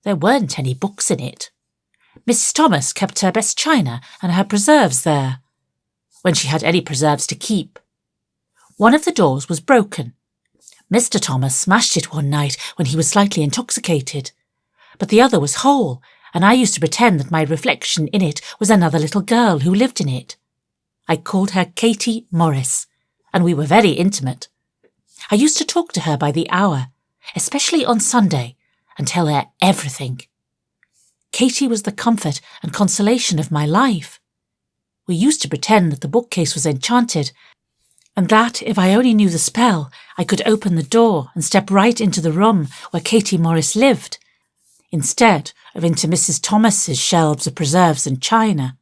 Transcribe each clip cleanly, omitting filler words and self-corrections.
There weren't any books in it. Mrs. Thomas kept her best china and her preserves there, when she had any preserves to keep. One of the doors was broken. Mr. Thomas smashed it one night when he was slightly intoxicated, but the other was whole, and I used to pretend that my reflection in it was another little girl who lived in it. I called her Katie Morris, and we were very intimate. I used to talk to her by the hour, especially on Sunday, and tell her everything. Katie was the comfort and consolation of my life. We used to pretend that the bookcase was enchanted, and that if I only knew the spell, I could open the door and step right into the room where Katie Morris lived, instead of into Mrs. Thomas's shelves of preserves and china.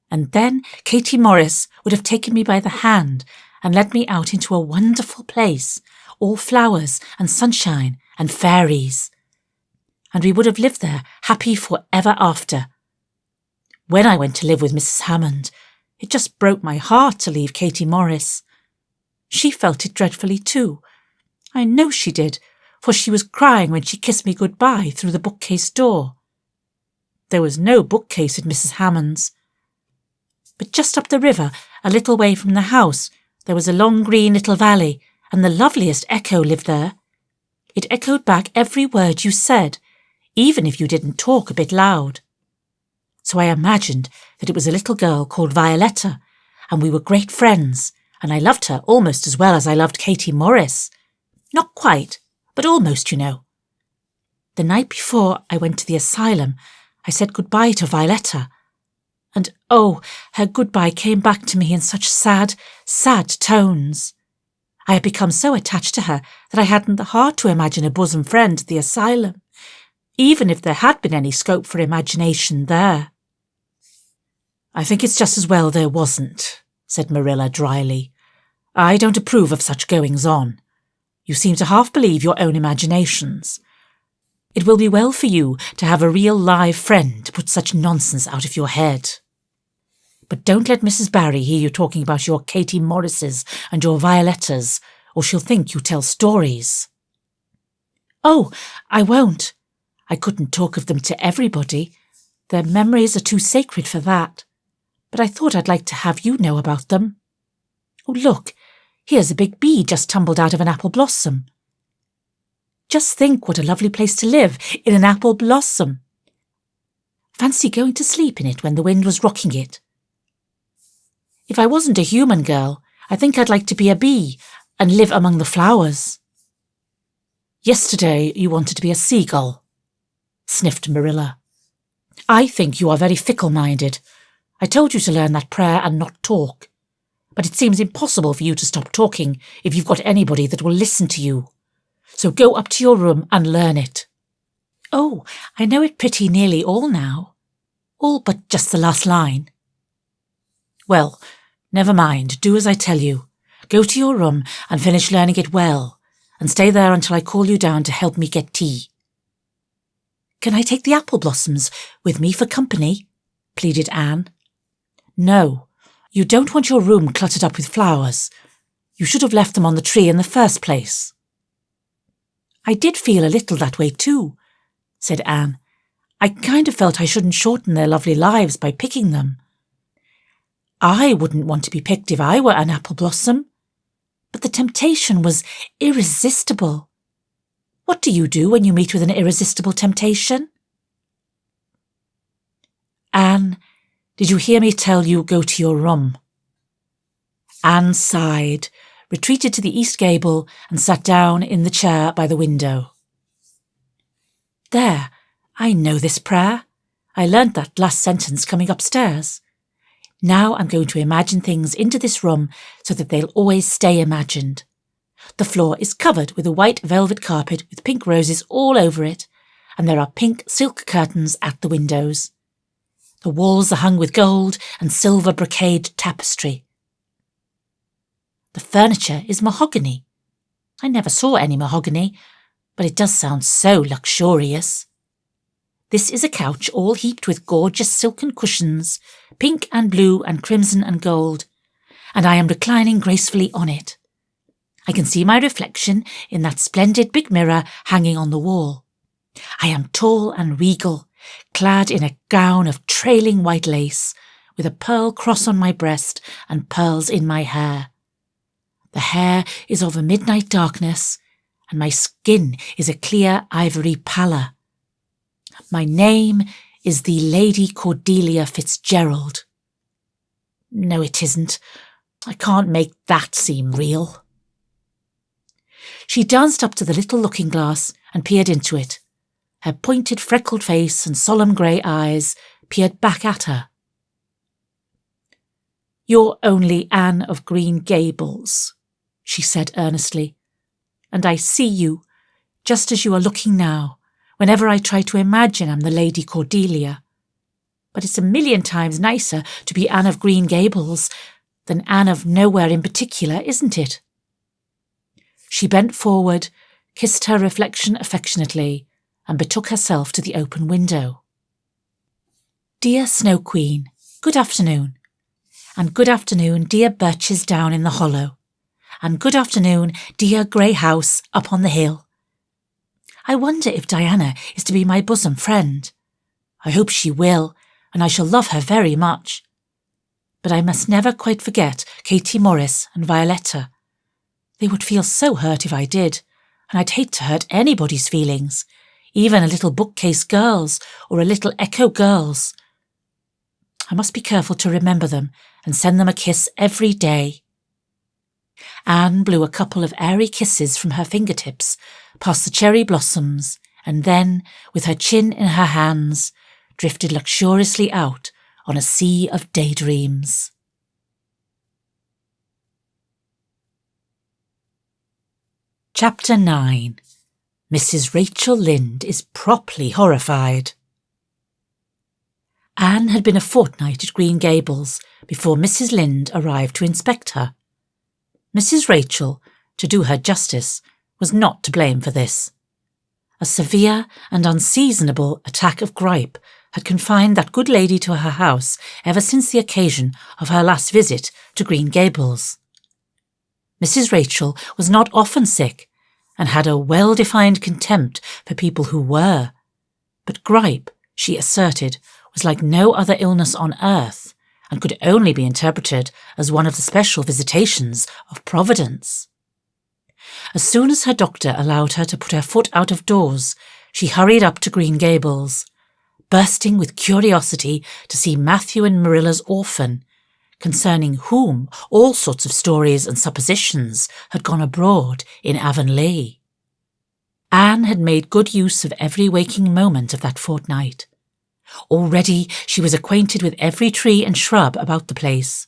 And then Katie Morris would have taken me by the hand and led me out into a wonderful place, all flowers and sunshine and fairies. And we would have lived there happy for ever after. When I went to live with Mrs. Hammond, it just broke my heart to leave Katie Morris. She felt it dreadfully too. I know she did, for she was crying when she kissed me goodbye through the bookcase door. There was no bookcase at Mrs. Hammond's. But just up the river, a little way from the house, there was a long green little valley, and the loveliest echo lived there. It echoed back every word you said, even if you didn't talk a bit loud. So I imagined that it was a little girl called Violetta, and we were great friends, and I loved her almost as well as I loved Katie Morris. Not quite, but almost, you know. The night before I went to the asylum, I said goodbye to Violetta. And oh, her goodbye came back to me in such sad, sad tones. I had become so attached to her that I hadn't the heart to imagine a bosom friend at the asylum, even if there had been any scope for imagination there. I think it's just as well there wasn't, said Marilla dryly. I don't approve of such goings-on. You seem to half believe your own imaginations. It will be well for you to have a real live friend to put such nonsense out of your head. But don't let Mrs. Barry hear you talking about your Katie Morrises and your Violettas, or she'll think you tell stories. Oh, I won't. I couldn't talk of them to everybody. Their memories are too sacred for that. But I thought I'd like to have you know about them. Oh, look, here's a big bee just tumbled out of an apple blossom. Just think what a lovely place to live, in an apple blossom. Fancy going to sleep in it when the wind was rocking it. If I wasn't a human girl, I think I'd like to be a bee and live among the flowers. Yesterday you wanted to be a seagull, sniffed Marilla. I think you are very fickle-minded. I told you to learn that prayer and not talk. But it seems impossible for you to stop talking if you've got anybody that will listen to you. So go up to your room and learn it. Oh, I know it pretty nearly all now. All but just the last line. Well, never mind. Do as I tell you. Go to your room and finish learning it well, and stay there until I call you down to help me get tea. Can I take the apple blossoms with me for company? Pleaded Anne. No, you don't want your room cluttered up with flowers. You should have left them on the tree in the first place. I did feel a little that way too, said Anne. I kind of felt I shouldn't shorten their lovely lives by picking them. I wouldn't want to be picked if I were an apple blossom. But the temptation was irresistible. What do you do when you meet with an irresistible temptation? Anne, did you hear me tell you go to your room? Anne sighed, retreated to the east gable and sat down in the chair by the window. There, I know this prayer. I learnt that last sentence coming upstairs. Now I'm going to imagine things into this room so that they'll always stay imagined. The floor is covered with a white velvet carpet with pink roses all over it, and there are pink silk curtains at the windows. The walls are hung with gold and silver brocade tapestry. The furniture is mahogany. I never saw any mahogany, but it does sound so luxurious. This is a couch all heaped with gorgeous silken cushions, pink and blue and crimson and gold, and I am reclining gracefully on it. I can see my reflection in that splendid big mirror hanging on the wall. I am tall and regal, clad in a gown of trailing white lace, with a pearl cross on my breast and pearls in my hair. The hair is of a midnight darkness, and my skin is a clear ivory pallor. My name is the Lady Cordelia Fitzgerald. No, it isn't. I can't make that seem real. She danced up to the little looking-glass and peered into it. Her pointed freckled face and solemn grey eyes peered back at her. "You're only Anne of Green Gables," she said earnestly, "and I see you, just as you are looking now, whenever I try to imagine I'm the Lady Cordelia. But it's a million times nicer to be Anne of Green Gables than Anne of nowhere in particular, isn't it?" She bent forward, kissed her reflection affectionately, and betook herself to the open window. "Dear Snow Queen, good afternoon. And good afternoon, dear birches down in the hollow. And good afternoon, dear grey house up on the hill. I wonder if Diana is to be my bosom friend. I hope she will, and I shall love her very much. But I must never quite forget Katie Morris and Violetta. They would feel so hurt if I did, and I'd hate to hurt anybody's feelings, even a little bookcase girl's or a little echo girl's. I must be careful to remember them and send them a kiss every day." Anne blew a couple of airy kisses from her fingertips past the cherry blossoms, and then, with her chin in her hands, drifted luxuriously out on a sea of daydreams. Chapter 9. Mrs. Rachel Lynde is properly horrified. Anne had been a fortnight at Green Gables before Mrs. Lynde arrived to inspect her. Mrs. Rachel, to do her justice, was not to blame for this. A severe and unseasonable attack of gripe had confined that good lady to her house ever since the occasion of her last visit to Green Gables. Mrs. Rachel was not often sick, and had a well-defined contempt for people who were, but gripe, she asserted, was like no other illness on earth, and could only be interpreted as one of the special visitations of Providence. As soon as her doctor allowed her to put her foot out of doors, she hurried up to Green Gables, bursting with curiosity to see Matthew and Marilla's orphan, concerning whom all sorts of stories and suppositions had gone abroad in Avonlea. Anne had made good use of every waking moment of that fortnight. Already she was acquainted with every tree and shrub about the place.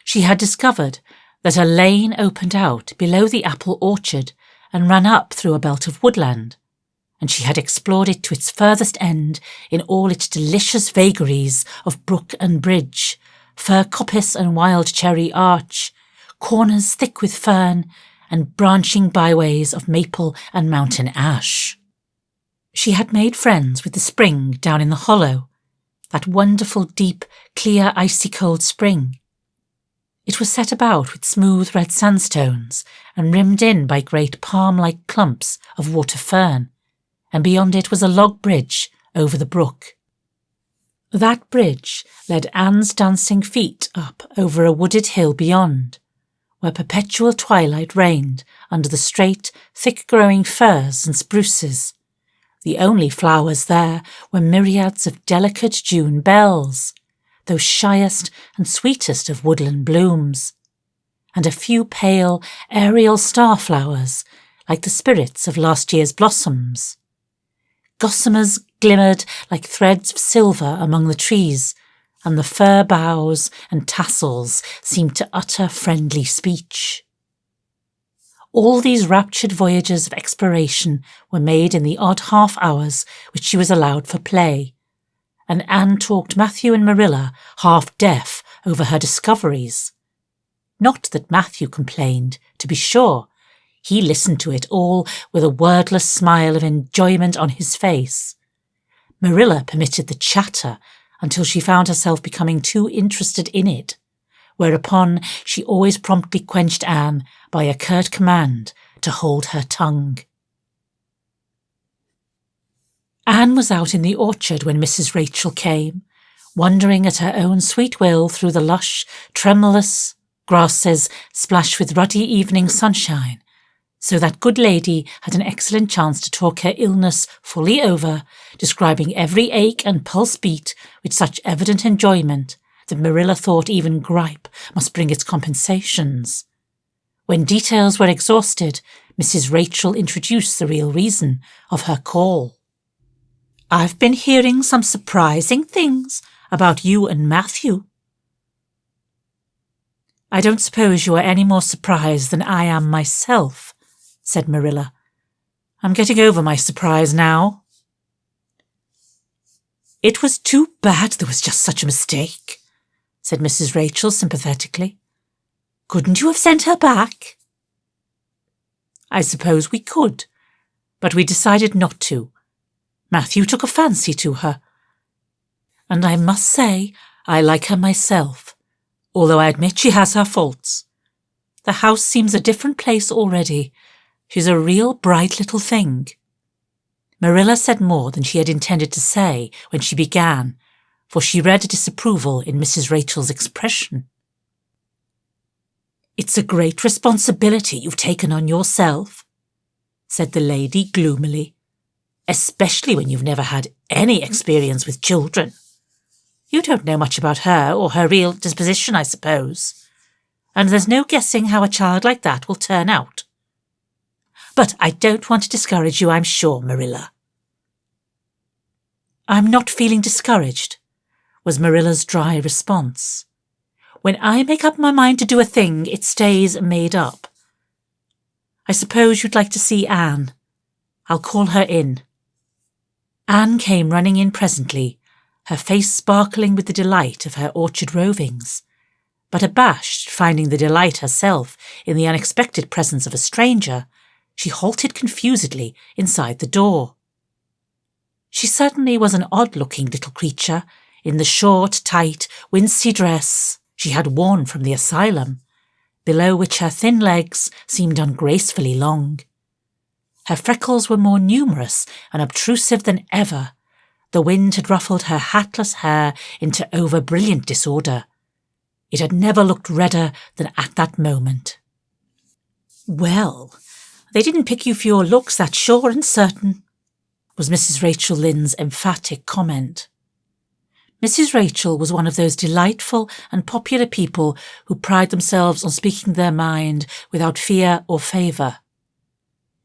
She had discovered that a lane opened out below the apple orchard and ran up through a belt of woodland, and she had explored it to its furthest end in all its delicious vagaries of brook and bridge, fir coppice and wild cherry arch, corners thick with fern, and branching byways of maple and mountain ash. She had made friends with the spring down in the hollow, that wonderful deep, clear, icy-cold spring. It was set about with smooth red sandstones and rimmed in by great palm-like clumps of water fern, and beyond it was a log bridge over the brook. That bridge led Anne's dancing feet up over a wooded hill beyond, where perpetual twilight reigned under the straight, thick-growing firs and spruces. The only flowers there were myriads of delicate June bells, those shyest and sweetest of woodland blooms, and a few pale, aerial starflowers, like the spirits of last year's blossoms. Gossamers glimmered like threads of silver among the trees, and the fir boughs and tassels seemed to utter friendly speech. All these raptured voyages of exploration were made in the odd half-hours which she was allowed for play, and Anne talked Matthew and Marilla half-deaf over her discoveries. Not that Matthew complained, to be sure. He listened to it all with a wordless smile of enjoyment on his face. Marilla permitted the chatter until she found herself becoming too interested in it, whereupon she always promptly quenched Anne by a curt command to hold her tongue. Anne was out in the orchard when Mrs. Rachel came, wandering at her own sweet will through the lush, tremulous grasses splashed with ruddy evening sunshine, so that good lady had an excellent chance to talk her illness fully over, describing every ache and pulse beat with such evident enjoyment that Marilla thought even gripe must bring its compensations. When details were exhausted, Mrs. Rachel introduced the real reason of her call. "I've been hearing some surprising things about you and Matthew." "I don't suppose you are any more surprised than I am myself," said Marilla. "I'm getting over my surprise now." "It was too bad there was just such a mistake," said Mrs. Rachel sympathetically. "Couldn't you have sent her back?" "I suppose we could, but we decided not to. Matthew took a fancy to her. And I must say I like her myself, although I admit she has her faults. The house seems a different place already. She's a real bright little thing." Marilla said more than she had intended to say when she began, for she read disapproval in Mrs. Rachel's expression. "It's a great responsibility you've taken on yourself," said the lady gloomily, "especially when you've never had any experience with children. You don't know much about her or her real disposition, I suppose, and there's no guessing how a child like that will turn out. But I don't want to discourage you, I'm sure, Marilla." "I'm not feeling discouraged," was Marilla's dry response. "When I make up my mind to do a thing, it stays made up. I suppose you'd like to see Anne. I'll call her in." Anne came running in presently, her face sparkling with the delight of her orchard rovings, but abashed finding the delight herself in the unexpected presence of a stranger, she halted confusedly inside the door. She certainly was an odd-looking little creature in the short, tight, wincey dress she had worn from the asylum, below which her thin legs seemed ungracefully long. Her freckles were more numerous and obtrusive than ever. The wind had ruffled her hatless hair into over-brilliant disorder. It had never looked redder than at that moment. "Well, they didn't pick you for your looks, that's sure and certain," was Mrs. Rachel Lynde's emphatic comment. Mrs. Rachel was one of those delightful and popular people who pride themselves on speaking their mind without fear or favour.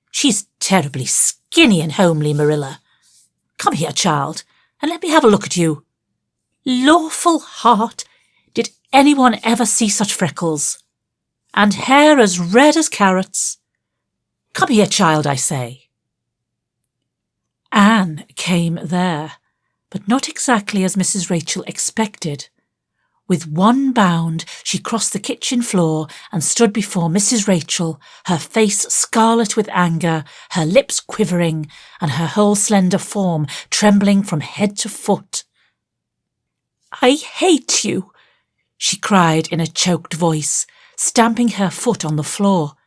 "She's terribly skinny and homely, Marilla. Come here, child, and let me have a look at you. Lawful heart, did anyone ever see such freckles? And hair as red as carrots. Come here, child, I say." Anne came there, but not exactly as Mrs. Rachel expected. With one bound, she crossed the kitchen floor and stood before Mrs. Rachel, her face scarlet with anger, her lips quivering, and her whole slender form trembling from head to foot. "I hate you," she cried in a choked voice, stamping her foot on the floor.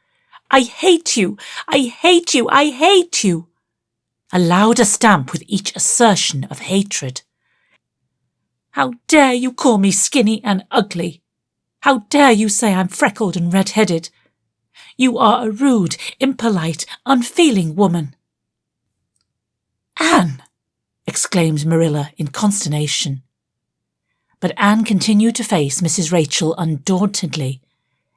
"I hate you! I hate you! I hate you!" A louder stamp with each assertion of hatred. "How dare you call me skinny and ugly? How dare you say I'm freckled and red-headed? You are a rude, impolite, unfeeling woman." "Anne!" exclaimed Marilla in consternation. But Anne continued to face Mrs. Rachel undauntedly,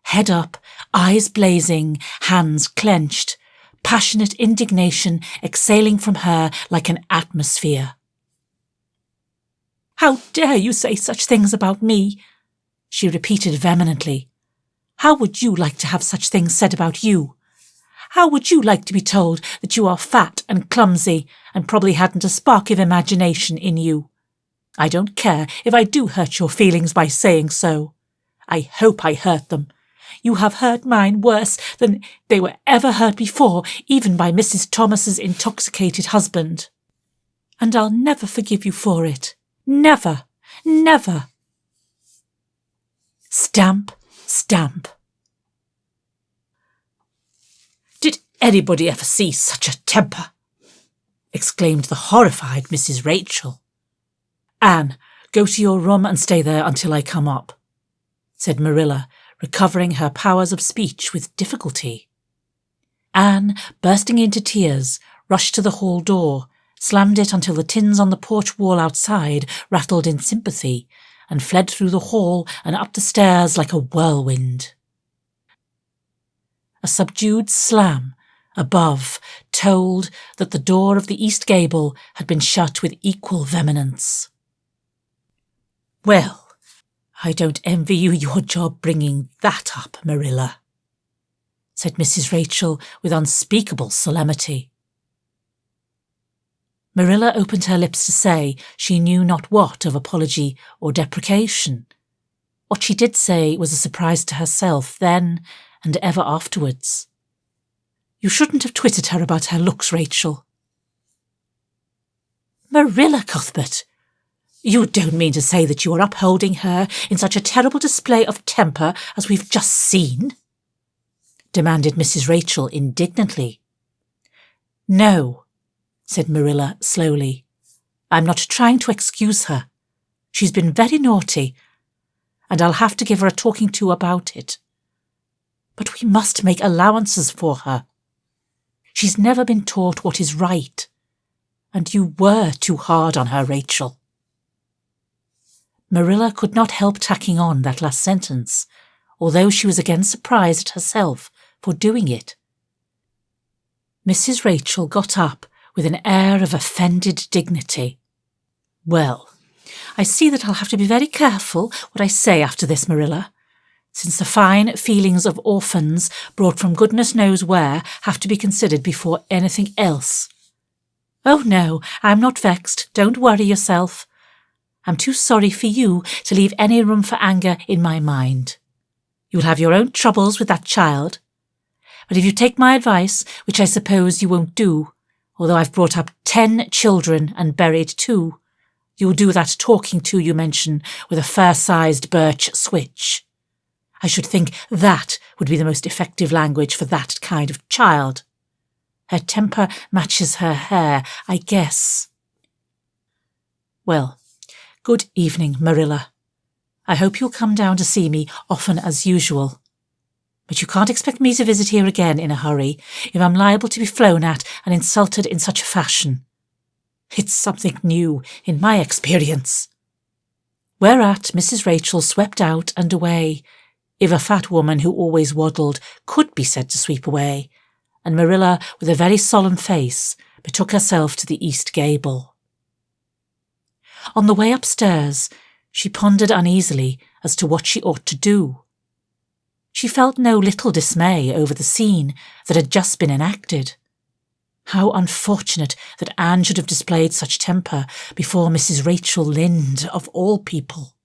head up, eyes blazing, hands clenched, passionate indignation exhaling from her like an atmosphere. "How dare you say such things about me?" she repeated vehemently. "How would you like to have such things said about you? How would you like to be told that you are fat and clumsy and probably hadn't a spark of imagination in you? I don't care if I do hurt your feelings by saying so. I hope I hurt them. You have hurt mine worse than they were ever hurt before, even by Mrs. Thomas's intoxicated husband. And I'll never forgive you for it. Never, never." Stamp, stamp. "Did anybody ever see such a temper?" exclaimed the horrified Mrs. Rachel. "Anne, go to your room and stay there until I come up," said Marilla, recovering her powers of speech with difficulty. Anne, bursting into tears, rushed to the hall door, slammed it until the tins on the porch wall outside rattled in sympathy, and fled through the hall and up the stairs like a whirlwind. A subdued slam above told that the door of the east gable had been shut with equal vehemence. "Well, I don't envy you your job bringing that up, Marilla," said Mrs. Rachel with unspeakable solemnity. Marilla opened her lips to say she knew not what of apology or deprecation. What she did say was a surprise to herself then and ever afterwards. "You shouldn't have twitted her about her looks, Rachel." "Marilla Cuthbert, you don't mean to say that you are upholding her in such a terrible display of temper as we've just seen?" demanded Mrs. Rachel indignantly. "No," said Marilla slowly. "I'm not trying to excuse her. She's been very naughty, and I'll have to give her a talking to about it. But we must make allowances for her. She's never been taught what is right, and you were too hard on her, Rachel." Marilla could not help tacking on that last sentence, although she was again surprised at herself for doing it. Mrs. Rachel got up with an air of offended dignity. "Well, I see that I'll have to be very careful what I say after this, Marilla, since the fine feelings of orphans brought from goodness knows where have to be considered before anything else. Oh no, I'm not vexed, don't worry yourself. I'm too sorry for you to leave any room for anger in my mind. You'll have your own troubles with that child, but if you take my advice, which I suppose you won't do, although I've brought up 10 children and buried 2, you'll do that talking to you mention with a fair-sized birch switch. I should think that would be the most effective language for that kind of child. Her temper matches her hair, I guess. Well, good evening, Marilla. I hope you'll come down to see me often as usual. But you can't expect me to visit here again in a hurry if I'm liable to be flown at and insulted in such a fashion. It's something new in my experience." Whereat Mrs. Rachel swept out and away, if a fat woman who always waddled could be said to sweep away, and Marilla, with a very solemn face, betook herself to the east gable. On the way upstairs, she pondered uneasily as to what she ought to do. She felt no little dismay over the scene that had just been enacted. How unfortunate that Anne should have displayed such temper before Mrs. Rachel Lynde, of all people.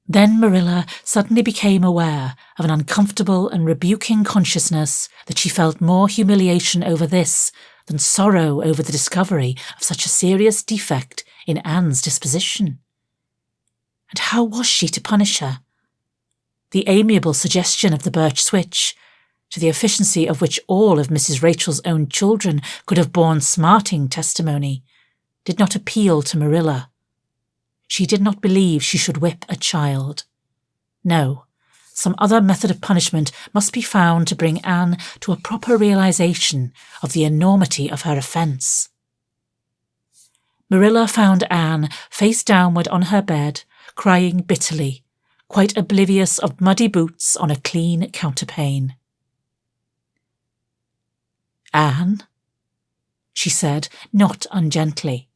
Then Marilla suddenly became aware of an uncomfortable and rebuking consciousness that she felt more humiliation over this than sorrow over the discovery of such a serious defect in Anne's disposition. And how was she to punish her? The amiable suggestion of the birch switch, to the efficiency of which all of Mrs. Rachel's own children could have borne smarting testimony, did not appeal to Marilla. She did not believe she should whip a child. No, some other method of punishment must be found to bring Anne to a proper realization of the enormity of her offence. Marilla found Anne face downward on her bed, crying bitterly, quite oblivious of muddy boots on a clean counterpane. "Anne?" she said, not ungently.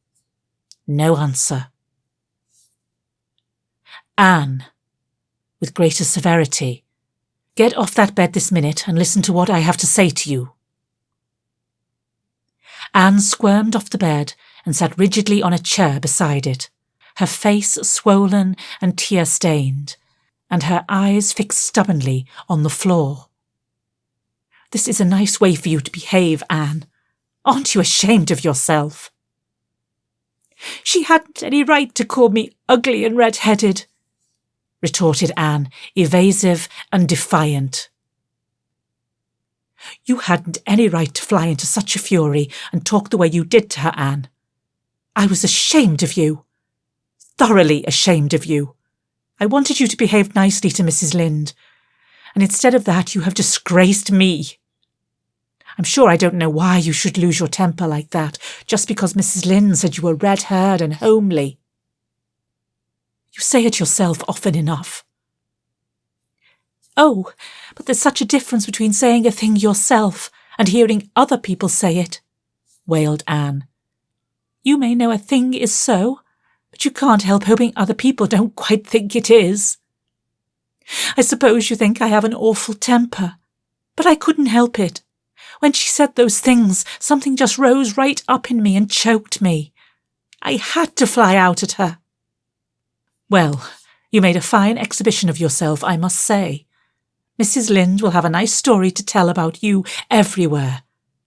No answer. "Anne," with greater severity, "get off that bed this minute and listen to what I have to say to you." Anne squirmed off the bed and sat rigidly on a chair beside it, her face swollen and tear-stained, and her eyes fixed stubbornly on the floor. "This is a nice way for you to behave, Anne. Aren't you ashamed of yourself?" "She hadn't any right to call me ugly and red-headed," retorted Anne, evasive and defiant. You hadn't any right to fly into such a fury and talk the way you did to her, Anne. I was ashamed of you. Thoroughly ashamed of you. I wanted you to behave nicely to Mrs. Lynde, and instead of that you have disgraced me. I'm sure I don't know why you should lose your temper like that, just because Mrs. Lynde said you were red-haired and homely. You say it yourself often enough. Oh, but there's such a difference between saying a thing yourself and hearing other people say it, wailed Anne. You may know a thing is so, but you can't help hoping other people don't quite think it is. I suppose you think I have an awful temper, but I couldn't help it. When she said those things, something just rose right up in me and choked me. I had to fly out at her. Well, you made a fine exhibition of yourself, I must say. Mrs. Lynde will have a nice story to tell about you everywhere,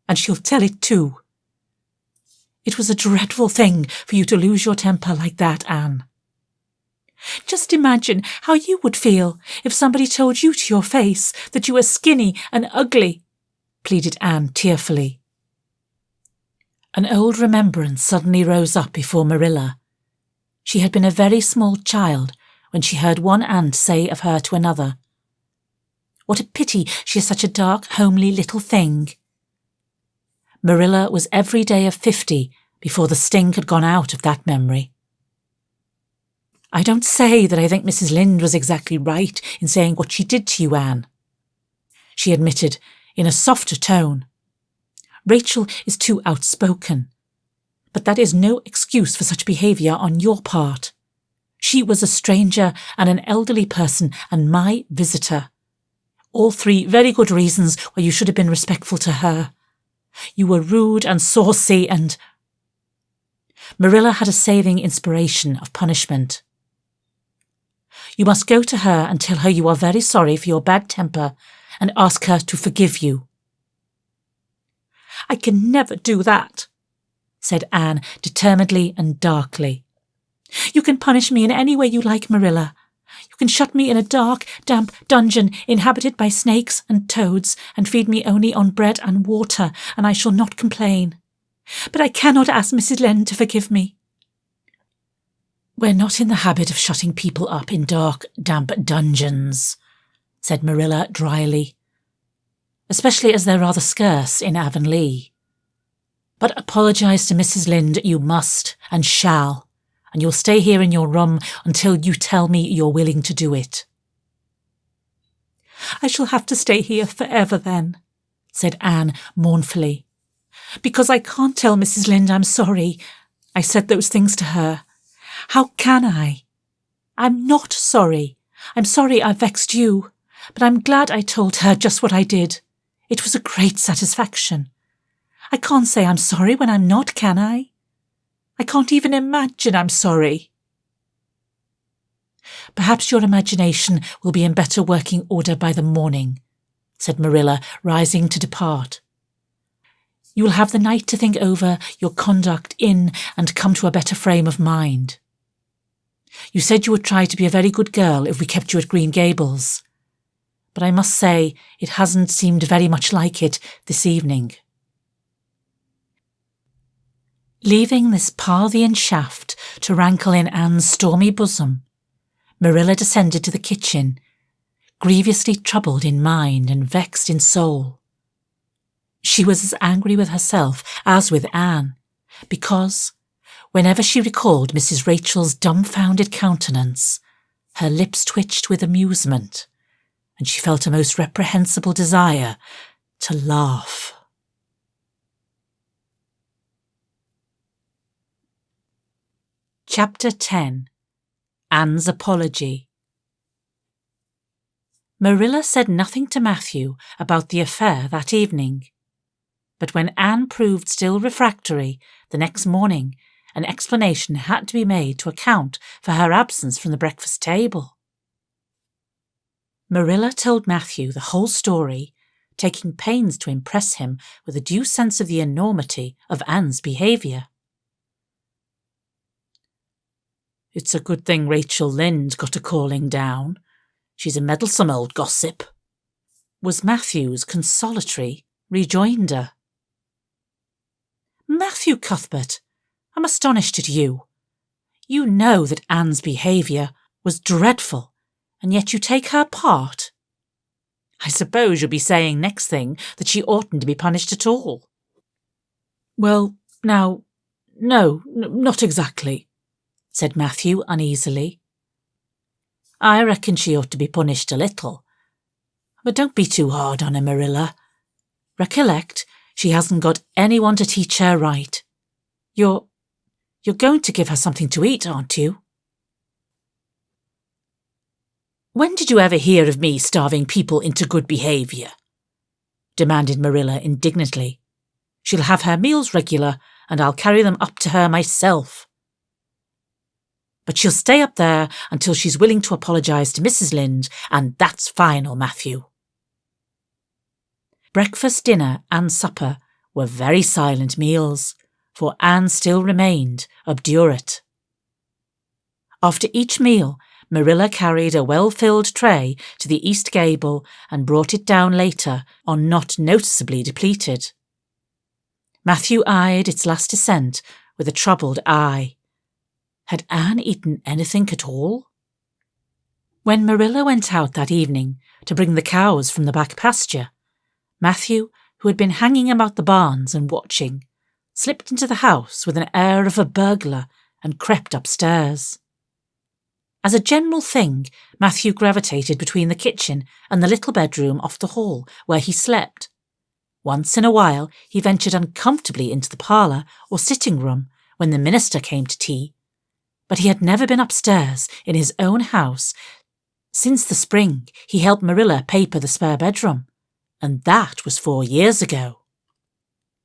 and she'll tell it too. It was a dreadful thing for you to lose your temper like that, Anne. Just imagine how you would feel if somebody told you to your face that you were skinny and ugly, pleaded Anne tearfully. An old remembrance suddenly rose up before Marilla. She had been a very small child when she heard one aunt say of her to another, "What a pity she is such a dark, homely little thing." Marilla was every day of 50 before the sting had gone out of that memory. I don't say that I think Mrs. Lynde was exactly right in saying what she did to you, Anne, she admitted in a softer tone. Rachel is too outspoken, but that is no excuse for such behaviour on your part. She was a stranger and an elderly person and my visitor. All 3 very good reasons why you should have been respectful to her. You were rude and saucy and... Marilla had a saving inspiration of punishment. You must go to her and tell her you are very sorry for your bad temper and ask her to forgive you. I can never do that, said Anne determinedly and darkly. You can punish me in any way you like, Marilla. You can shut me in a dark, damp dungeon inhabited by snakes and toads and feed me only on bread and water, and I shall not complain. But I cannot ask Mrs. Lynde to forgive me. We're not in the habit of shutting people up in dark, damp dungeons, said Marilla dryly, especially as they're rather scarce in Avonlea. But apologise to Mrs. Lynde you must and shall, and you'll stay here in your room until you tell me you're willing to do it. I shall have to stay here forever then, said Anne mournfully, because I can't tell Mrs. Lynde I'm sorry. I said those things to her. How can I? I'm not sorry. I'm sorry I vexed you, but I'm glad I told her just what I did. It was a great satisfaction. I can't say I'm sorry when I'm not, can I? I can't even imagine I'm sorry. Perhaps your imagination will be in better working order by the morning, said Marilla, rising to depart. You will have the night to think over your conduct in and come to a better frame of mind. You said you would try to be a very good girl if we kept you at Green Gables, but I must say it hasn't seemed very much like it this evening. Leaving this Parthian shaft to rankle in Anne's stormy bosom, Marilla descended to the kitchen, grievously troubled in mind and vexed in soul. She was as angry with herself as with Anne, because, whenever she recalled Mrs. Rachel's dumbfounded countenance, her lips twitched with amusement, and she felt a most reprehensible desire to laugh. Chapter 10. Anne's Apology. Marilla said nothing to Matthew about the affair that evening, but when Anne proved still refractory the next morning, an explanation had to be made to account for her absence from the breakfast table. Marilla told Matthew the whole story, taking pains to impress him with a due sense of the enormity of Anne's behaviour. It's a good thing Rachel Lynde got a calling down. She's a meddlesome old gossip, was Matthew's consolatory rejoinder. Matthew Cuthbert, I'm astonished at you. You know that Anne's behaviour was dreadful, and yet you take her part. I suppose you'll be saying next thing that she oughtn't to be punished at all. Well, now, no, not exactly, said Matthew uneasily. I reckon she ought to be punished a little. But don't be too hard on her, Marilla. Recollect, she hasn't got anyone to teach her right. You're going to give her something to eat, aren't you? When did you ever hear of me starving people into good behaviour? Demanded Marilla indignantly. She'll have her meals regular, and I'll carry them up to her myself. But she'll stay up there until she's willing to apologise to Mrs. Lynde, and that's final, Matthew. Breakfast, dinner and supper were very silent meals, for Anne still remained obdurate. After each meal, Marilla carried a well-filled tray to the east gable and brought it down later on not noticeably depleted. Matthew eyed its last descent with a troubled eye. Had Anne eaten anything at all? When Marilla went out that evening to bring the cows from the back pasture, Matthew, who had been hanging about the barns and watching, slipped into the house with an air of a burglar and crept upstairs. As a general thing, Matthew gravitated between the kitchen and the little bedroom off the hall where he slept. Once in a while he ventured uncomfortably into the parlour or sitting room when the minister came to tea, but he had never been upstairs in his own house since the spring he helped Marilla paper the spare bedroom, and that was 4 years ago.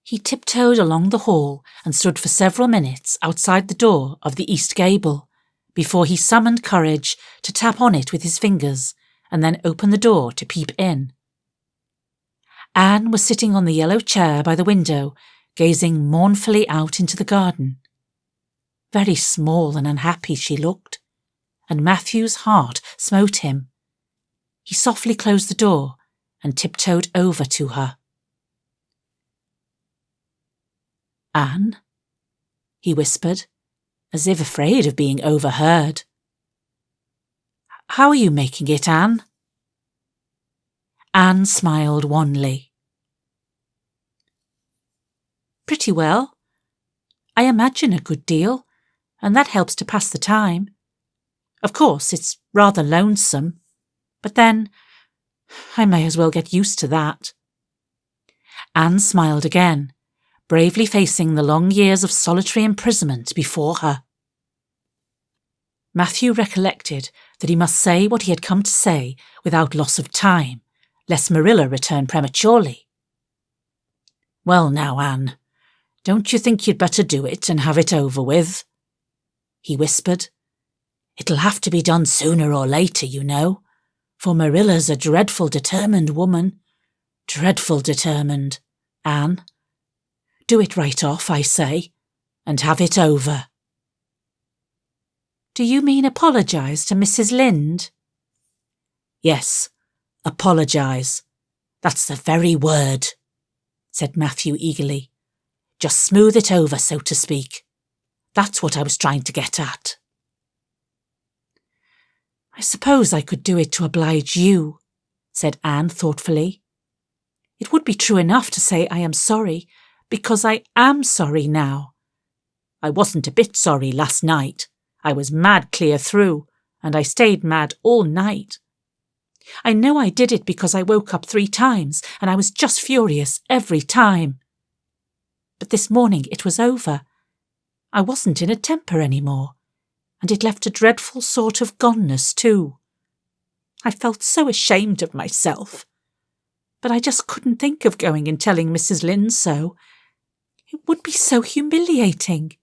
He tiptoed along the hall and stood for several minutes outside the door of the east gable, before he summoned courage to tap on it with his fingers and then open the door to peep in. Anne was sitting on the yellow chair by the window, gazing mournfully out into the garden. Very small and unhappy she looked, and Matthew's heart smote him. He softly closed the door and tiptoed over to her. Anne, he whispered, as if afraid of being overheard. How are you making it, Anne? Anne smiled wanly. Pretty well. I imagine a good deal, and that helps to pass the time. Of course, it's rather lonesome, but then I may as well get used to that. Anne smiled again, bravely facing the long years of solitary imprisonment before her. Matthew recollected that he must say what he had come to say without loss of time, lest Marilla return prematurely. Well now, Anne, don't you think you'd better do it and have it over with? He whispered. It'll have to be done sooner or later, you know, for Marilla's a dreadful determined woman. Dreadful determined, Anne. Do it right off, I say, and have it over. Do you mean apologise to Mrs. Lynde? Yes, apologise. That's the very word, said Matthew eagerly. Just smooth it over, so to speak. That's what I was trying to get at. I suppose I could do it to oblige you, said Anne thoughtfully. It would be true enough to say I am sorry, because I am sorry now. I wasn't a bit sorry last night. I was mad clear through, and I stayed mad all night. I know I did it because I woke up 3 times, and I was just furious every time. But this morning it was over. I wasn't in a temper any more, and it left a dreadful sort of goneness too. I felt so ashamed of myself, but I just couldn't think of going and telling Mrs. Lynde so. It would be so humiliating.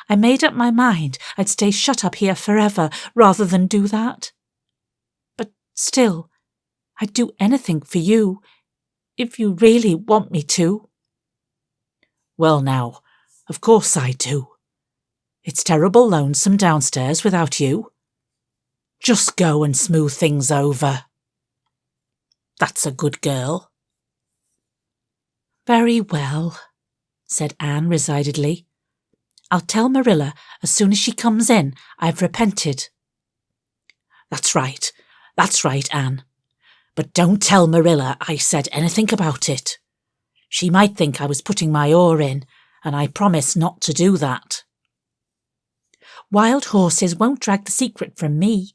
I made up my mind I'd stay shut up here forever rather than do that. But still, I'd do anything for you, if you really want me to. Well now, of course I do. It's terrible lonesome downstairs without you. Just go and smooth things over. That's a good girl. Very well, said Anne resignedly. I'll tell Marilla as soon as she comes in I've repented. That's right, Anne. But don't tell Marilla I said anything about it. She might think I was putting my oar in, and I promise not to do that. Wild horses won't drag the secret from me,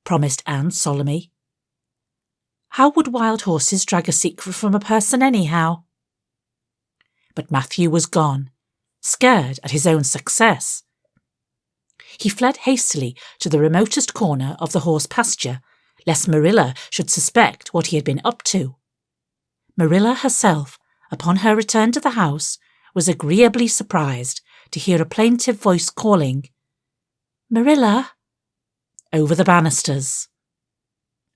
promised Anne solemnly. How would wild horses drag a secret from a person anyhow? But Matthew was gone, scared at his own success. He fled hastily to the remotest corner of the horse pasture, lest Marilla should suspect what he had been up to. Marilla herself, upon her return to the house, was agreeably surprised to hear a plaintive voice calling, Marilla, over the banisters.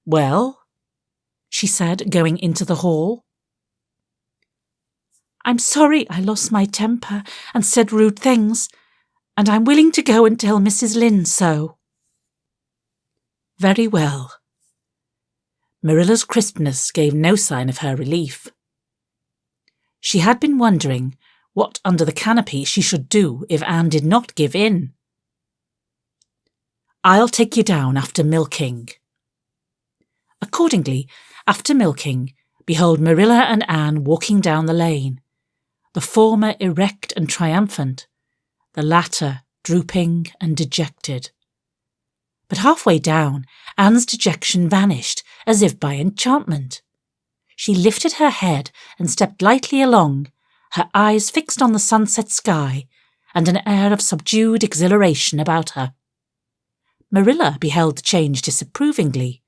Well, she said, going into the hall. I'm sorry I lost my temper and said rude things, and I'm willing to go and tell Mrs. Lynde so. Very well. Marilla's crispness gave no sign of her relief. She had been wondering what under the canopy she should do if Anne did not give in. I'll take you down after milking. Accordingly, after milking, behold Marilla and Anne walking down the lane, the former erect and triumphant, the latter drooping and dejected. But halfway down, Anne's dejection vanished as if by enchantment. She lifted her head and stepped lightly along, her eyes fixed on the sunset sky, and an air of subdued exhilaration about her. Marilla beheld the change disapprovingly.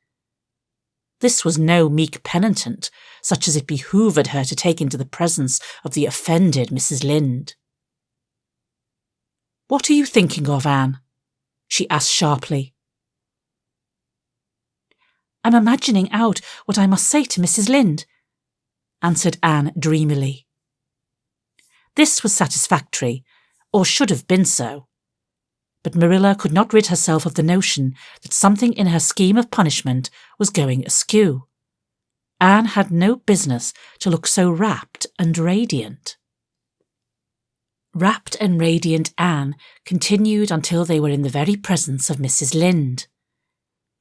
This was no meek penitent, such as it behoved her to take into the presence of the offended Mrs. Lynde. What are you thinking of, Anne? She asked sharply. I'm imagining out what I must say to Mrs. Lynde, answered Anne dreamily. This was satisfactory, or should have been so. But Marilla could not rid herself of the notion that something in her scheme of punishment was going askew. Anne had no business to look so rapt and radiant. Rapt and radiant Anne continued until they were in the very presence of Mrs. Lynde,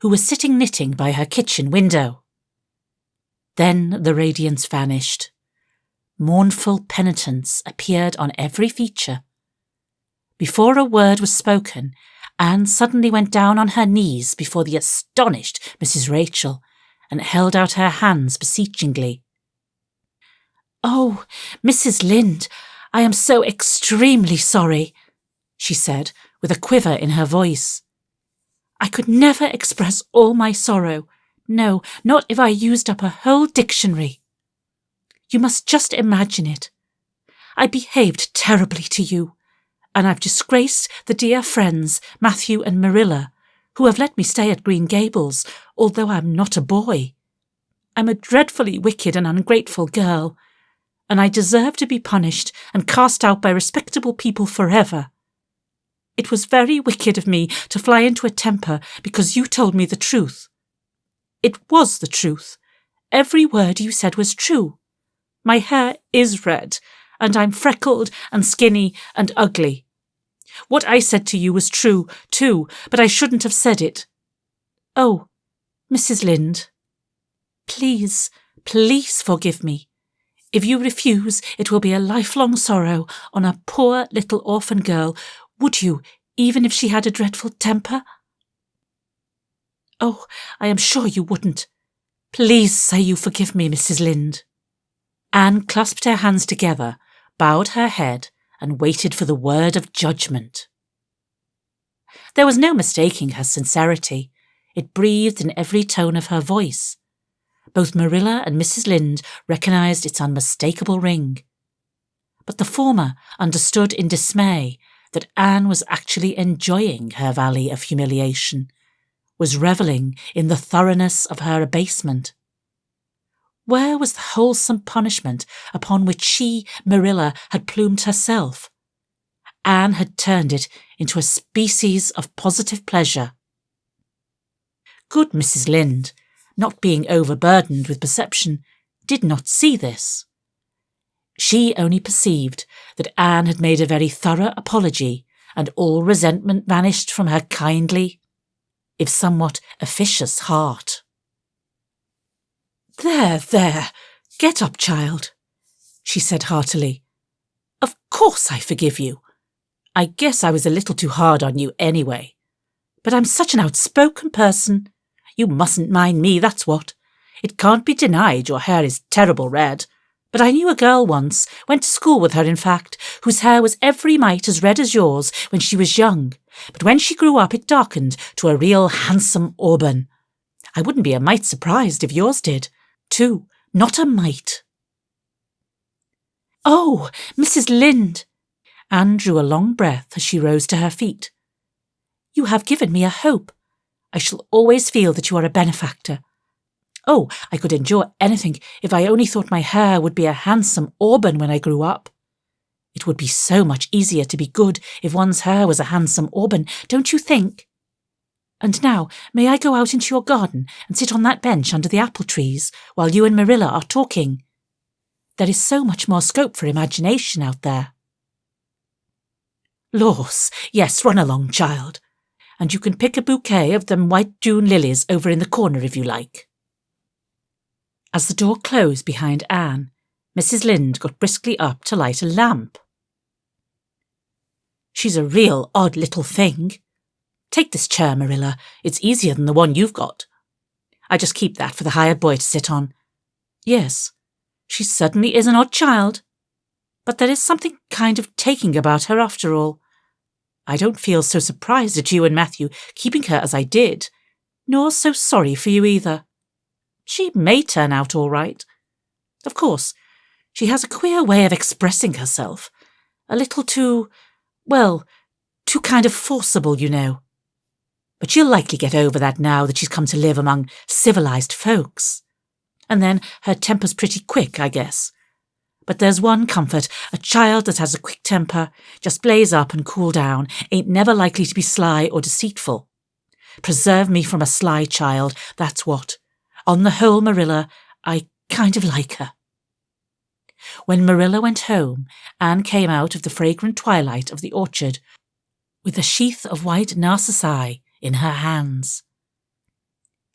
who was sitting knitting by her kitchen window. Then the radiance vanished. Mournful penitence appeared on every feature. Before a word was spoken, Anne suddenly went down on her knees before the astonished Mrs. Rachel and held out her hands beseechingly. Oh, Mrs. Lynde, I am so extremely sorry, she said, with a quiver in her voice. I could never express all my sorrow, no, not if I used up a whole dictionary. You must just imagine it. I behaved terribly to you, and I've disgraced the dear friends, Matthew and Marilla, who have let me stay at Green Gables, although I'm not a boy. I'm a dreadfully wicked and ungrateful girl, and I deserve to be punished and cast out by respectable people forever. It was very wicked of me to fly into a temper because you told me the truth. It was the truth. Every word you said was true. My hair is red, and I'm freckled and skinny and ugly. What I said to you was true, too, but I shouldn't have said it. Oh, Mrs. Lynde, please, please forgive me. If you refuse, it will be a lifelong sorrow on a poor little orphan girl. Would you, even if she had a dreadful temper? Oh, I am sure you wouldn't. Please say you forgive me, Mrs. Lynde. Anne clasped her hands together, bowed her head, and waited for the word of judgment. There was no mistaking her sincerity. It breathed in every tone of her voice. Both Marilla and Mrs. Lynde recognised its unmistakable ring. But the former understood in dismay that Anne was actually enjoying her valley of humiliation, was revelling in the thoroughness of her abasement. Where was the wholesome punishment upon which she, Marilla, had plumed herself? Anne had turned it into a species of positive pleasure. Good Mrs. Lynde, not being overburdened with perception, did not see this. She only perceived that Anne had made a very thorough apology, and all resentment vanished from her kindly, if somewhat officious heart. There, get up, child, she said heartily. Of course I forgive you. I guess I was a little too hard on you anyway. But I'm such an outspoken person. You mustn't mind me, that's what. It can't be denied your hair is terrible red. But I knew a girl once, went to school with her in fact, whose hair was every mite as red as yours when she was young. But when she grew up it darkened to a real handsome auburn. I wouldn't be a mite surprised if yours did, too. Not a mite. Oh, Mrs. Lynde! Anne drew a long breath as she rose to her feet. You have given me a hope. I shall always feel that you are a benefactor. Oh, I could endure anything if I only thought my hair would be a handsome auburn when I grew up. It would be so much easier to be good if one's hair was a handsome auburn, don't you think? And now, may I go out into your garden and sit on that bench under the apple trees while you and Marilla are talking? There is so much more scope for imagination out there. Laws, yes, run along, child. And you can pick a bouquet of them white June lilies over in the corner if you like. As the door closed behind Anne, Mrs. Lynde got briskly up to light a lamp. She's a real odd little thing. Take this chair, Marilla. It's easier than the one you've got. I just keep that for the hired boy to sit on. Yes, she certainly is an odd child. But there is something kind of taking about her after all. I don't feel so surprised at you and Matthew keeping her as I did, nor so sorry for you either. She may turn out all right. Of course, she has a queer way of expressing herself. A little too, well, too kind of forcible, you know. But she'll likely get over that now that she's come to live among civilized folks. And then her temper's pretty quick, I guess. But there's one comfort, a child that has a quick temper, just blaze up and cool down, ain't never likely to be sly or deceitful. Preserve me from a sly child, that's what. On the whole, Marilla, I kind of like her. When Marilla went home, Anne came out of the fragrant twilight of the orchard with a sheath of white narcissi in her hands.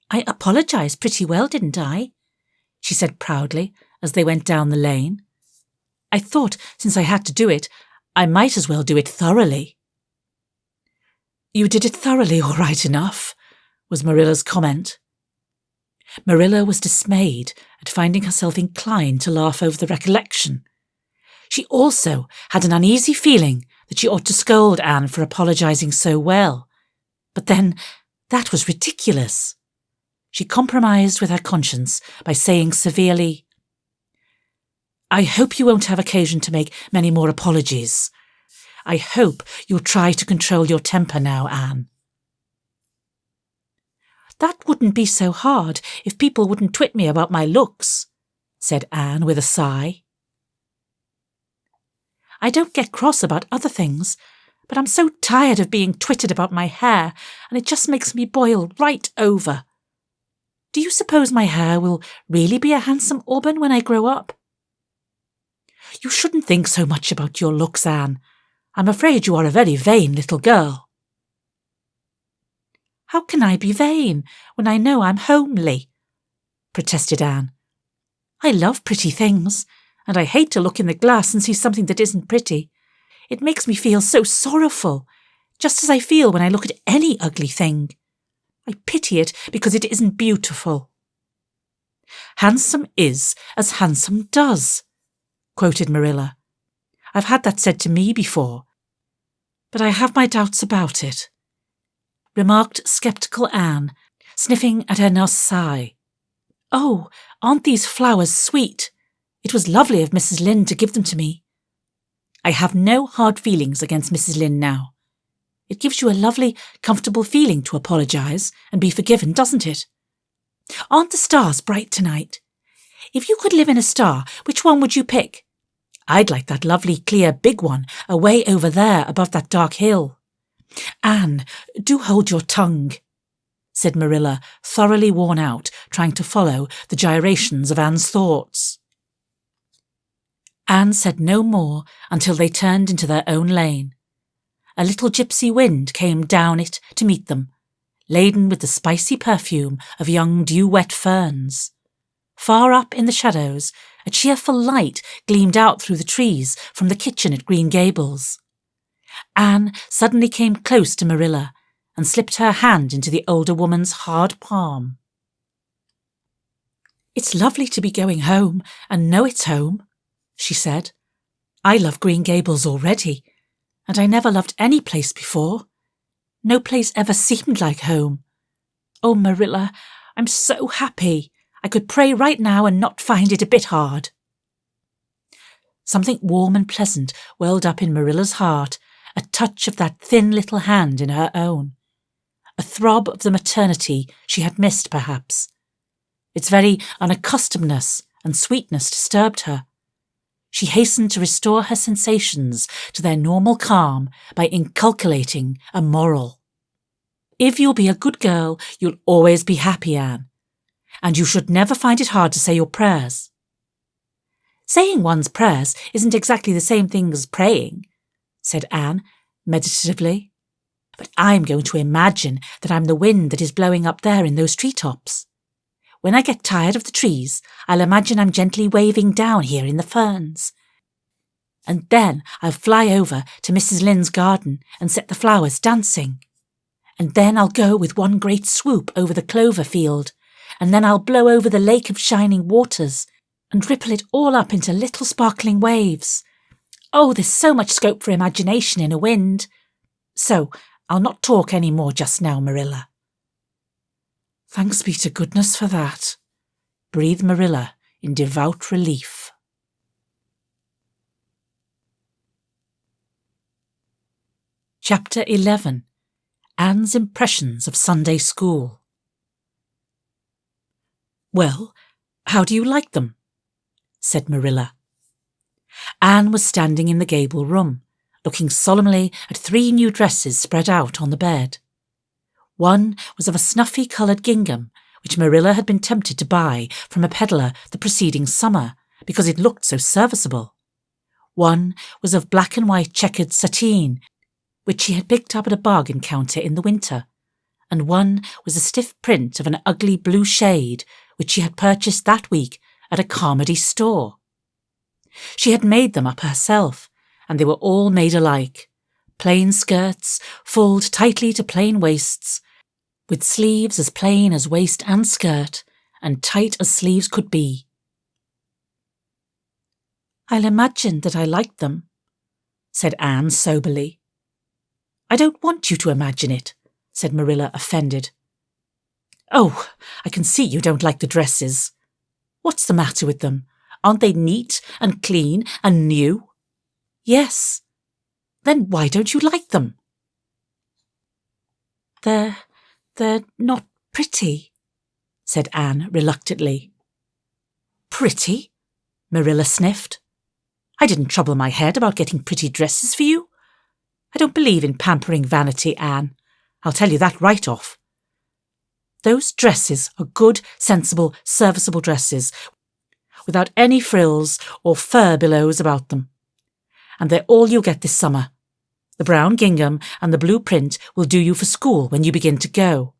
I apologized pretty well, didn't I? She said proudly as they went down the lane. I thought, since I had to do it, I might as well do it thoroughly. You did it thoroughly all right enough, was Marilla's comment. Marilla was dismayed at finding herself inclined to laugh over the recollection. She also had an uneasy feeling that she ought to scold Anne for apologizing so well. But then, that was ridiculous. She compromised with her conscience by saying severely, I hope you won't have occasion to make many more apologies. I hope you'll try to control your temper now, Anne. That wouldn't be so hard if people wouldn't twit me about my looks, said Anne with a sigh. I don't get cross about other things, but I'm so tired of being twitted about my hair, and it just makes me boil right over. Do you suppose my hair will really be a handsome auburn when I grow up? You shouldn't think so much about your looks, Anne. I'm afraid you are a very vain little girl. How can I be vain when I know I'm homely? Protested Anne. I love pretty things, and I hate to look in the glass and see something that isn't pretty. It makes me feel so sorrowful, just as I feel when I look at any ugly thing. I pity it because it isn't beautiful. Handsome is as handsome does, quoted Marilla. I've had that said to me before, but I have my doubts about it, remarked sceptical Anne, sniffing at her narcissi. Oh, aren't these flowers sweet? It was lovely of Mrs. Lynde to give them to me. I have no hard feelings against Mrs. Lynde now. It gives you a lovely, comfortable feeling to apologize and be forgiven, doesn't it? Aren't the stars bright tonight? If you could live in a star, which one would you pick? I'd like that lovely, clear, big one away over there above that dark hill. Anne, do hold your tongue, said Marilla, thoroughly worn out, trying to follow the gyrations of Anne's thoughts. Anne said no more until they turned into their own lane. A little gypsy wind came down it to meet them, laden with the spicy perfume of young dew-wet ferns. Far up in the shadows, a cheerful light gleamed out through the trees from the kitchen at Green Gables. Anne suddenly came close to Marilla and slipped her hand into the older woman's hard palm. "It's lovely to be going home and know it's home," she said. "I love Green Gables already, and I never loved any place before. No place ever seemed like home. Oh, Marilla, I'm so happy. I could pray right now and not find it a bit hard." Something warm and pleasant welled up in Marilla's heart, a touch of that thin little hand in her own. A throb of the maternity she had missed, perhaps. Its very unaccustomedness and sweetness disturbed her. She hastened to restore her sensations to their normal calm by inculcating a moral. "If you'll be a good girl, you'll always be happy, Anne. And you should never find it hard to say your prayers." "Saying one's prayers isn't exactly the same thing as praying," said Anne meditatively. "But I'm going to imagine that I'm the wind that is blowing up there in those treetops. When I get tired of the trees, I'll imagine I'm gently waving down here in the ferns. And then I'll fly over to Mrs. Lynde's garden and set the flowers dancing. And then I'll go with one great swoop over the clover field, and then I'll blow over the lake of shining waters and ripple it all up into little sparkling waves. Oh, there's so much scope for imagination in a wind. So I'll not talk any more just now, Marilla." "Thanks be to goodness for that," breathed Marilla in devout relief. Chapter 11. Anne's Impressions of Sunday School. "Well, how do you like them?" said Marilla. Anne was standing in the gable room, looking solemnly at 3 new dresses spread out on the bed. One was of a snuffy-coloured gingham, which Marilla had been tempted to buy from a peddler the preceding summer, because it looked so serviceable. One was of black and white checkered sateen, which she had picked up at a bargain counter in the winter, and one was a stiff print of an ugly blue shade, which she had purchased that week at a Carmody store. She had made them up herself, and they were all made alike. Plain skirts, fulled tightly to plain waists, with sleeves as plain as waist and skirt, and tight as sleeves could be. "I'll imagine that I liked them," said Anne soberly. "I don't want you to imagine it," said Marilla, offended. "Oh, I can see you don't like the dresses. What's the matter with them? Aren't they neat and clean and new?" "Yes." "Then why don't you like them?" They're not pretty," said Anne reluctantly. "Pretty?" Marilla sniffed. "I didn't trouble my head about getting pretty dresses for you. I don't believe in pampering vanity, Anne. I'll tell you that right off. Those dresses are good, sensible, serviceable dresses, without any frills or fur billows about them. And they're all you'll get this summer. The brown gingham and the blue print will do you for school when you begin to go.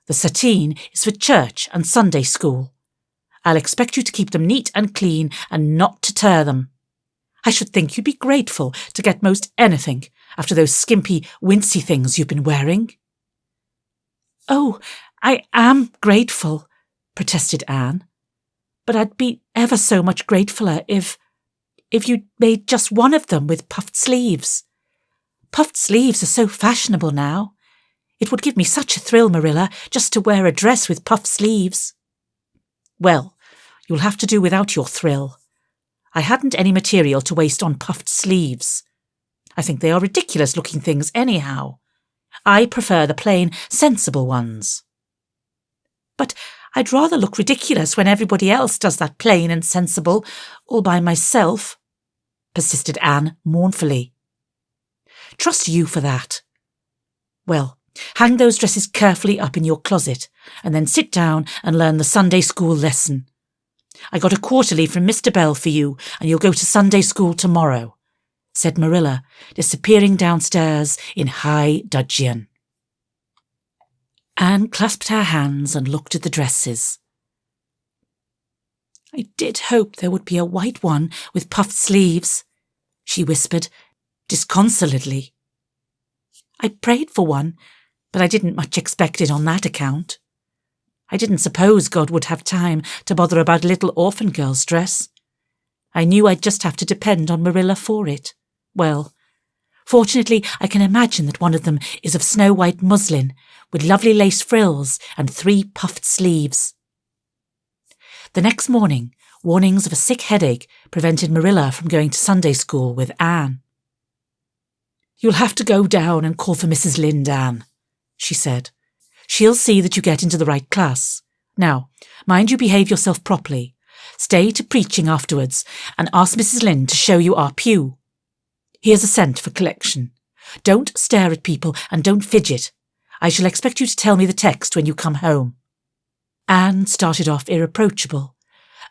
The sateen is for church and Sunday school. I'll expect you to keep them neat and clean and not to tear them. I should think you'd be grateful to get most anything after those skimpy, wincy things you've been wearing." "Oh, I am grateful," protested Anne. "But I'd be ever so much gratefuler if you'd made just one of them with puffed sleeves. Puffed sleeves are so fashionable now. It would give me such a thrill, Marilla, just to wear a dress with puffed sleeves." "Well, you'll have to do without your thrill. I hadn't any material to waste on puffed sleeves. I think they are ridiculous-looking things anyhow. I prefer the plain, sensible ones." "But I'd rather look ridiculous when everybody else does that plain and sensible all by myself," persisted Anne mournfully. "Trust you for that. Well, hang those dresses carefully up in your closet, and then sit down and learn the Sunday school lesson. I got a quarterly from Mr. Bell for you, and you'll go to Sunday school tomorrow," said Marilla, disappearing downstairs in high dudgeon. Anne clasped her hands and looked at the dresses. "I did hope there would be a white one with puffed sleeves," she whispered, disconsolately. "I prayed for one, but I didn't much expect it on that account. I didn't suppose God would have time to bother about a little orphan girl's dress. I knew I'd just have to depend on Marilla for it. Well, fortunately I can imagine that one of them is of snow-white muslin, with lovely lace frills and 3 puffed sleeves." The next morning, warnings of a sick headache prevented Marilla from going to Sunday school with Anne. "You'll have to go down and call for Mrs. Lynde, Anne," she said. "She'll see that you get into the right class. Now, mind you behave yourself properly. Stay to preaching afterwards and ask Mrs. Lynde to show you our pew. Here's a cent for collection. Don't stare at people and don't fidget. I shall expect you to tell me the text when you come home." Anne started off irreproachable,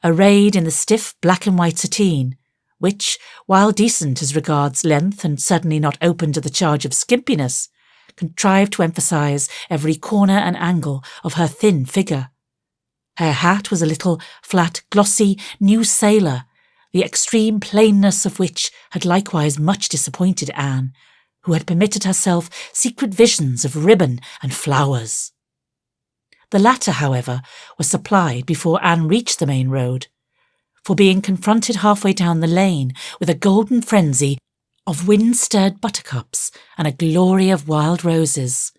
arrayed in the stiff black and white sateen, which, while decent as regards length and certainly not open to the charge of skimpiness, contrived to emphasize every corner and angle of her thin figure. Her hat was a little, flat, glossy new sailor, the extreme plainness of which had likewise much disappointed Anne, who had permitted herself secret visions of ribbon and flowers. The latter, however, was supplied before Anne reached the main road, for being confronted halfway down the lane with a golden frenzy of wind-stirred buttercups and a glory of wild roses,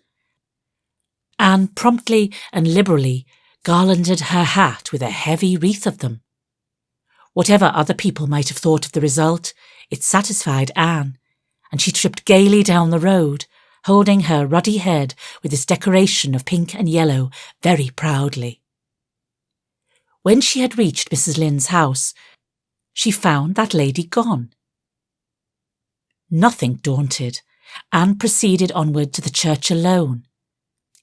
Anne promptly and liberally garlanded her hat with a heavy wreath of them. Whatever other people might have thought of the result, it satisfied Anne, and she tripped gaily down the road, holding her ruddy head with its decoration of pink and yellow very proudly. When she had reached Mrs. Lynde's house, she found that lady gone. Nothing daunted, Anne proceeded onward to the church alone.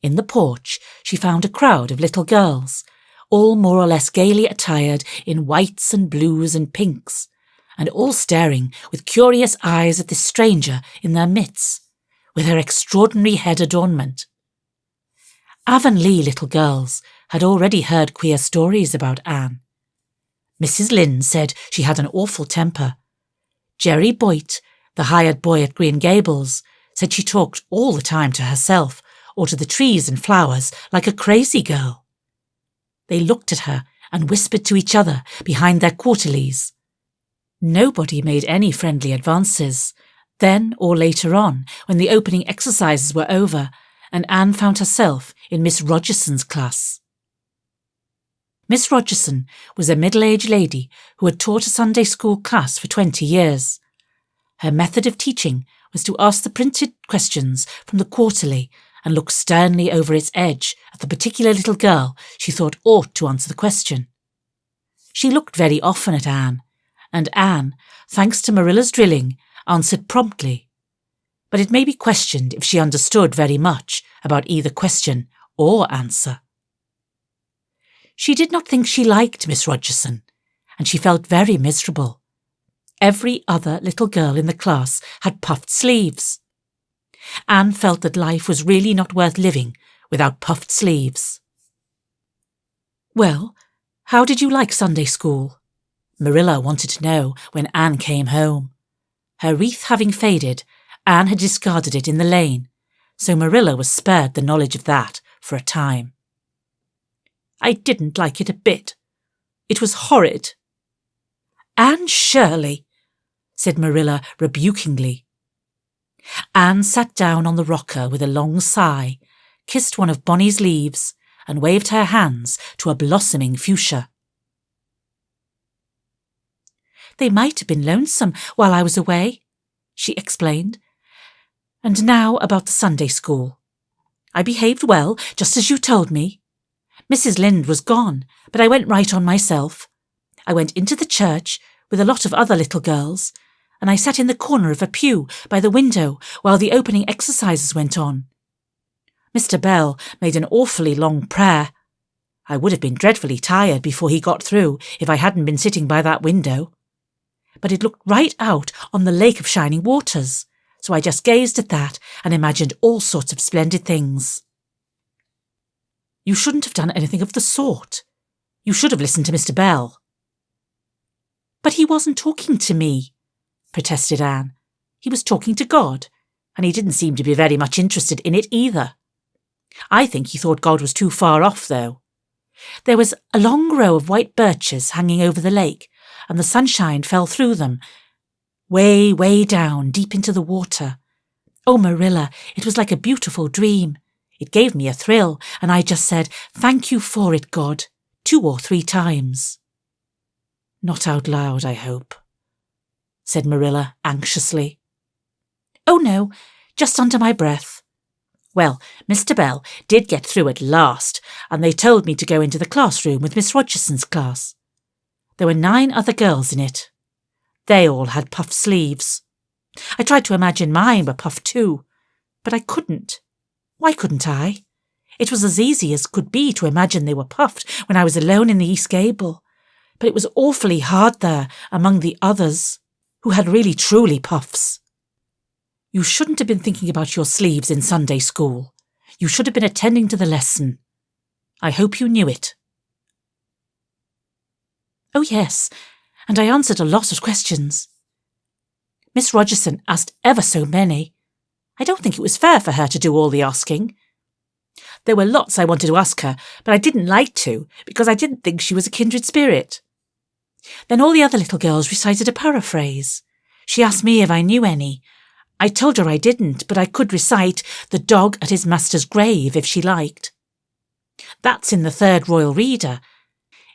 In the porch she found a crowd of little girls, all more or less gaily attired in whites and blues and pinks, and all staring with curious eyes at this stranger in their midst, with her extraordinary head adornment. Avonlea little girls had already heard queer stories about Anne. Mrs. Lynde said she had an awful temper. Jerry Boyt, the hired boy at Green Gables, said she talked all the time to herself or to the trees and flowers like a crazy girl. They looked at her and whispered to each other behind their quarterlies. Nobody made any friendly advances. Then or later on, when the opening exercises were over, and Anne found herself in Miss Rogerson's class. Miss Rogerson was a middle-aged lady who had taught a Sunday school class for 20 years. Her method of teaching was to ask the printed questions from the quarterly and look sternly over its edge at the particular little girl she thought ought to answer the question. She looked very often at Anne, and Anne, thanks to Marilla's drilling, answered promptly, but it may be questioned if she understood very much about either question or answer. She did not think she liked Miss Rogerson, and she felt very miserable. Every other little girl in the class had puffed sleeves. Anne felt that life was really not worth living without puffed sleeves. "Well, how did you like Sunday school?" Marilla wanted to know when Anne came home. Her wreath having faded, Anne had discarded it in the lane, so Marilla was spared the knowledge of that for a time. "I didn't like it a bit. It was horrid." "Anne Shirley," said Marilla rebukingly. Anne sat down on the rocker with a long sigh, kissed one of Bonny's leaves, and waved her hands to a blossoming fuchsia. "They might have been lonesome while I was away," she explained. "And now about the Sunday school. I behaved well, just as you told me. Mrs. Lynde was gone, but I went right on myself. I went into the church with a lot of other little girls, and I sat in the corner of a pew by the window while the opening exercises went on. Mr. Bell made an awfully long prayer. I would have been dreadfully tired before he got through if I hadn't been sitting by that window. But it looked right out on the lake of shining waters, so I just gazed at that and imagined all sorts of splendid things. You shouldn't have done anything of the sort. You should have listened to Mr. Bell. But he wasn't talking to me, protested Anne. He was talking to God, and he didn't seem to be very much interested in it either. I think he thought God was too far off, though. There was a long row of white birches hanging over the lake, and the sunshine fell through them, way, way down, deep into the water. Oh, Marilla, it was like a beautiful dream. It gave me a thrill, and I just said, "Thank you for it, God," 2 or 3 times. Not out loud, I hope, said Marilla anxiously. Oh, no, just under my breath. Well, Mr. Bell did get through at last, and they told me to go into the classroom with Miss Rogerson's class. There were 9 other girls in it. They all had puffed sleeves. I tried to imagine mine were puffed too, but I couldn't. Why couldn't I? It was as easy as could be to imagine they were puffed when I was alone in the East Gable, but it was awfully hard there among the others, who had really truly puffs. You shouldn't have been thinking about your sleeves in Sunday school. You should have been attending to the lesson. I hope you knew it. Oh, yes, and I answered a lot of questions. Miss Rogerson asked ever so many. I don't think it was fair for her to do all the asking. There were lots I wanted to ask her, but I didn't like to because I didn't think she was a kindred spirit. Then all the other little girls recited a paraphrase. She asked me if I knew any. I told her I didn't, but I could recite "The Dog at His Master's Grave" if she liked. That's in the 3rd Royal Reader.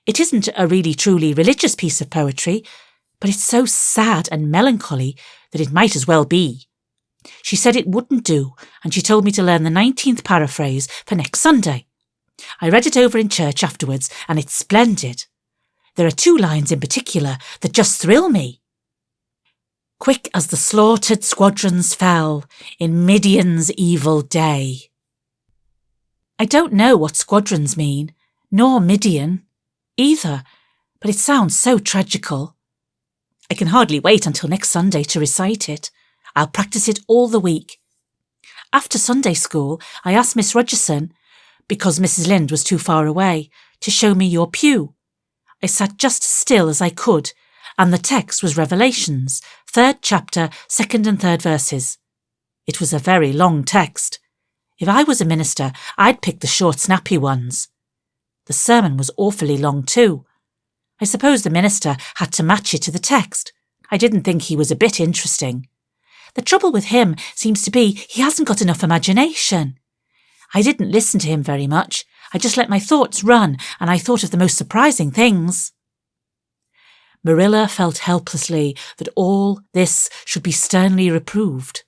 It isn't a really truly religious piece of poetry, but it's so sad and melancholy that it might as well be. She said it wouldn't do, and she told me to learn the 19th paraphrase for next Sunday. I read it over in church afterwards, and it's splendid. There are 2 lines in particular that just thrill me. Quick as the slaughtered squadrons fell in Midian's evil day. I don't know what squadrons mean, nor Midian, either, but it sounds so tragical. I can hardly wait until next Sunday to recite it. I'll practice it all the week. After Sunday school, I asked Miss Rogerson, because Mrs. Lynde was too far away, to show me your pew. I sat just as still as I could, and the text was Revelations, 3rd chapter, 2nd and 3rd verses. It was a very long text. If I was a minister, I'd pick the short, snappy ones. The sermon was awfully long too. I suppose the minister had to match it to the text. I didn't think he was a bit interesting. The trouble with him seems to be he hasn't got enough imagination. I didn't listen to him very much. I just let my thoughts run, and I thought of the most surprising things. Marilla felt helplessly that all this should be sternly reproved,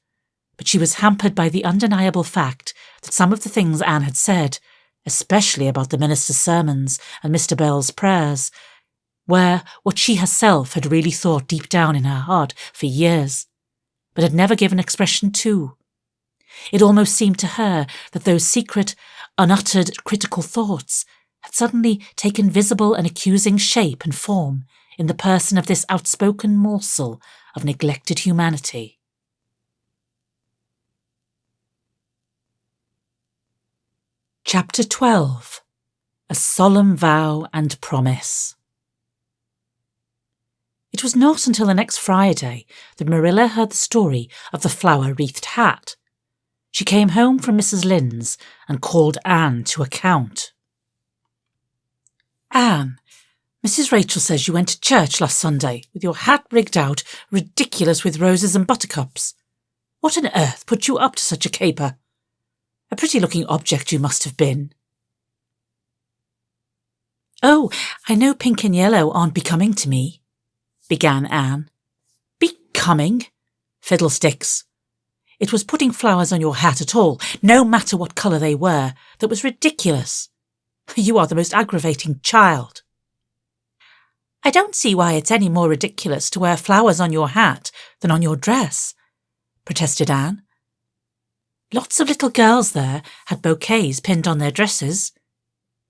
but she was hampered by the undeniable fact that some of the things Anne had said, especially about the minister's sermons and Mr. Bell's prayers, were what she herself had really thought deep down in her heart for years, but had never given expression to. It almost seemed to her that those secret, unuttered critical thoughts had suddenly taken visible and accusing shape and form in the person of this outspoken morsel of neglected humanity. Chapter 12. A Solemn Vow and Promise. It was not until the next Friday that Marilla heard the story of the flower-wreathed hat. She came home from Mrs. Lynde's and called Anne to account. Anne, Mrs. Rachel says you went to church last Sunday with your hat rigged out, ridiculous with roses and buttercups. What on earth put you up to such a caper? A pretty-looking object you must have been. Oh, I know pink and yellow aren't becoming to me, began Anne. Becoming? Fiddlesticks. It was putting flowers on your hat at all, no matter what colour they were, that was ridiculous. You are the most aggravating child. I don't see why it's any more ridiculous to wear flowers on your hat than on your dress, protested Anne. Lots of little girls there had bouquets pinned on their dresses.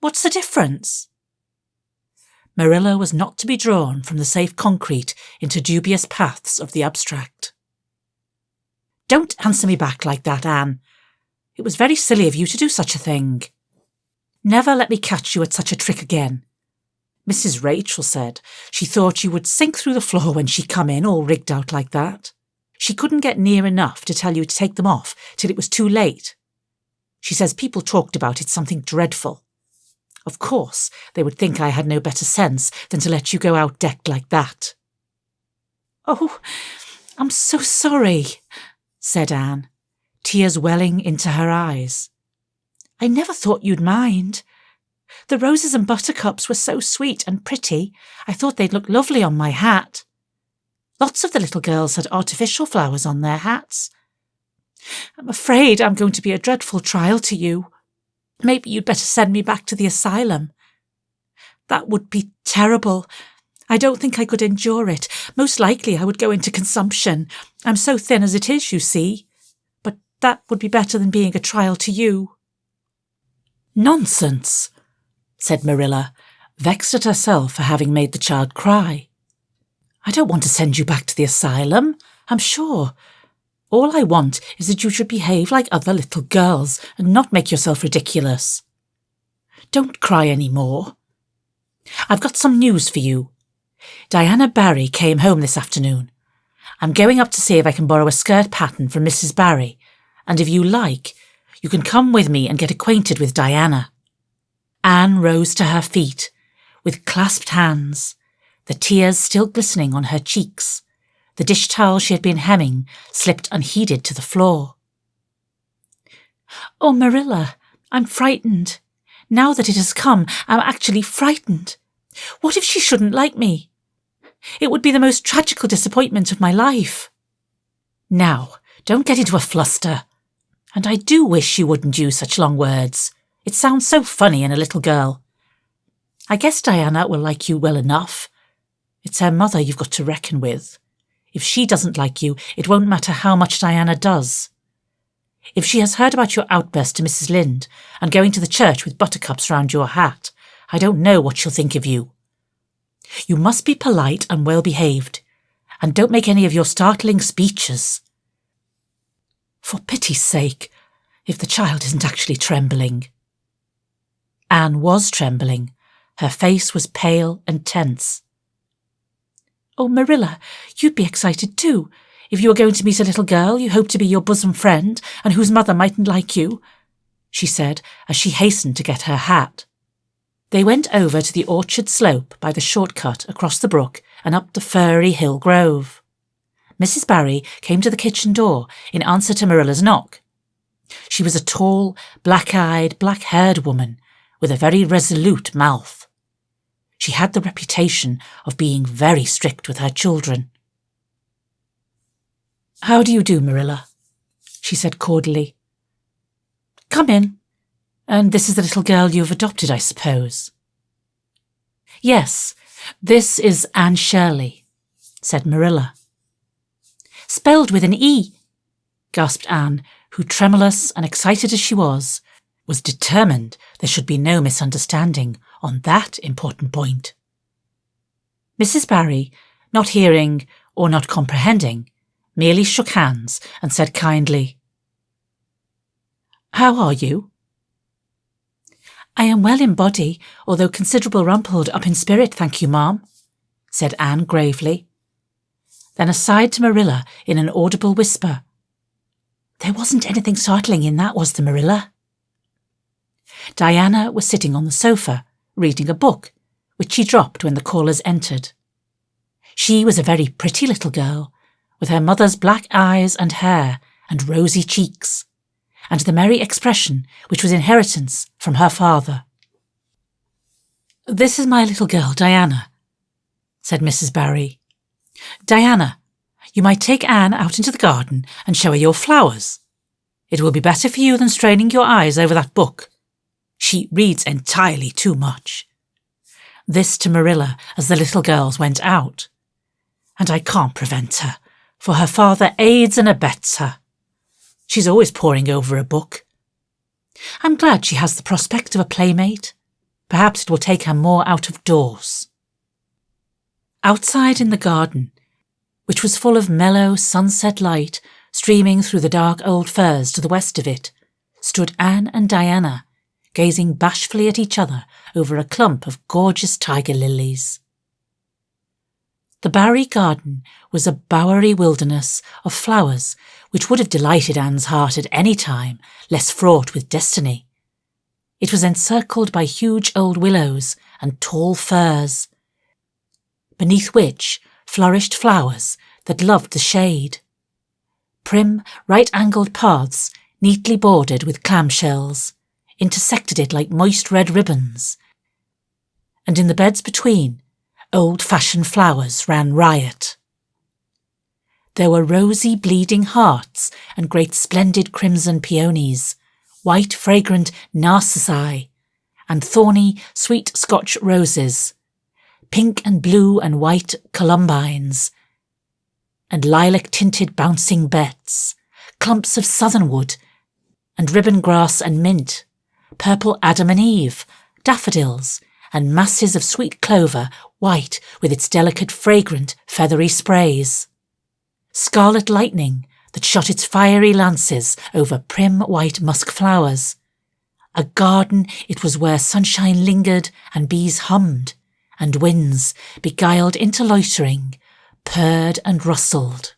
What's the difference? Marilla was not to be drawn from the safe concrete into dubious paths of the abstract. Don't answer me back like that, Anne. It was very silly of you to do such a thing. Never let me catch you at such a trick again. Mrs. Rachel said she thought you would sink through the floor when she come in all rigged out like that. She couldn't get near enough to tell you to take them off till it was too late. She says people talked about it something dreadful. Of course, they would think I had no better sense than to let you go out decked like that. Oh, I'm so sorry, said Anne, tears welling into her eyes. I never thought you'd mind. The roses and buttercups were so sweet and pretty, I thought they'd look lovely on my hat. Lots of the little girls had artificial flowers on their hats. I'm afraid I'm going to be a dreadful trial to you. Maybe you'd better send me back to the asylum. That would be terrible. I don't think I could endure it. Most likely I would go into consumption. I'm so thin as it is, you see. But that would be better than being a trial to you. Nonsense, said Marilla, vexed at herself for having made the child cry. I don't want to send you back to the asylum, I'm sure. All I want is that you should behave like other little girls and not make yourself ridiculous. Don't cry any more. I've got some news for you. Diana Barry came home this afternoon. I'm going up to see if I can borrow a skirt pattern from Mrs. Barry, and if you like, you can come with me and get acquainted with Diana. Anne rose to her feet, with clasped hands, the tears still glistening on her cheeks. The dish towel she had been hemming slipped unheeded to the floor. Oh, Marilla, I'm frightened. Now that it has come, I'm actually frightened. What if she shouldn't like me? It would be the most tragical disappointment of my life. Now, don't get into a fluster. And I do wish you wouldn't use such long words. It sounds so funny in a little girl. I guess Diana will like you well enough. It's her mother you've got to reckon with. If she doesn't like you, it won't matter how much Diana does. If she has heard about your outburst to Mrs. Lynde and going to the church with buttercups round your hat, I don't know what she'll think of you. You must be polite and well-behaved, and don't make any of your startling speeches. For pity's sake, if the child isn't actually trembling. Anne was trembling. Her face was pale and tense. Oh, Marilla, you'd be excited too, if you were going to meet a little girl you hoped to be your bosom friend and whose mother mightn't like you, she said as she hastened to get her hat. They went over to the orchard slope by the shortcut across the brook and up the furry hill grove. Mrs. Barry came to the kitchen door in answer to Marilla's knock. She was a tall, black-eyed, black-haired woman with a very resolute mouth. She had the reputation of being very strict with her children. How do you do, Marilla? She said cordially. Come in. And this is the little girl you have adopted, I suppose. Yes, this is Anne Shirley, said Marilla. Spelled with an E, gasped Anne, who, tremulous and excited as she was determined there should be no misunderstanding on that important point. Mrs. Barry, not hearing or not comprehending, merely shook hands and said kindly, How are you? I am well in body, although considerable rumpled up in spirit, thank you, ma'am, said Anne gravely. Then aside to Marilla in an audible whisper, There wasn't anything startling in that, was there, Marilla? Diana was sitting on the sofa, reading a book, which she dropped when the callers entered. She was a very pretty little girl, with her mother's black eyes and hair and rosy cheeks, and the merry expression which was inheritance from her father. This is my little girl, Diana, said Mrs. Barry. Diana, you might take Anne out into the garden and show her your flowers. It will be better for you than straining your eyes over that book. She reads entirely too much. This to Marilla as the little girls went out. And I can't prevent her, for her father aids and abets her. She's always poring over a book. I'm glad she has the prospect of a playmate. Perhaps it will take her more out of doors. Outside in the garden, which was full of mellow sunset light streaming through the dark old firs to the west of it, stood Anne and Diana, gazing bashfully at each other over a clump of gorgeous tiger lilies. The Barry garden was a bowery wilderness of flowers which would have delighted Anne's heart at any time, less fraught with destiny. It was encircled by huge old willows and tall firs, beneath which flourished flowers that loved the shade. Prim, right-angled paths, neatly bordered with clamshells, intersected it like moist red ribbons, and in the beds between, old-fashioned flowers ran riot. There were rosy bleeding hearts and great splendid crimson peonies, white fragrant narcissi, and thorny sweet Scotch roses, pink and blue and white columbines, and lilac-tinted bouncing bets, clumps of southernwood, and ribbon grass and mint, purple Adam and Eve, daffodils, and masses of sweet clover, white with its delicate fragrant feathery sprays. Scarlet lightning that shot its fiery lances over prim white musk flowers. A garden it was where sunshine lingered and bees hummed, and winds, beguiled into loitering, purred and rustled.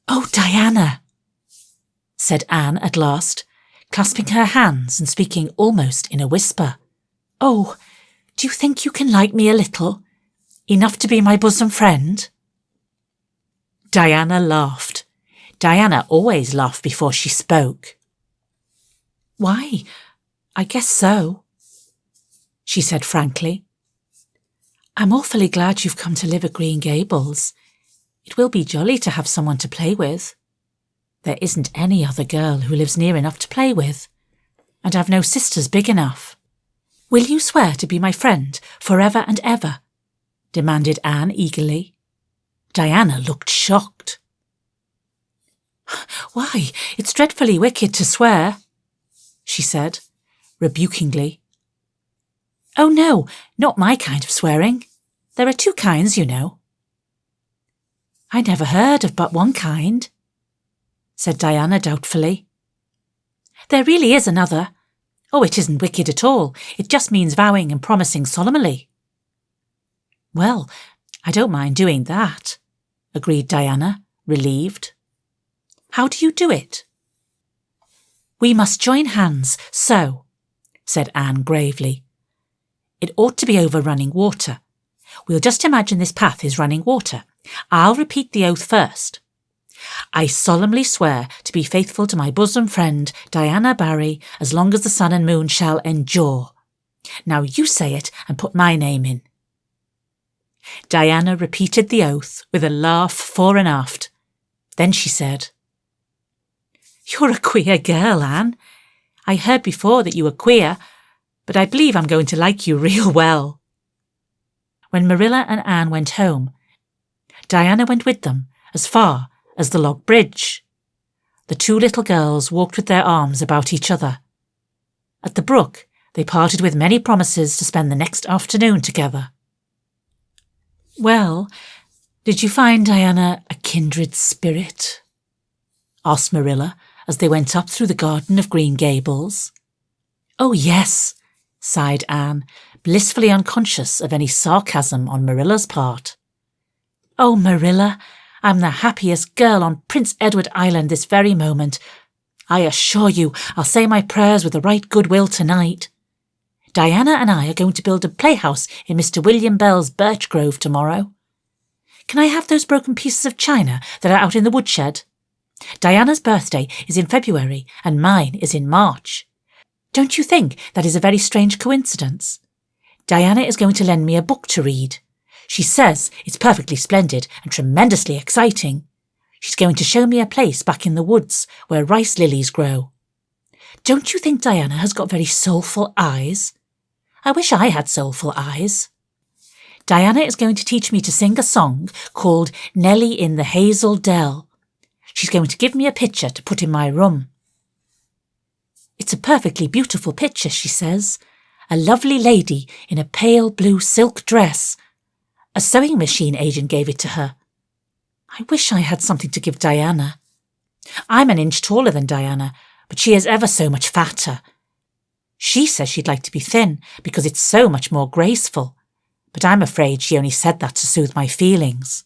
"Oh, Diana," said Anne at last, clasping her hands and speaking almost in a whisper. "Oh, do you think you can like me a little? Enough to be my bosom friend?" Diana laughed. Diana always laughed before she spoke. "Why, I guess so," she said frankly. "I'm awfully glad you've come to live at Green Gables. It will be jolly to have someone to play with. There isn't any other girl who lives near enough to play with, and I've no sisters big enough. Will you swear to be my friend forever and ever?" demanded Anne eagerly. Diana looked shocked. "Why, it's dreadfully wicked to swear," she said, rebukingly. "Oh no, not my kind of swearing. There are two kinds, you know." "I never heard of but one kind," said Diana doubtfully. "There really is another. Oh, it isn't wicked at all. It just means vowing and promising solemnly." "Well, I don't mind doing that," agreed Diana, relieved. "How do you do it?" "We must join hands, so," said Anne gravely. "It ought to be over running water. We'll just imagine this path is running water. I'll repeat the oath first. I solemnly swear to be faithful to my bosom friend, Diana Barry, as long as the sun and moon shall endure. Now you say it and put my name in." Diana repeated the oath with a laugh fore and aft. Then she said, "You're a queer girl, Anne. I heard before that you were queer, but I believe I'm going to like you real well." When Marilla and Anne went home, Diana went with them as far as the log bridge. The two little girls walked with their arms about each other. At the brook, they parted with many promises to spend the next afternoon together. "Well, did you find Diana a kindred spirit?" asked Marilla as they went up through the garden of Green Gables. "Oh, yes," sighed Anne, blissfully unconscious of any sarcasm on Marilla's part. "Oh, Marilla, I'm the happiest girl on Prince Edward Island this very moment. I assure you I'll say my prayers with the right goodwill tonight. Diana and I are going to build a playhouse in Mr. William Bell's birch grove tomorrow. Can I have those broken pieces of china that are out in the woodshed? Diana's birthday is in February and mine is in March. Don't you think that is a very strange coincidence? Diana is going to lend me a book to read. She says it's perfectly splendid and tremendously exciting. She's going to show me a place back in the woods where rice lilies grow. Don't you think Diana has got very soulful eyes? I wish I had soulful eyes. Diana is going to teach me to sing a song called Nellie in the Hazel Dell. She's going to give me a picture to put in my room." It's a perfectly beautiful picture, she says. A lovely lady in a pale blue silk dress. A sewing machine agent gave it to her. I wish I had something to give Diana. I'm an inch taller than Diana, but she is ever so much fatter. She says she'd like to be thin because it's so much more graceful, but I'm afraid she only said that to soothe my feelings.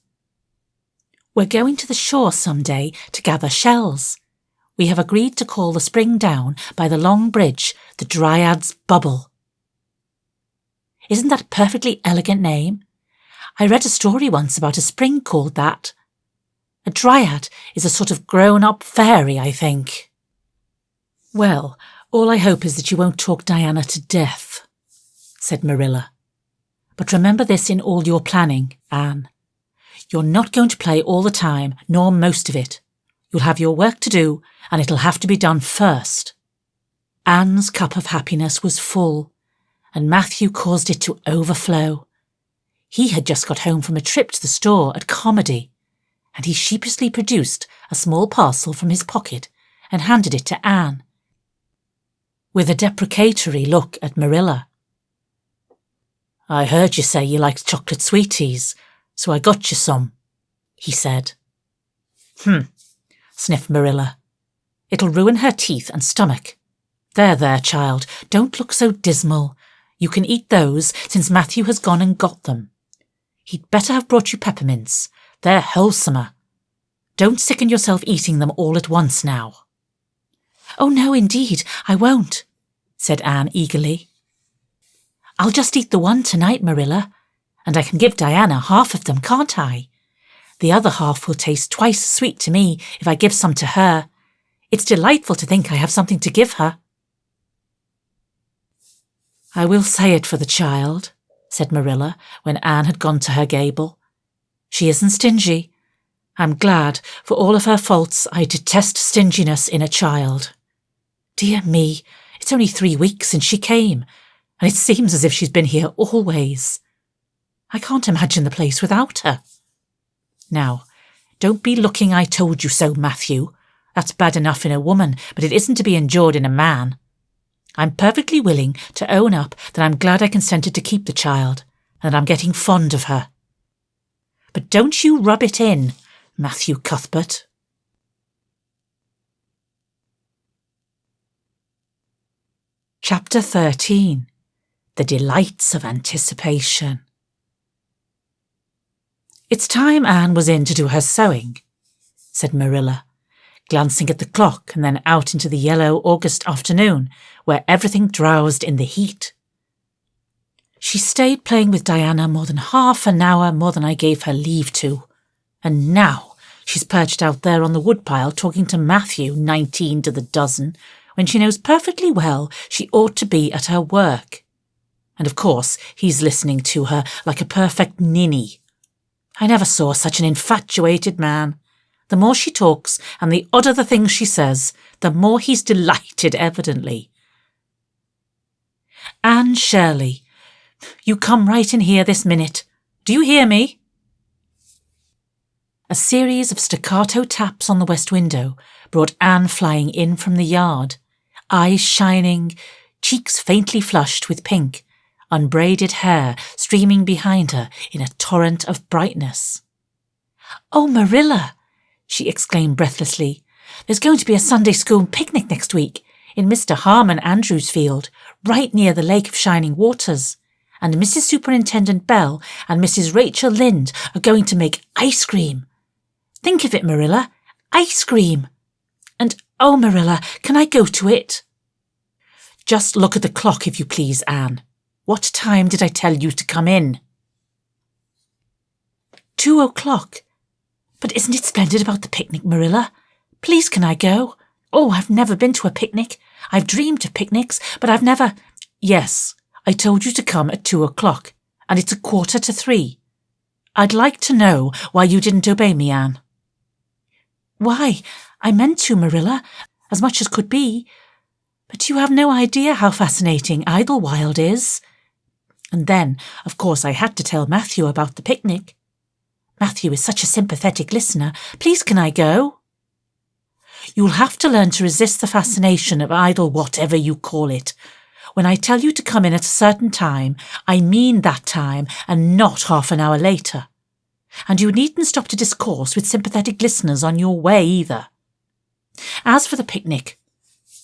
We're going to the shore some day to gather shells. We have agreed to call the spring down by the long bridge the Dryad's Bubble. Isn't that a perfectly elegant name? I read a story once about a spring called that. A dryad is a sort of grown-up fairy, I think. Well, all I hope is that you won't talk Diana to death, said Marilla. But remember this in all your planning, Anne. You're not going to play all the time, nor most of it. You'll have your work to do, and it'll have to be done first. Anne's cup of happiness was full, and Matthew caused it to overflow. He had just got home from a trip to the store at Comedy, and he sheepishly produced a small parcel from his pocket and handed it to Anne, with a deprecatory look at Marilla. I heard you say you liked chocolate sweeties, so I got you some, he said. Sniffed Marilla. It'll ruin her teeth and stomach. There, child, don't look so dismal. You can eat those since Matthew has gone and got them. He'd better have brought you peppermints. They're wholesomer. Don't sicken yourself eating them all at once now. Oh, no, indeed, I won't, said Anne eagerly. I'll just eat the one tonight, Marilla, and I can give Diana half of them, can't I? The other half will taste twice as sweet to me if I give some to her. It's delightful to think I have something to give her. I will say it for the child, said Marilla when Anne had gone to her gable. She isn't stingy. I'm glad, for all of her faults, I detest stinginess in a child. Dear me, it's only 3 weeks since she came, and it seems as if she's been here always. I can't imagine the place without her. Now, don't be looking I told you so, Matthew. That's bad enough in a woman, but it isn't to be endured in a man. I'm perfectly willing to own up that I'm glad I consented to keep the child, and that I'm getting fond of her. But don't you rub it in, Matthew Cuthbert. Chapter 13. The Delights of Anticipation. It's time Anne was in to do her sewing, said Marilla, glancing at the clock and then out into the yellow August afternoon, where everything drowsed in the heat. She stayed playing with Diana more than half an hour more than I gave her leave to, and now she's perched out there on the woodpile talking to Matthew 19 to the dozen, when she knows perfectly well she ought to be at her work. And of course he's listening to her like a perfect ninny. I never saw such an infatuated man. The more she talks, and the odder the things she says, the more he's delighted, evidently. Anne Shirley, you come right in here this minute. Do you hear me? A series of staccato taps on the west window brought Anne flying in from the yard, eyes shining, cheeks faintly flushed with pink, unbraided hair streaming behind her in a torrent of brightness. Oh, Marilla, she exclaimed breathlessly, there's going to be a Sunday school picnic next week in Mr. Harmon Andrews' field, right near the Lake of Shining Waters, and Mrs. Superintendent Bell and Mrs. Rachel Lynde are going to make ice cream. Think of it, Marilla, ice cream. And, oh, Marilla, can I go to it? Just look at the clock, if you please, Anne. What time did I tell you to come in? 2 o'clock. But isn't it splendid about the picnic, Marilla? Please, can I go? Oh, I've never been to a picnic. I've dreamed of picnics, but I've never... Yes, I told you to come at 2 o'clock, and it's 2:45. I'd like to know why you didn't obey me, Anne. Why, I meant to, Marilla, as much as could be. But you have no idea how fascinating Idlewild is. And then, of course, I had to tell Matthew about the picnic. Matthew is such a sympathetic listener. Please, can I go? You'll have to learn to resist the fascination of idle whatever you call it. When I tell you to come in at a certain time, I mean that time and not half an hour later. And you needn't stop to discourse with sympathetic listeners on your way either. As for the picnic,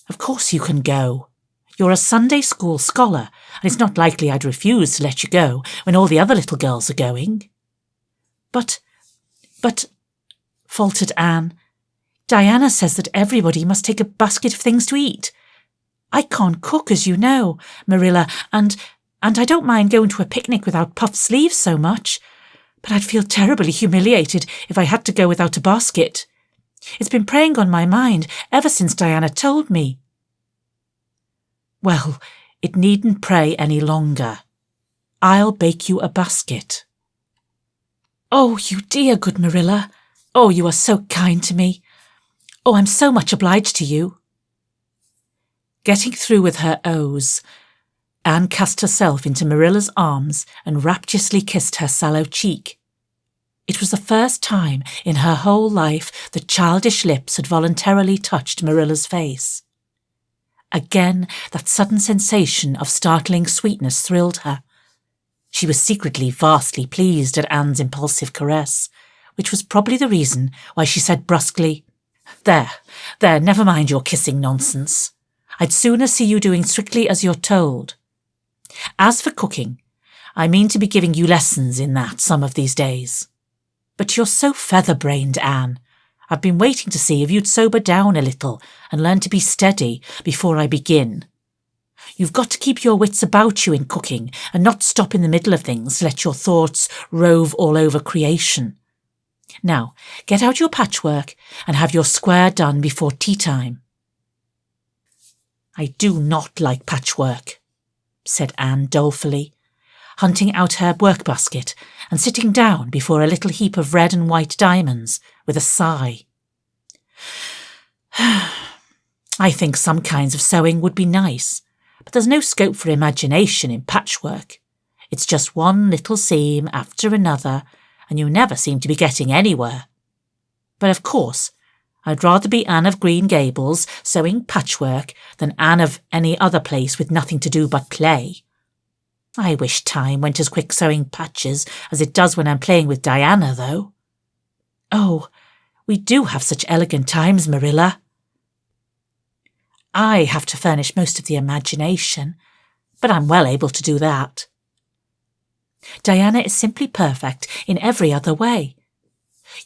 of course you can go. You're a Sunday school scholar, and it's not likely I'd refuse to let you go when all the other little girls are going. But, faltered Anne, Diana says that everybody must take a basket of things to eat. I can't cook, as you know, Marilla, and I don't mind going to a picnic without puffed sleeves so much, but I'd feel terribly humiliated if I had to go without a basket. It's been preying on my mind ever since Diana told me. Well, it needn't prey any longer. I'll bake you a basket. Oh, you dear good Marilla. Oh, you are so kind to me. Oh, I'm so much obliged to you. Getting through with her O's, Anne cast herself into Marilla's arms and rapturously kissed her sallow cheek. It was the first time in her whole life that childish lips had voluntarily touched Marilla's face. Again, that sudden sensation of startling sweetness thrilled her. She was secretly vastly pleased at Anne's impulsive caress, which was probably the reason why she said brusquely, There, never mind your kissing nonsense. I'd sooner see you doing strictly as you're told. As for cooking, I mean to be giving you lessons in that some of these days. But you're so feather-brained, Anne. I've been waiting to see if you'd sober down a little and learn to be steady before I begin. You've got to keep your wits about you in cooking and not stop in the middle of things to let your thoughts rove all over creation. Now, get out your patchwork and have your square done before tea time. I do not like patchwork, said Anne dolefully, hunting out her work-basket and sitting down before a little heap of red and white diamonds with a sigh. I think some kinds of sewing would be nice, but there's no scope for imagination in patchwork. It's just one little seam after another, and you never seem to be getting anywhere. But of course, I'd rather be Anne of Green Gables sewing patchwork than Anne of any other place with nothing to do but play. I wish time went as quick sewing patches as it does when I'm playing with Diana, though. Oh, we do have such elegant times, Marilla. I have to furnish most of the imagination, but I'm well able to do that. Diana is simply perfect in every other way.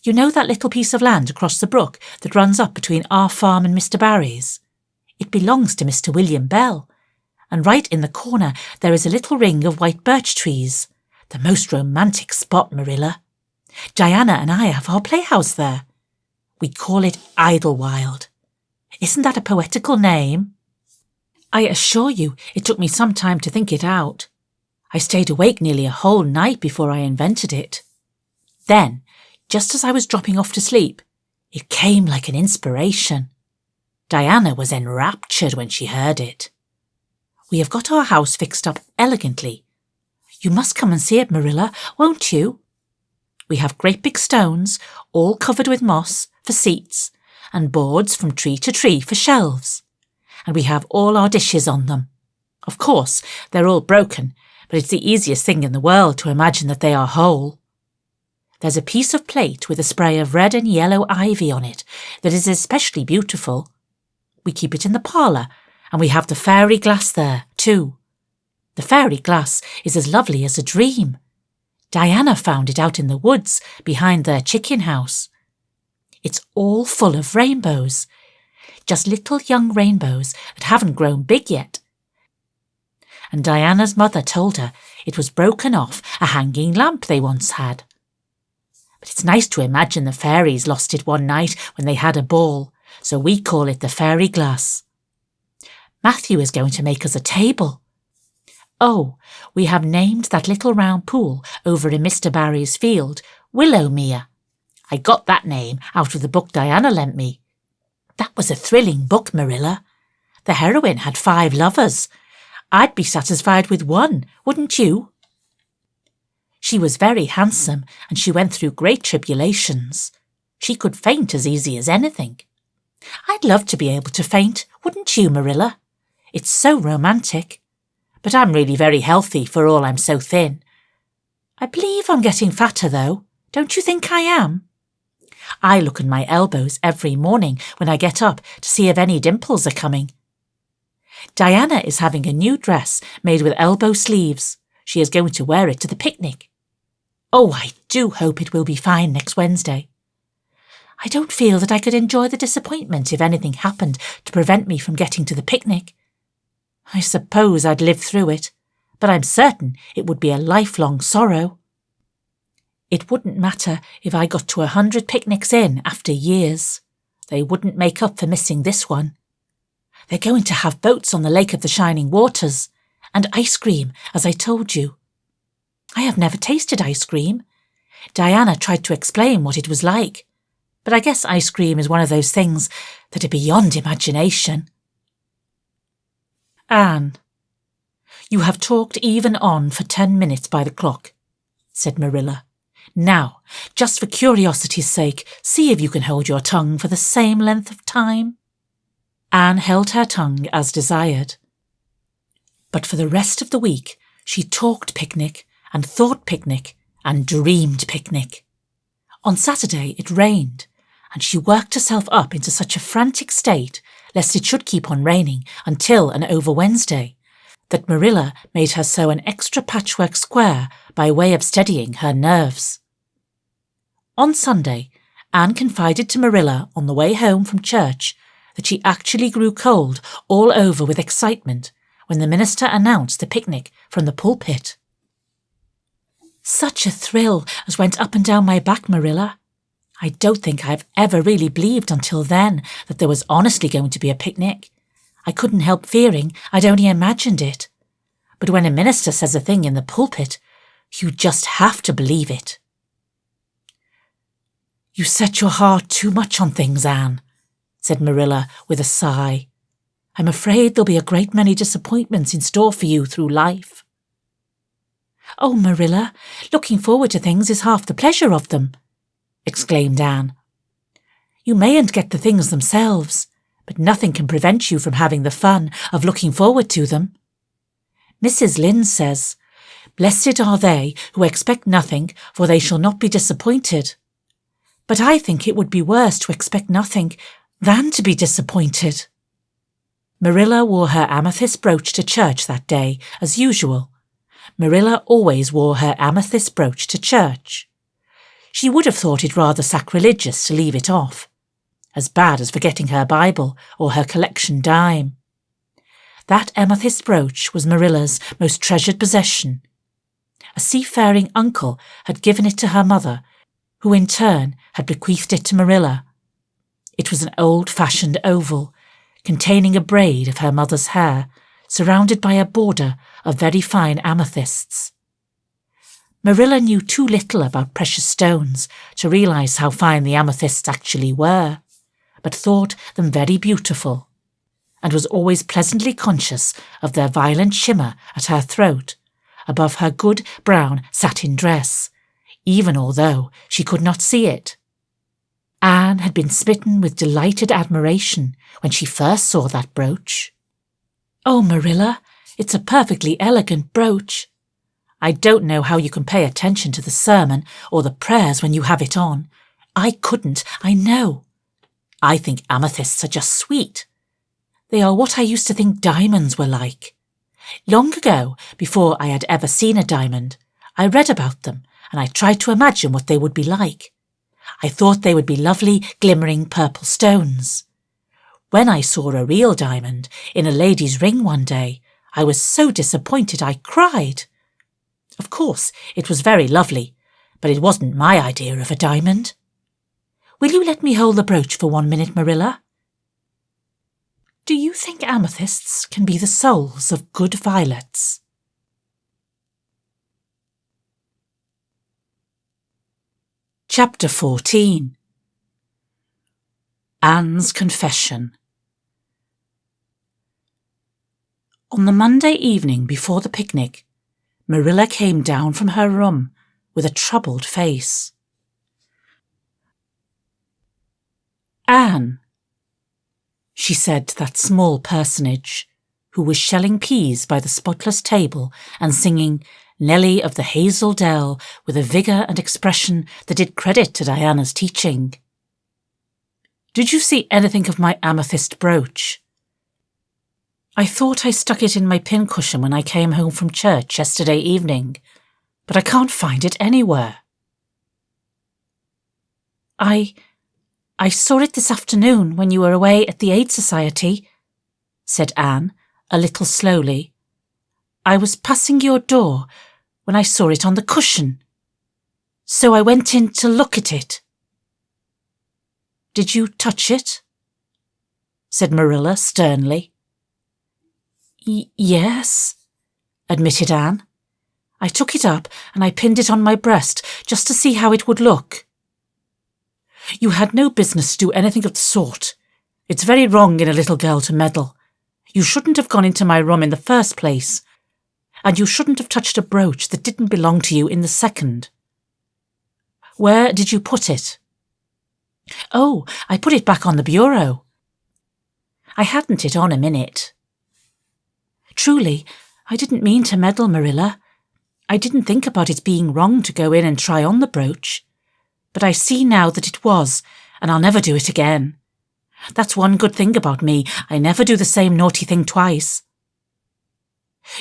You know that little piece of land across the brook that runs up between our farm and Mr. Barry's? It belongs to Mr. William Bell, and right in the corner there is a little ring of white birch trees. The most romantic spot, Marilla. Diana and I have our playhouse there. We call it Idlewild. Isn't that a poetical name? I assure you it took me some time to think it out. I stayed awake nearly a whole night before I invented it. Then, just as I was dropping off to sleep, it came like an inspiration. Diana was enraptured when she heard it. We have got our house fixed up elegantly. You must come and see it, Marilla, won't you? We have great big stones, all covered with moss, for seats, and boards from tree to tree for shelves. And we have all our dishes on them. Of course, they're all broken, but it's the easiest thing in the world to imagine that they are whole. There's a piece of plate with a spray of red and yellow ivy on it that is especially beautiful. We keep it in the parlour, and we have the fairy glass there, too. The fairy glass is as lovely as a dream. Diana found it out in the woods behind their chicken house. It's all full of rainbows, just little young rainbows that haven't grown big yet. And Diana's mother told her it was broken off a hanging lamp they once had. But it's nice to imagine the fairies lost it one night when they had a ball, so we call it the fairy glass. Matthew is going to make us a table. Oh, we have named that little round pool over in Mr. Barry's field Willowmere. I got that name out of the book Diana lent me. That was a thrilling book, Marilla. The heroine had 5 lovers. I'd be satisfied with 1, wouldn't you? She was very handsome, and she went through great tribulations. She could faint as easy as anything. I'd love to be able to faint, wouldn't you, Marilla? It's so romantic. But I'm really very healthy for all I'm so thin. I believe I'm getting fatter, though. Don't you think I am? I look at my elbows every morning when I get up to see if any dimples are coming. Diana is having a new dress made with elbow sleeves. She is going to wear it to the picnic. Oh, I do hope it will be fine next Wednesday. I don't feel that I could enjoy the disappointment if anything happened to prevent me from getting to the picnic. I suppose I'd live through it, but I'm certain it would be a lifelong sorrow. It wouldn't matter if I got to 100 picnics in after years. They wouldn't make up for missing this one. They're going to have boats on the Lake of the Shining Waters, and ice cream, as I told you. I have never tasted ice cream. Diana tried to explain what it was like, but I guess ice cream is one of those things that are beyond imagination. Anne, you have talked even on for 10 minutes by the clock, said Marilla. Now, just for curiosity's sake, see if you can hold your tongue for the same length of time. Anne held her tongue as desired. But for the rest of the week, she talked picnic and thought picnic and dreamed picnic. On Saturday it rained, and she worked herself up into such a frantic state, lest it should keep on raining until and over Wednesday, that Marilla made her sew an extra patchwork square by way of steadying her nerves. On Sunday, Anne confided to Marilla on the way home from church that she actually grew cold all over with excitement when the minister announced the picnic from the pulpit. Such a thrill as went up and down my back, Marilla. I don't think I've ever really believed until then that there was honestly going to be a picnic. I couldn't help fearing I'd only imagined it. But when a minister says a thing in the pulpit, you just have to believe it. You set your heart too much on things, Anne, said Marilla with a sigh. I'm afraid there'll be a great many disappointments in store for you through life. Oh, Marilla, looking forward to things is half the pleasure of them, exclaimed Anne. You mayn't get the things themselves, but nothing can prevent you from having the fun of looking forward to them. Mrs. Lynde says, "Blessed are they who expect nothing, for they shall not be disappointed." But I think it would be worse to expect nothing than to be disappointed. Marilla wore her amethyst brooch to church that day, as usual. Marilla always wore her amethyst brooch to church. She would have thought it rather sacrilegious to leave it off, as bad as forgetting her Bible or her collection dime. That amethyst brooch was Marilla's most treasured possession. A seafaring uncle had given it to her mother, who in turn had bequeathed it to Marilla. It was an old-fashioned oval, containing a braid of her mother's hair, surrounded by a border of very fine amethysts. Marilla knew too little about precious stones to realise how fine the amethysts actually were, but thought them very beautiful, and was always pleasantly conscious of their violent shimmer at her throat, above her good brown satin dress, even although she could not see it. Anne had been smitten with delighted admiration when she first saw that brooch. "Oh, Marilla, it's a perfectly elegant brooch. I don't know how you can pay attention to the sermon or the prayers when you have it on. I couldn't, I know. I think amethysts are just sweet. They are what I used to think diamonds were like. Long ago, before I had ever seen a diamond, I read about them and I tried to imagine what they would be like. I thought they would be lovely, glimmering purple stones. When I saw a real diamond in a lady's ring one day, I was so disappointed I cried. Of course, it was very lovely, but it wasn't my idea of a diamond. Will you let me hold the brooch for 1 minute, Marilla? Do you think amethysts can be the souls of good violets?" Chapter 14. Anne's Confession. On the Monday evening before the picnic, Marilla came down from her room with a troubled face. "Anne," she said to that small personage, who was shelling peas by the spotless table and singing Nelly of the Hazel Dell with a vigour and expression that did credit to Diana's teaching. "Did you see anything of my amethyst brooch? I thought I stuck it in my pincushion when I came home from church yesterday evening, but I can't find it anywhere." I saw it this afternoon when you were away at the Aid Society," said Anne, a little slowly. "I was passing your door when I saw it on the cushion, so I went in to look at it." "Did you touch it?" said Marilla sternly. Yes," admitted Anne. "I took it up and I pinned it on my breast just to see how it would look." "You had no business to do anything of the sort. It's very wrong in a little girl to meddle. You shouldn't have gone into my room in the first place, and you shouldn't have touched a brooch that didn't belong to you in the second. Where did you put it?" "Oh, I put it back on the bureau. I hadn't it on a minute." "Truly, I didn't mean to meddle, Marilla. I didn't think about it being wrong to go in and try on the brooch. But I see now that it was, and I'll never do it again. That's one good thing about me. I never do the same naughty thing twice."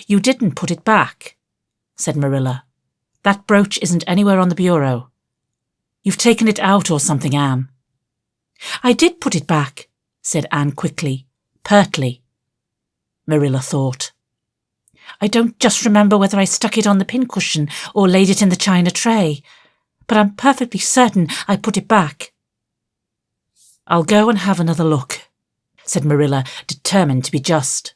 "You didn't put it back," said Marilla. "That brooch isn't anywhere on the bureau. You've taken it out or something, Anne." "I did put it back," said Anne quickly, pertly. Marilla thought. "I don't just remember whether I stuck it on the pincushion or laid it in the china tray, but I'm perfectly certain I put it back." "I'll go and have another look," said Marilla, determined to be just.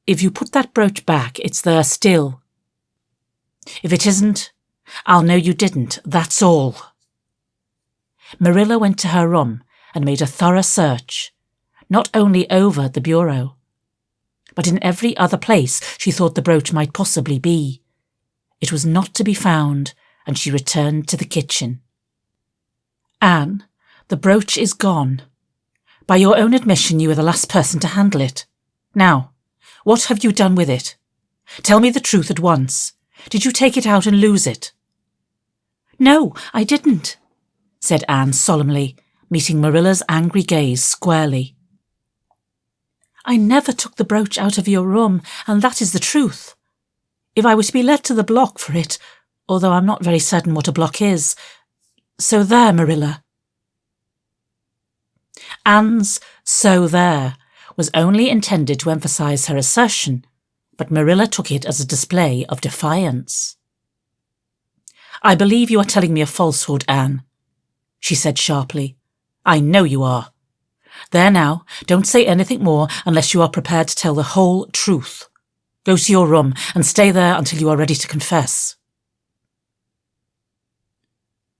"If you put that brooch back, it's there still. If it isn't, I'll know you didn't, that's all." Marilla went to her room and made a thorough search, not only over the bureau, but in every other place she thought the brooch might possibly be. It was not to be found, and she returned to the kitchen. "Anne, the brooch is gone. By your own admission, you were the last person to handle it. Now, what have you done with it? Tell me the truth at once. Did you take it out and lose it?" "No, I didn't," said Anne solemnly, meeting Marilla's angry gaze squarely. "I never took the brooch out of your room, and that is the truth. If I were to be led to the block for it, although I'm not very certain what a block is. So there, Marilla." Anne's "so there" was only intended to emphasize her assertion, but Marilla took it as a display of defiance. "I believe you are telling me a falsehood, Anne," she said sharply. "I know you are. There now, don't say anything more unless you are prepared to tell the whole truth. Go to your room and stay there until you are ready to confess."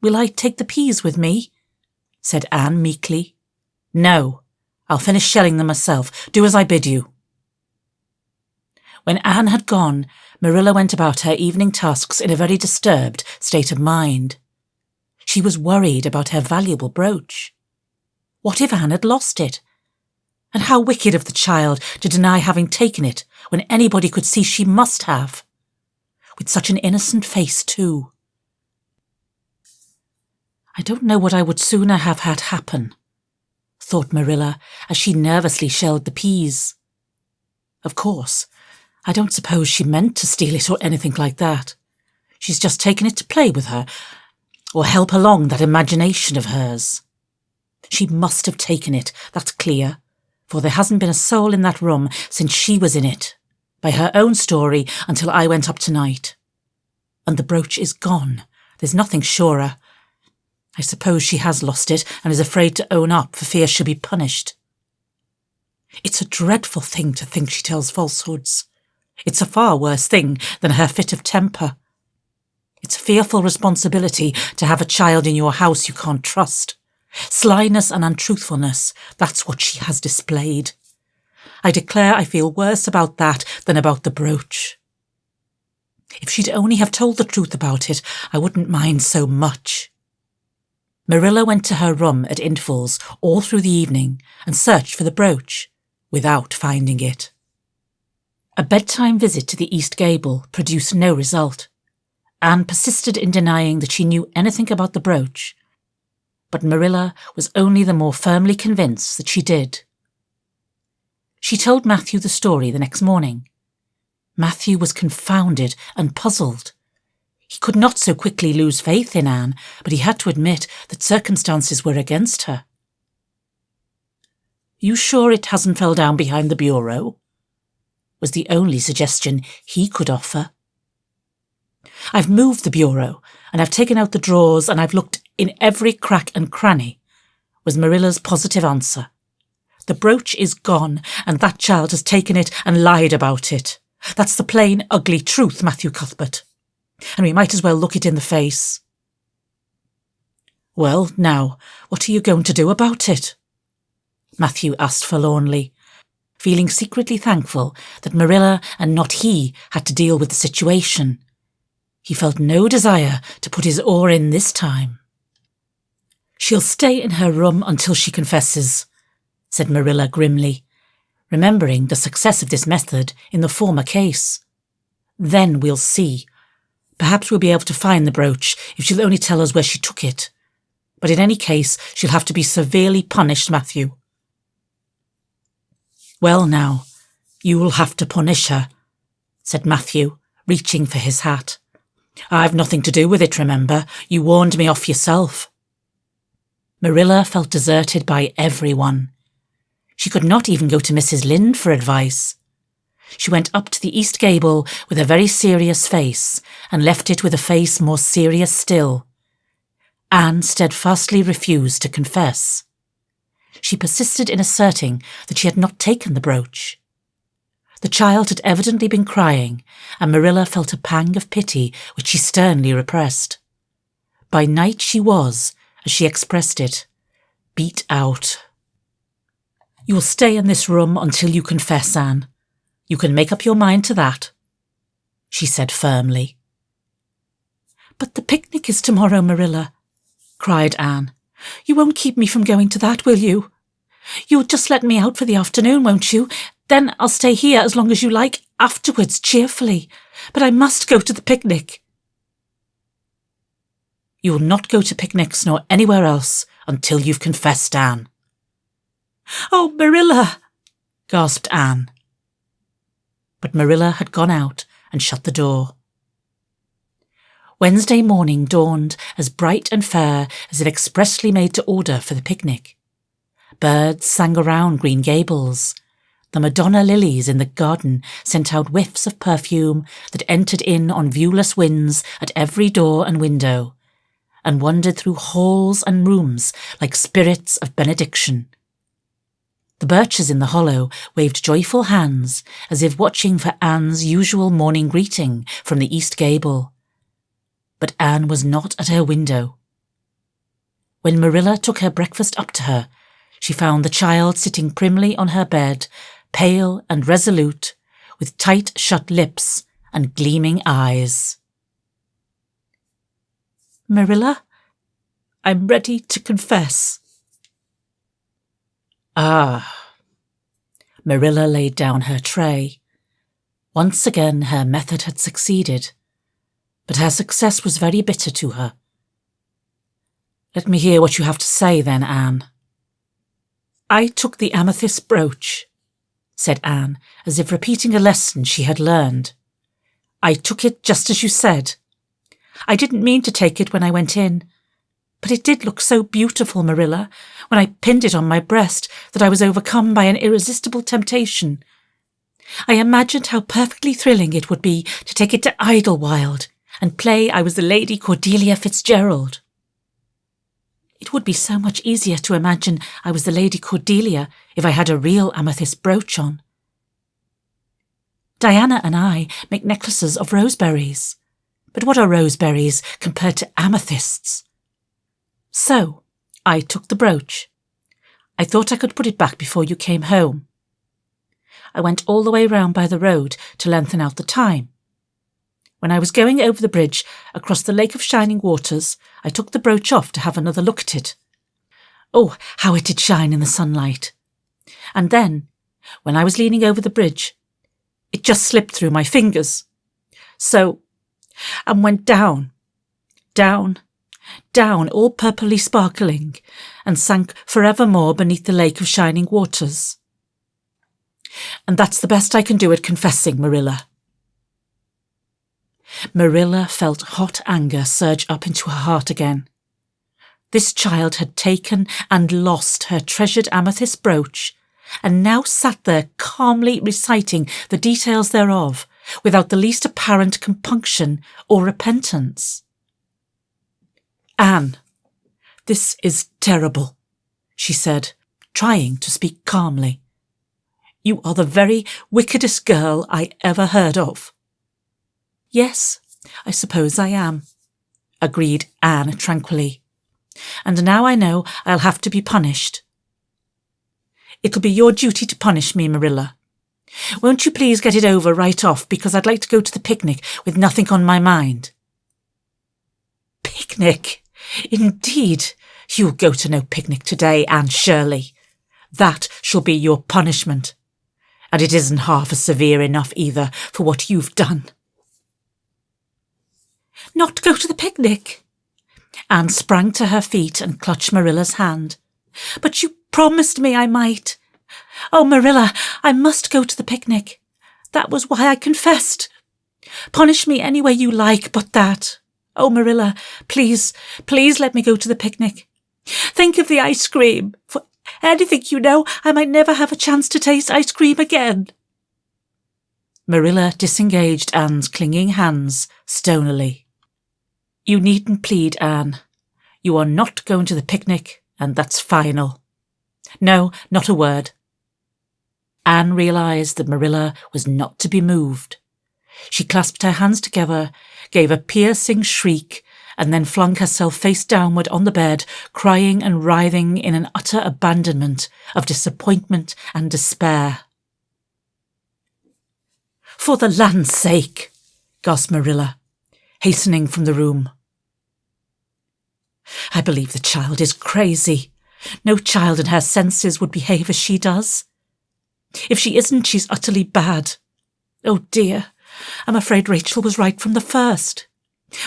"Will I take the peas with me?" said Anne meekly. "No, I'll finish shelling them myself. Do as I bid you." When Anne had gone, Marilla went about her evening tasks in a very disturbed state of mind. She was worried about her valuable brooch. What if Anne had lost it? And how wicked of the child to deny having taken it when anybody could see she must have. With such an innocent face, too. "I don't know what I would sooner have had happen," thought Marilla as she nervously shelled the peas. "Of course, I don't suppose she meant to steal it or anything like that. She's just taken it to play with her, or help along that imagination of hers. She must have taken it, that's clear, for there hasn't been a soul in that room since she was in it, by her own story, until I went up tonight. And the brooch is gone. There's nothing surer. I suppose she has lost it and is afraid to own up for fear she'll be punished. It's a dreadful thing to think she tells falsehoods. It's a far worse thing than her fit of temper. It's a fearful responsibility to have a child in your house you can't trust. Slyness and untruthfulness, that's what she has displayed. I declare I feel worse about that than about the brooch. If she'd only have told the truth about it, I wouldn't mind so much." Marilla went to her room at intervals all through the evening and searched for the brooch, without finding it. A bedtime visit to the East Gable produced no result. Anne persisted in denying that she knew anything about the brooch, but Marilla was only the more firmly convinced that she did. She told Matthew the story the next morning. Matthew was confounded and puzzled. He could not so quickly lose faith in Anne, but he had to admit that circumstances were against her. "You sure it hasn't fell down behind the bureau?" was the only suggestion he could offer. "I've moved the bureau, and I've taken out the drawers, and I've looked in every crack and cranny," was Marilla's positive answer. "The brooch is gone, and that child has taken it and lied about it. That's the plain, ugly truth, Matthew Cuthbert. And we might as well look it in the face." "Well, now, what are you going to do about it?" Matthew asked forlornly, feeling secretly thankful that Marilla and not he had to deal with the situation. He felt no desire to put his oar in this time. "She'll stay in her room until she confesses," said Marilla grimly, remembering the success of this method in the former case. "Then we'll see. Perhaps we'll be able to find the brooch if she'll only tell us where she took it. But in any case, she'll have to be severely punished, Matthew." "Well now, you'll have to punish her," said Matthew, reaching for his hat. "I've nothing to do with it, remember. You warned me off yourself." Marilla felt deserted by everyone. She could not even go to Mrs. Lynde for advice. She went up to the East Gable with a very serious face and left it with a face more serious still. Anne steadfastly refused to confess. She persisted in asserting that she had not taken the brooch. The child had evidently been crying, and Marilla felt a pang of pity which she sternly repressed. By night she was, as she expressed it, beat out. "You will stay in this room until you confess, Anne. You can make up your mind to that," she said firmly. "But the picnic is tomorrow, Marilla," cried Anne. "You won't keep me from going to that, will you? You'll just let me out for the afternoon, won't you? Then I'll stay here as long as you like, afterwards, cheerfully. But I must go to the picnic." "You will not go to picnics nor anywhere else until you've confessed, Anne." "Oh, Marilla!" gasped Anne. But Marilla had gone out and shut the door. Wednesday morning dawned as bright and fair as if expressly made to order for the picnic. Birds sang around Green Gables. The Madonna lilies in the garden sent out whiffs of perfume that entered in on viewless winds at every door and window, and wandered through halls and rooms like spirits of benediction. The birches in the hollow waved joyful hands, as if watching for Anne's usual morning greeting from the East Gable. But Anne was not at her window. When Marilla took her breakfast up to her, she found the child sitting primly on her bed, pale and resolute, with tight-shut lips and gleaming eyes. "Marilla, I'm ready to confess." "Ah." Marilla laid down her tray. Once again her method had succeeded, but her success was very bitter to her. "Let me hear what you have to say then, Anne." "I took the amethyst brooch," said Anne, as if repeating a lesson she had learned. "I took it just as you said. I didn't mean to take it when I went in. But it did look so beautiful, Marilla, when I pinned it on my breast, that I was overcome by an irresistible temptation. I imagined how perfectly thrilling it would be to take it to Idlewild and play I was the Lady Cordelia Fitzgerald. It would be so much easier to imagine I was the Lady Cordelia if I had a real amethyst brooch on. Diana and I make necklaces of roseberries. But what are roseberries compared to amethysts? So, I took the brooch. I thought I could put it back before you came home. I went all the way round by the road to lengthen out the time. When I was going over the bridge across the Lake of Shining Waters, I took the brooch off to have another look at it. Oh, how it did shine in the sunlight. And then, when I was leaning over the bridge, it just slipped through my fingers. So, and went down, down, down, all purplely sparkling, and sank forevermore beneath the Lake of Shining Waters. And that's the best I can do at confessing, Marilla. Marilla felt hot anger surge up into her heart again. This child had taken and lost her treasured amethyst brooch, and now sat there calmly reciting the details thereof, without the least apparent compunction or repentance. "Anne, this is terrible," she said, trying to speak calmly. "You are the very wickedest girl I ever heard of." "Yes, I suppose I am," agreed Anne tranquilly. "And now I know I'll have to be punished." "It'll be your duty to punish me, Marilla. Won't you please get it over right off, because I'd like to go to the picnic with nothing on my mind." "Picnic? Indeed, you'll go to no picnic today, Anne Shirley. That shall be your punishment. And it isn't half severe enough either for what you've done." "Not go to the picnic?" Anne sprang to her feet and clutched Marilla's hand. "But you promised me I might. Oh, Marilla, I must go to the picnic. That was why I confessed. Punish me any way you like but that. Oh, Marilla, please, please let me go to the picnic. Think of the ice cream. For anything you know, I might never have a chance to taste ice cream again." Marilla disengaged Anne's clinging hands stonily. "You needn't plead, Anne. You are not going to the picnic, and that's final. No, not a word." Anne realised that Marilla was not to be moved. She clasped her hands together, gave a piercing shriek, and then flung herself face downward on the bed, crying and writhing in an utter abandonment of disappointment and despair. "For the land's sake!" gasped Marilla, hastening from the room. "I believe the child is crazy. No child in her senses would behave as she does. If she isn't, she's utterly bad. Oh dear, I'm afraid Rachel was right from the first.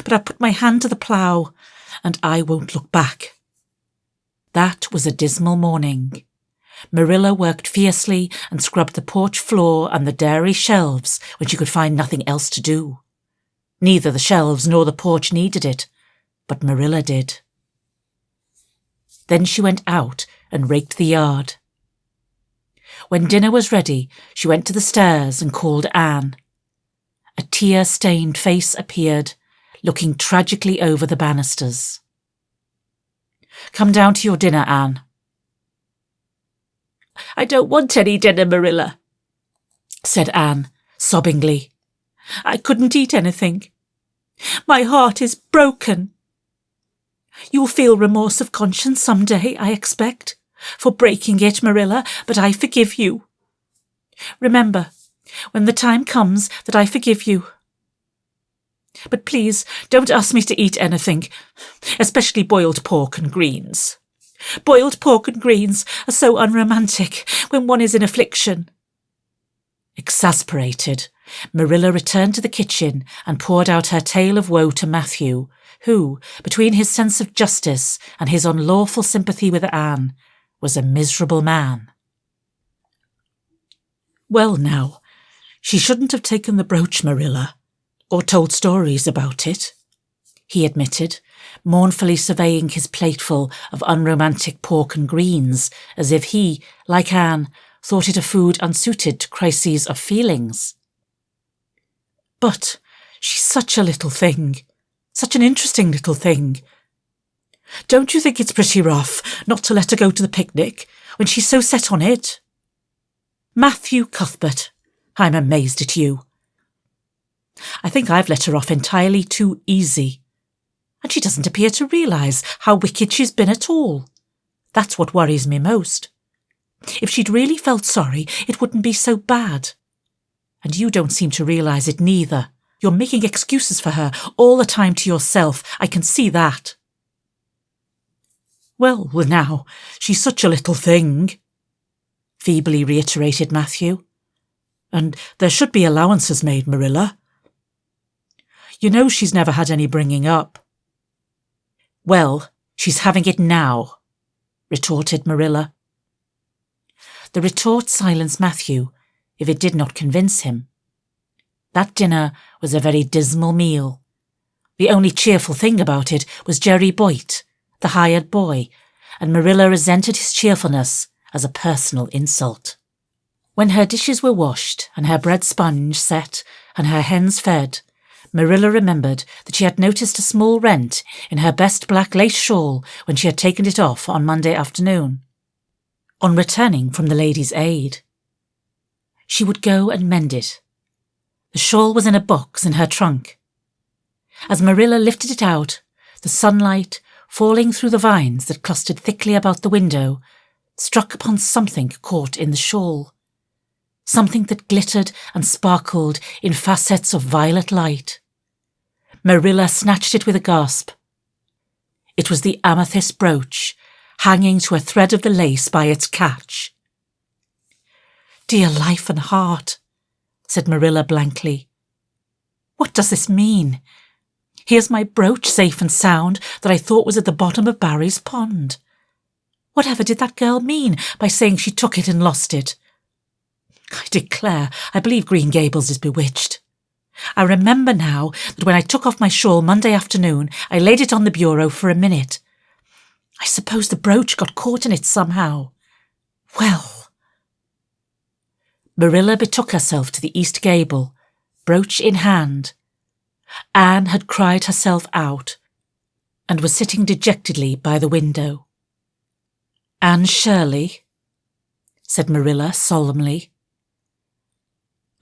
But I put my hand to the plough, and I won't look back." That was a dismal morning. Marilla worked fiercely and scrubbed the porch floor and the dairy shelves when she could find nothing else to do. Neither the shelves nor the porch needed it, but Marilla did. Then she went out and raked the yard. When dinner was ready, she went to the stairs and called Anne. A tear-stained face appeared, looking tragically over the banisters. "Come down to your dinner, Anne." "I don't want any dinner, Marilla," said Anne, sobbingly. "I couldn't eat anything. My heart is broken. You'll feel remorse of conscience some day, I expect, for breaking it, Marilla, but I forgive you. Remember, when the time comes, that I forgive you. But please don't ask me to eat anything, especially boiled pork and greens. Boiled pork and greens are so unromantic when one is in affliction." Exasperated, Marilla returned to the kitchen and poured out her tale of woe to Matthew, who, between his sense of justice and his unlawful sympathy with Anne, was a miserable man. "Well now, she shouldn't have taken the brooch, Marilla, or told stories about it," he admitted, mournfully surveying his plateful of unromantic pork and greens, as if he, like Anne, thought it a food unsuited to crises of feelings. "But she's such a little thing, such an interesting little thing. Don't you think it's pretty rough not to let her go to the picnic when she's so set on it? Matthew Cuthbert, I'm amazed at you. I think I've let her off entirely too easy. And she doesn't appear to realise how wicked she's been at all. That's what worries me most. If she'd really felt sorry, it wouldn't be so bad. And you don't seem to realise it neither, You're making excuses for her all the time to yourself. I can see that. Well, now, she's such a little thing, feebly reiterated Matthew. And there should be allowances made, Marilla. You know she's never had any bringing up. Well, she's having it now, retorted Marilla. The retort silenced Matthew, if it did not convince him. That dinner was a very dismal meal. The only cheerful thing about it was Jerry Boyd, the hired boy, and Marilla resented his cheerfulness as a personal insult. When her dishes were washed and her bread sponge set and her hens fed, Marilla remembered that she had noticed a small rent in her best black lace shawl when she had taken it off on Monday afternoon. On returning from the Ladies' Aid, she would go and mend it. The shawl was in a box in her trunk. As Marilla lifted it out, the sunlight, falling through the vines that clustered thickly about the window, struck upon something caught in the shawl. Something that glittered and sparkled in facets of violet light. Marilla snatched it with a gasp. It was the amethyst brooch, hanging to a thread of the lace by its catch. "Dear life and heart," said Marilla blankly. "What does this mean? Here's my brooch safe and sound that I thought was at the bottom of Barry's pond. Whatever did that girl mean by saying she took it and lost it? I declare, I believe Green Gables is bewitched. I remember now that when I took off my shawl Monday afternoon, I laid it on the bureau for a minute. I suppose the brooch got caught in it somehow. Well." Marilla betook herself to the east gable, brooch in hand. Anne had cried herself out and was sitting dejectedly by the window. "Anne Shirley," said Marilla solemnly,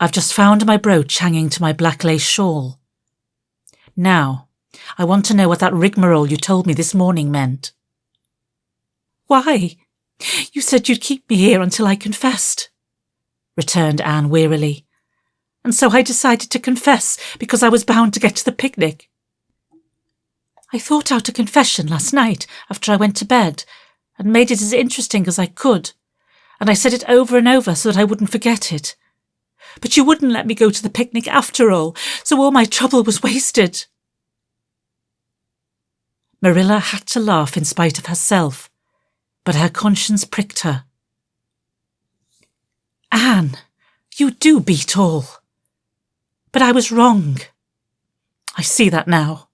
"I've just found my brooch hanging to my black lace shawl. Now, I want to know what that rigmarole you told me this morning meant." "Why, you said you'd keep me here until I confessed," returned Anne wearily. "And so I decided to confess because I was bound to get to the picnic. I thought out a confession last night after I went to bed and made it as interesting as I could, and I said it over and over so that I wouldn't forget it. But you wouldn't let me go to the picnic after all, so all my trouble was wasted." Marilla had to laugh in spite of herself, but her conscience pricked her. "Anne, you do beat all. But I was wrong. I see that now.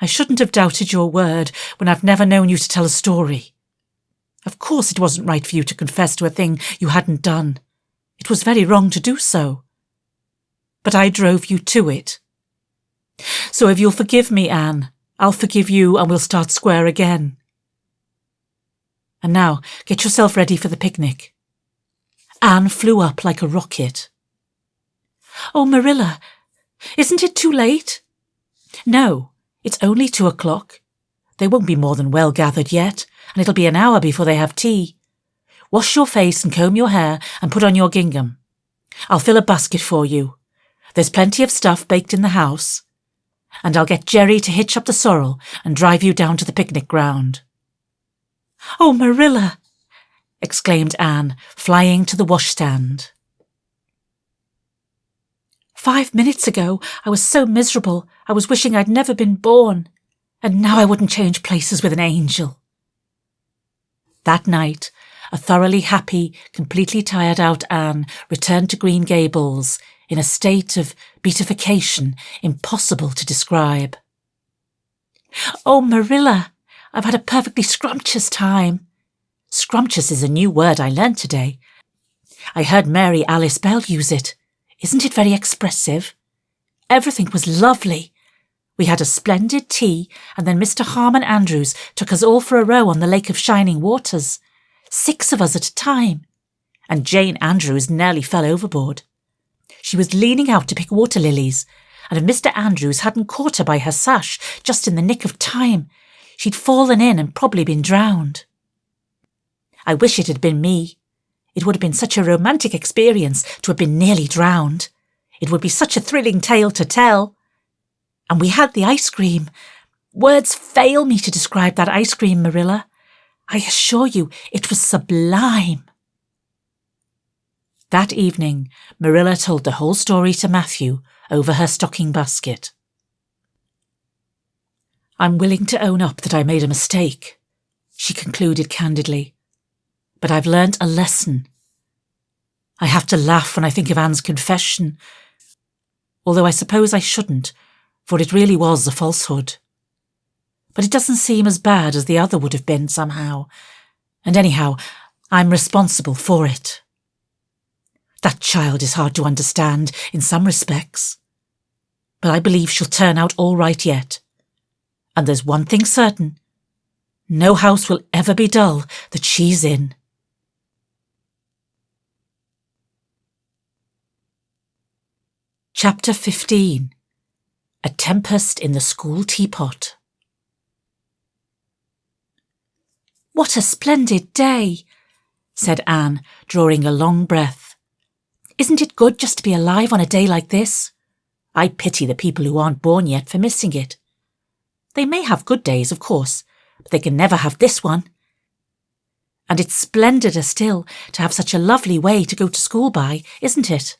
I shouldn't have doubted your word when I've never known you to tell a story. Of course it wasn't right for you to confess to a thing you hadn't done. It was very wrong to do so. But I drove you to it. So if you'll forgive me, Anne, I'll forgive you and we'll start square again. And now, get yourself ready for the picnic." Anne flew up like a rocket. "Oh, Marilla, isn't it too late?" "No, it's only 2:00. They won't be more than well gathered yet, and it'll be an hour before they have tea. Wash your face and comb your hair and put on your gingham. I'll fill a basket for you. There's plenty of stuff baked in the house. And I'll get Jerry to hitch up the sorrel and drive you down to the picnic ground." "Oh, Marilla!" exclaimed Anne, flying to the washstand. 5 minutes ago I was so miserable I was wishing I'd never been born, and now I wouldn't change places with an angel. That night, a thoroughly happy, completely tired-out Anne returned to Green Gables in a state of beatification impossible to describe. "Oh, Marilla, I've had a perfectly scrumptious time." Scrumptious is a new word I learned today. I heard Mary Alice Bell use it. Isn't it very expressive? Everything was lovely. We had a splendid tea, and then Mr. Harmon Andrews took us all for a row on the Lake of Shining Waters, 6 of us at a time, and Jane Andrews nearly fell overboard. She was leaning out to pick water lilies, and if Mr. Andrews hadn't caught her by her sash just in the nick of time, she'd fallen in and probably been drowned. I wish it had been me. It would have been such a romantic experience to have been nearly drowned. It would be such a thrilling tale to tell. And we had the ice cream. Words fail me to describe that ice cream, Marilla. I assure you it was sublime. That evening, Marilla told the whole story to Matthew over her stocking basket. I'm willing to own up that I made a mistake, she concluded candidly. But I've learnt a lesson. I have to laugh when I think of Anne's confession, although I suppose I shouldn't, for it really was a falsehood. But it doesn't seem as bad as the other would have been somehow, and anyhow, I'm responsible for it. That child is hard to understand in some respects, but I believe she'll turn out all right yet. And there's one thing certain, no house will ever be dull that she's in. Chapter 15. A Tempest in the School Teapot. What a splendid day, said Anne, drawing a long breath. Isn't it good just to be alive on a day like this? I pity the people who aren't born yet for missing it. They may have good days, of course, but they can never have this one. And it's splendider still to have such a lovely way to go to school by, isn't it?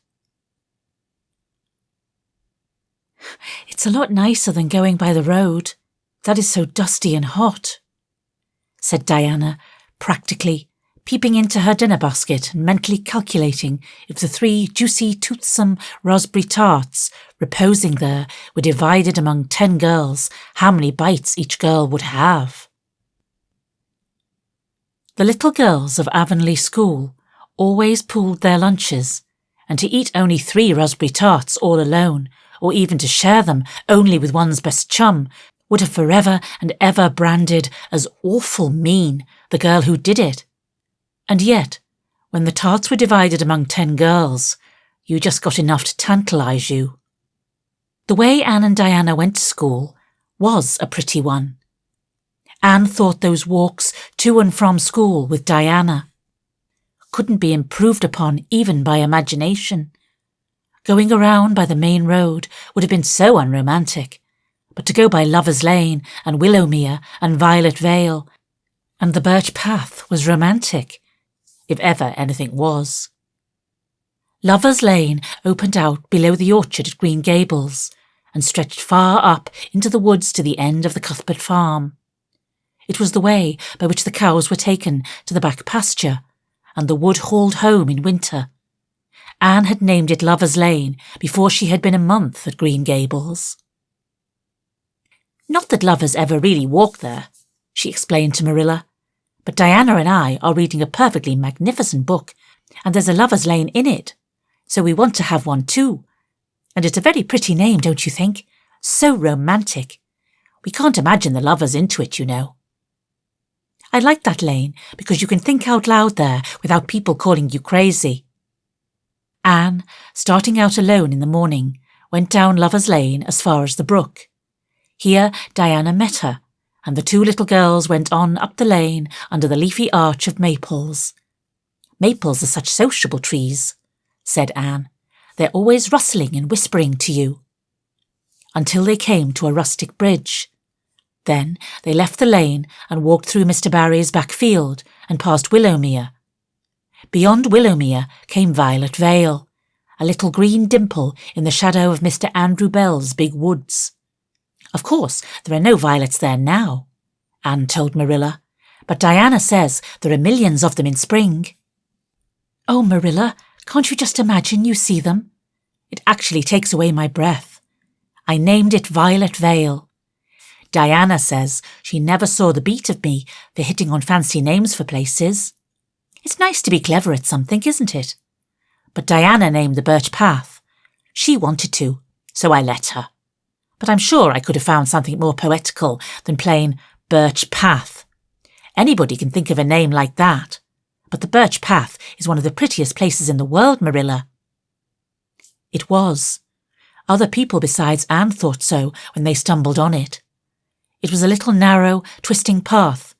It's a lot nicer than going by the road. That is so dusty and hot, said Diana, practically, peeping into her dinner basket and mentally calculating if the 3 juicy, toothsome raspberry tarts reposing there were divided among 10 girls, how many bites each girl would have. The little girls of Avonlea School always pooled their lunches, and to eat only 3 raspberry tarts all alone, or even to share them only with one's best chum, would have forever and ever branded as awful mean the girl who did it. And yet, when the tarts were divided among 10 girls, you just got enough to tantalise you. The way Anne and Diana went to school was a pretty one. Anne thought those walks to and from school with Diana couldn't be improved upon even by imagination. Going around by the main road would have been so unromantic, but to go by Lover's Lane and Willowmere and Violet Vale and the Birch Path was romantic, if ever anything was. Lover's Lane opened out below the orchard at Green Gables and stretched far up into the woods to the end of the Cuthbert farm. It was the way by which the cows were taken to the back pasture and the wood hauled home in winter. Anne had named it Lover's Lane before she had been a month at Green Gables. Not that lovers ever really walk there, she explained to Marilla, but Diana and I are reading a perfectly magnificent book, and there's a Lover's Lane in it, so we want to have one too. And it's a very pretty name, don't you think? So romantic. We can't imagine the lovers into it, you know. I like that lane because you can think out loud there without people calling you crazy. Anne, starting out alone in the morning, went down Lover's Lane as far as the brook. Here Diana met her, and the 2 little girls went on up the lane under the leafy arch of maples. Maples are such sociable trees, said Anne. They're always rustling and whispering to you. Until they came to a rustic bridge. Then they left the lane and walked through Mr. Barry's back field and past Willowmere. Beyond Willowmere came Violet Vale, a little green dimple in the shadow of Mr. Andrew Bell's big woods. Of course, there are no violets there now, Anne told Marilla, but Diana says there are millions of them in spring. Oh, Marilla, can't you just imagine you see them? It actually takes away my breath. I named it Violet Vale. Diana says she never saw the beat of me for hitting on fancy names for places. It's nice to be clever at something, isn't it? But Diana named the Birch Path. She wanted to, so I let her. But I'm sure I could have found something more poetical than plain Birch Path. Anybody can think of a name like that. But the Birch Path is one of the prettiest places in the world, Marilla. It was. Other people besides Anne thought so when they stumbled on it. It was a little narrow, twisting path,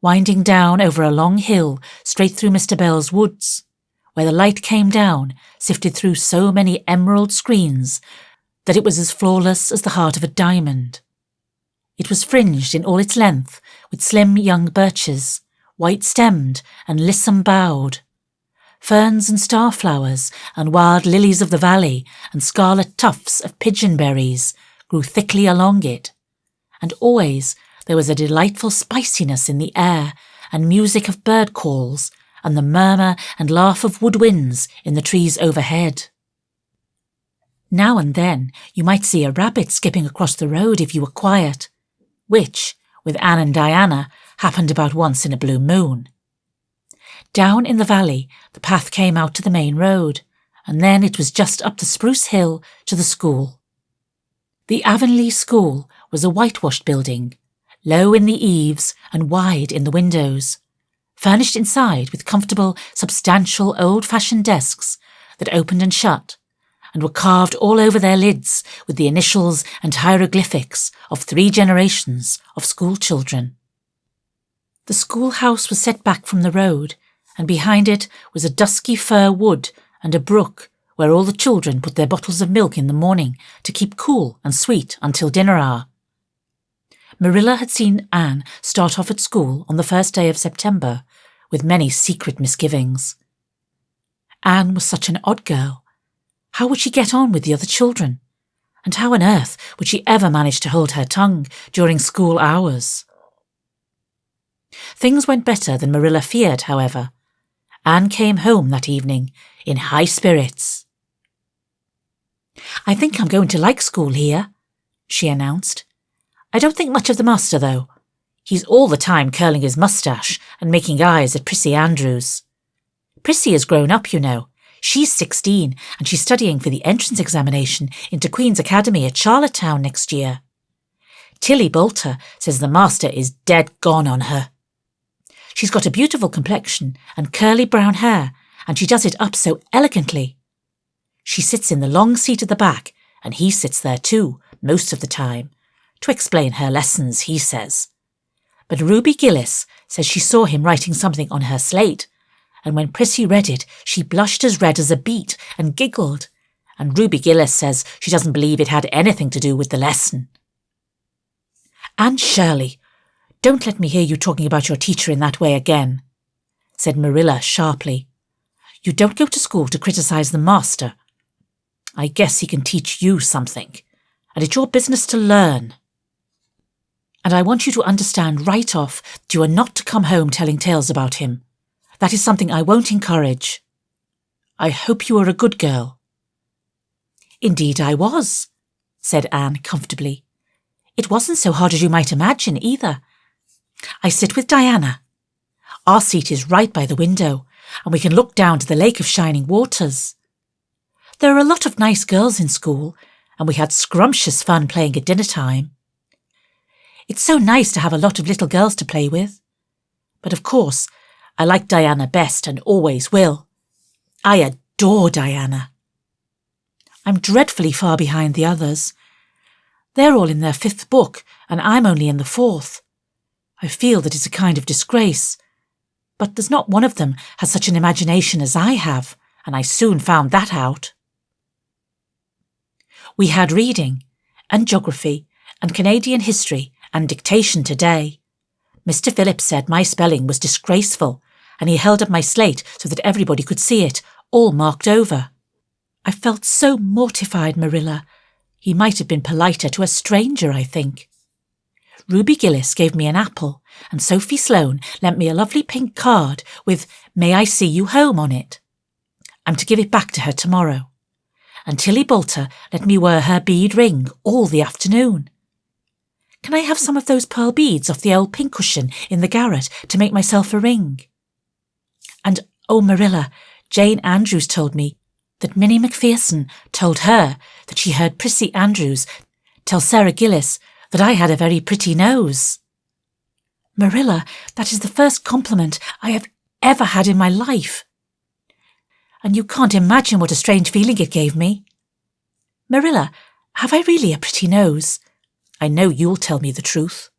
winding down over a long hill straight through Mr. Bell's woods, where the light came down, sifted through so many emerald screens that it was as flawless as the heart of a diamond. It was fringed in all its length with slim young birches, white-stemmed and lissom-boughed. Ferns and starflowers and wild lilies of the valley and scarlet tufts of pigeonberries grew thickly along it, and always there was a delightful spiciness in the air and music of bird calls and the murmur and laugh of woodwinds in the trees overhead. Now and then you might see a rabbit skipping across the road if you were quiet, which, with Anne and Diana, happened about once in a blue moon. Down in the valley the path came out to the main road, and then it was just up the spruce hill to the school. The Avonlea School was a whitewashed building, low in the eaves and wide in the windows, furnished inside with comfortable, substantial, old-fashioned desks that opened and shut, and were carved all over their lids with the initials and hieroglyphics of 3 generations of school children. The schoolhouse was set back from the road, and behind it was a dusky fir wood and a brook where all the children put their bottles of milk in the morning to keep cool and sweet until dinner hour. Marilla had seen Anne start off at school on the first day of September with many secret misgivings. Anne was such an odd girl. How would she get on with the other children? And how on earth would she ever manage to hold her tongue during school hours? Things went better than Marilla feared, however. Anne came home that evening in high spirits. "I think I'm going to like school here," she announced. "I don't think much of the master, though. He's all the time curling his moustache and making eyes at Prissy Andrews. Prissy is grown up, you know. She's 16 and she's studying for the entrance examination into Queen's Academy at Charlottetown next year. Tilly Boulter says the master is dead gone on her. She's got a beautiful complexion and curly brown hair, and she does it up so elegantly. She sits in the long seat at the back, and he sits there too, most of the time, to explain her lessons, he says. But Ruby Gillis says she saw him writing something on her slate, and when Prissy read it, she blushed as red as a beet and giggled, and Ruby Gillis says she doesn't believe it had anything to do with the lesson." "Anne Shirley, don't let me hear you talking about your teacher in that way again," said Marilla sharply. "You don't go to school to criticize the master. I guess he can teach you something, and it's your business to learn. And I want you to understand right off that you are not to come home telling tales about him. That is something I won't encourage. I hope you are a good girl." "Indeed I was," said Anne comfortably. "It wasn't so hard as you might imagine, either. I sit with Diana. Our seat is right by the window, and we can look down to the Lake of Shining Waters. There are a lot of nice girls in school, and we had scrumptious fun playing at dinner time. It's so nice to have a lot of little girls to play with. But of course, I like Diana best and always will. I adore Diana. I'm dreadfully far behind the others. They're all in their 5th book, and I'm only in the 4th. I feel that it's a kind of disgrace. But there's not one of them has such an imagination as I have, and I soon found that out." We had reading, and geography, and Canadian history, and dictation today. Mr. Phillips said my spelling was disgraceful, and he held up my slate so that everybody could see it, all marked over. I felt so mortified, Marilla. He might have been politer to a stranger, I think. Ruby Gillis gave me an apple, and Sophie Sloane lent me a lovely pink card with "May I see you home" on it. I'm to give it back to her tomorrow. And Tilly Boulter let me wear her bead ring all the afternoon. Can I have some of those pearl beads off the old pincushion in the garret to make myself a ring? And, oh, Marilla, Jane Andrews told me that Minnie Macpherson told her that she heard Prissy Andrews tell Sarah Gillis that I had a very pretty nose. Marilla, that is the first compliment I have ever had in my life. And you can't imagine what a strange feeling it gave me. Marilla, have I really a pretty nose? I know you'll tell me the truth.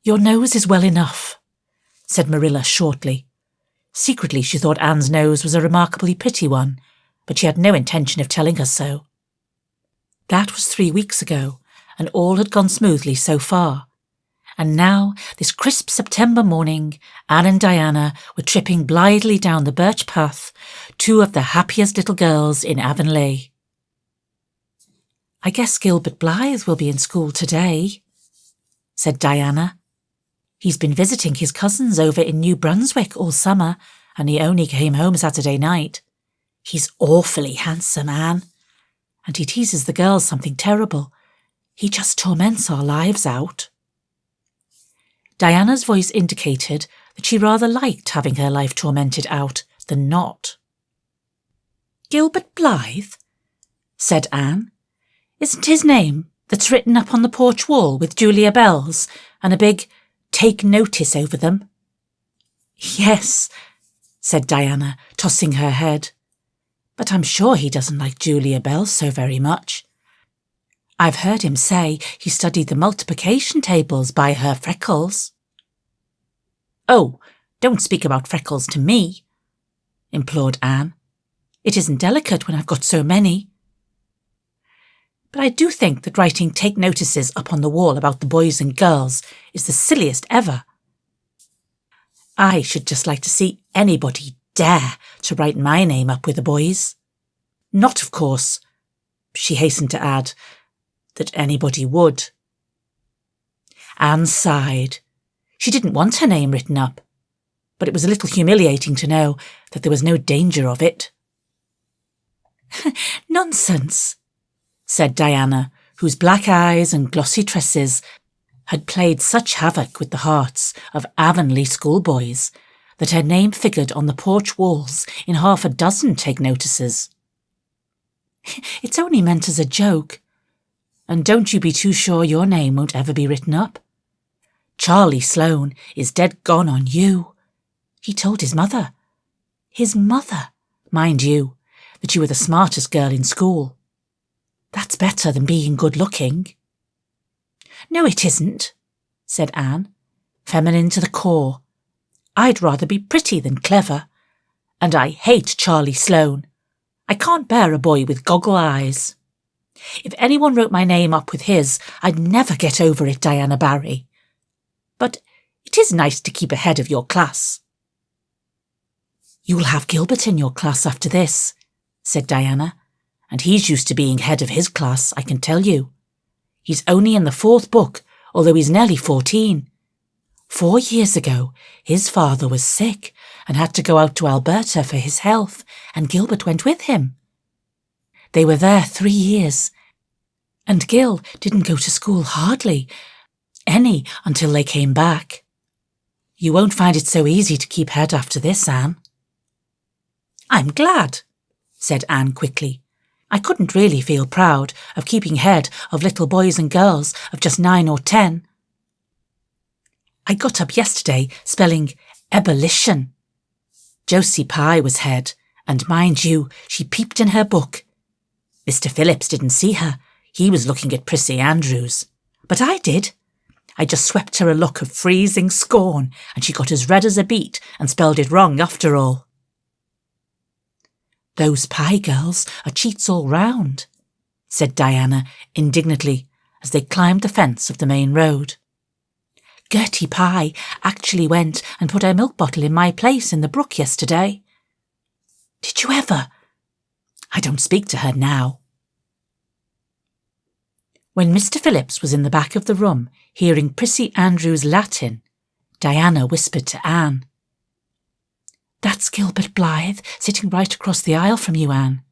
Your nose is well enough, said Marilla shortly. Secretly, she thought Anne's nose was a remarkably pretty one, but she had no intention of telling her so. That was 3 weeks ago, and all had gone smoothly so far. And now, this crisp September morning, Anne and Diana were tripping blithely down the birch path, two of the happiest little girls in Avonlea. "I guess Gilbert Blythe will be in school today," said Diana. "He's been visiting his cousins over in New Brunswick all summer, and he only came home Saturday night. He's awfully handsome, Anne, and he teases the girls something terrible. He just torments our lives out." Diana's voice indicated that she rather liked having her life tormented out than not. "Gilbert Blythe?" said Anne. "Isn't his name that's written up on the porch wall with Julia bells and a big 'Take Notice' over them?" "Yes," said Diana, tossing her head. "But I'm sure he doesn't like Julia bells so very much. I've heard him say he studied the multiplication tables by her freckles." "Oh, don't speak about freckles to me," implored Anne. "It isn't delicate when I've got so many. But I do think that writing 'take notices' up on the wall about the boys and girls is the silliest ever. I should just like to see anybody dare to write my name up with the boys. Not, of course," she hastened to add, "that anybody would." Anne sighed. She didn't want her name written up, but it was a little humiliating to know that there was no danger of it. "Nonsense," said Diana, whose black eyes and glossy tresses had played such havoc with the hearts of Avonlea schoolboys that her name figured on the porch walls in half a dozen take notices. "It's only meant as a joke. And don't you be too sure your name won't ever be written up. Charlie Sloane is dead gone on you. He told his mother, mind you, that you were the smartest girl in school. That's better than being good-looking." "No, it isn't," said Anne, feminine to the core. "I'd rather be pretty than clever, and I hate Charlie Sloane. I can't bear a boy with goggle eyes. If anyone wrote my name up with his, I'd never get over it, Diana Barry. But it is nice to keep ahead of your class." "You'll have Gilbert in your class after this," said Diana, "and he's used to being head of his class, I can tell you. He's only in the 4th book, although he's nearly 14. 4 years ago, his father was sick and had to go out to Alberta for his health, and Gilbert went with him. They were there 3 years, and Gil didn't go to school hardly any until they came back. You won't find it so easy to keep head after this, Anne." "I'm glad," said Anne quickly. "I couldn't really feel proud of keeping head of little boys and girls of just 9 or 10. I got up yesterday spelling ebullition. Josie Pye was head, and mind you, she peeped in her book. Mr. Phillips didn't see her. He was looking at Prissy Andrews. But I did. I just swept her a look of freezing scorn, and she got as red as a beet and spelled it wrong after all." "Those Pye girls are cheats all round," said Diana indignantly as they climbed the fence of the main road. "Gertie Pye actually went and put her milk bottle in my place in the brook yesterday. Did you ever? I don't speak to her now." When Mr. Phillips was in the back of the room, hearing Prissy Andrews' Latin, Diana whispered to Anne, "That's Gilbert Blythe sitting right across the aisle from you, Anne.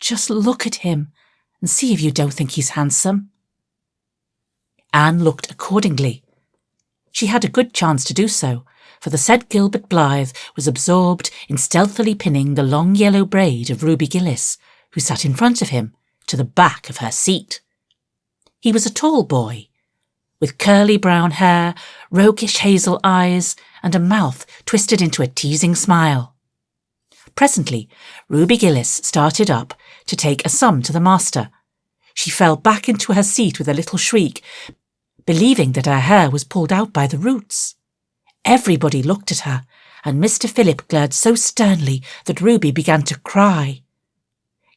Just look at him and see if you don't think he's handsome." Anne looked accordingly. She had a good chance to do so, for the said Gilbert Blythe was absorbed in stealthily pinning the long yellow braid of Ruby Gillis, who sat in front of him, to the back of her seat. He was a tall boy, with curly brown hair, roguish hazel eyes, and a mouth twisted into a teasing smile. Presently, Ruby Gillis started up to take a sum to the master. She fell back into her seat with a little shriek, believing that her hair was pulled out by the roots. Everybody looked at her, and Mr. Philip glared so sternly that Ruby began to cry.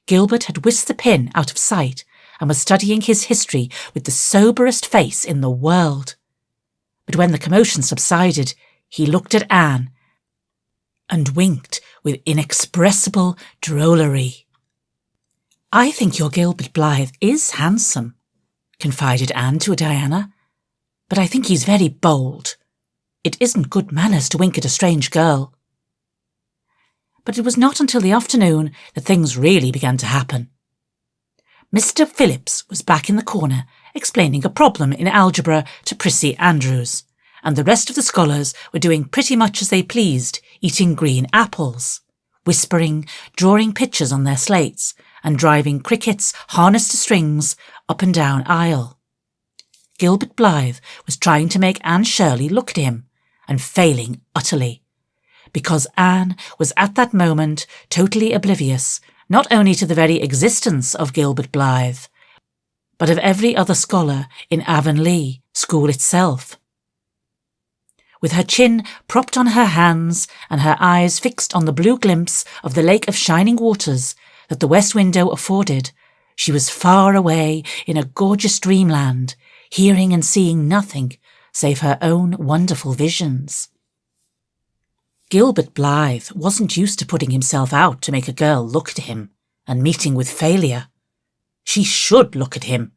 Gilbert had whisked the pin out of sight and was studying his history with the soberest face in the world. But when the commotion subsided, he looked at Anne and winked with inexpressible drollery. "I think your Gilbert Blythe is handsome," confided Anne to Diana, "but I think he's very bold. It isn't good manners to wink at a strange girl." But it was not until the afternoon that things really began to happen. Mr. Phillips was back in the corner explaining a problem in algebra to Prissy Andrews, and the rest of the scholars were doing pretty much as they pleased, eating green apples, whispering, drawing pictures on their slates, and driving crickets harnessed to strings up and down aisle. Gilbert Blythe was trying to make Anne Shirley look at him, and failing utterly, because Anne was at that moment totally oblivious not only to the very existence of Gilbert Blythe, but of every other scholar in Avonlea school itself. With her chin propped on her hands and her eyes fixed on the blue glimpse of the lake of shining waters that the west window afforded, she was far away in a gorgeous dreamland, hearing and seeing nothing save her own wonderful visions. Gilbert Blythe wasn't used to putting himself out to make a girl look at him and meeting with failure. She should look at him.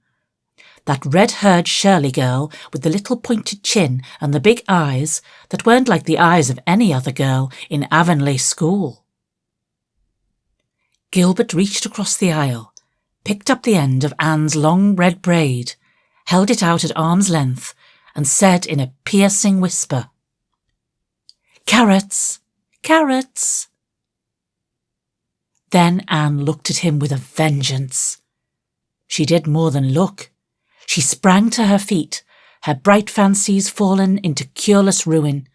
That red-haired Shirley girl with the little pointed chin and the big eyes that weren't like the eyes of any other girl in Avonlea school. Gilbert reached across the aisle, picked up the end of Anne's long red braid, held it out at arm's length, and said in a piercing whisper, "Carrots, carrots." Then Anne looked at him with a vengeance. She did more than look. She sprang to her feet, her bright fancies fallen into cureless ruin.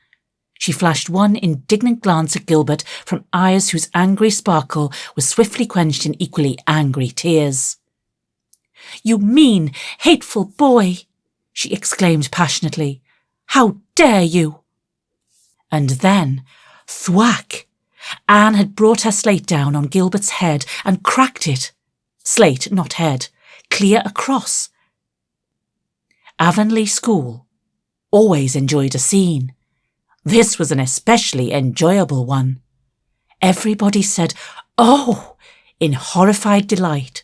She flashed one indignant glance at Gilbert from eyes whose angry sparkle was swiftly quenched in equally angry tears. "You mean, hateful boy!" she exclaimed passionately. "How dare you!" And then, thwack! Anne had brought her slate down on Gilbert's head and cracked it. Slate, not head, clear across. Avonlea School always enjoyed a scene. This was an especially enjoyable one. Everybody said, "Oh!" in horrified delight.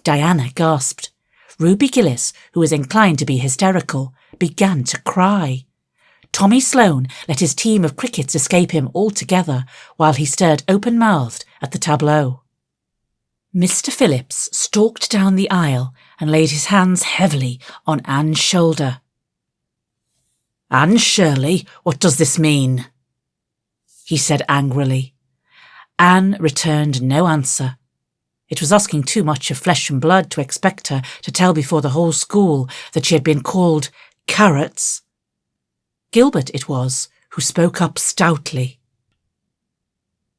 Diana gasped. Ruby Gillis, who was inclined to be hysterical, began to cry. Tommy Sloane let his team of crickets escape him altogether while he stared open-mouthed at the tableau. Mr. Phillips stalked down the aisle and laid his hands heavily on Anne's shoulder. "Anne Shirley, what does this mean?" he said angrily. Anne returned no answer. It was asking too much of flesh and blood to expect her to tell before the whole school that she had been called carrots. Gilbert it was who spoke up stoutly.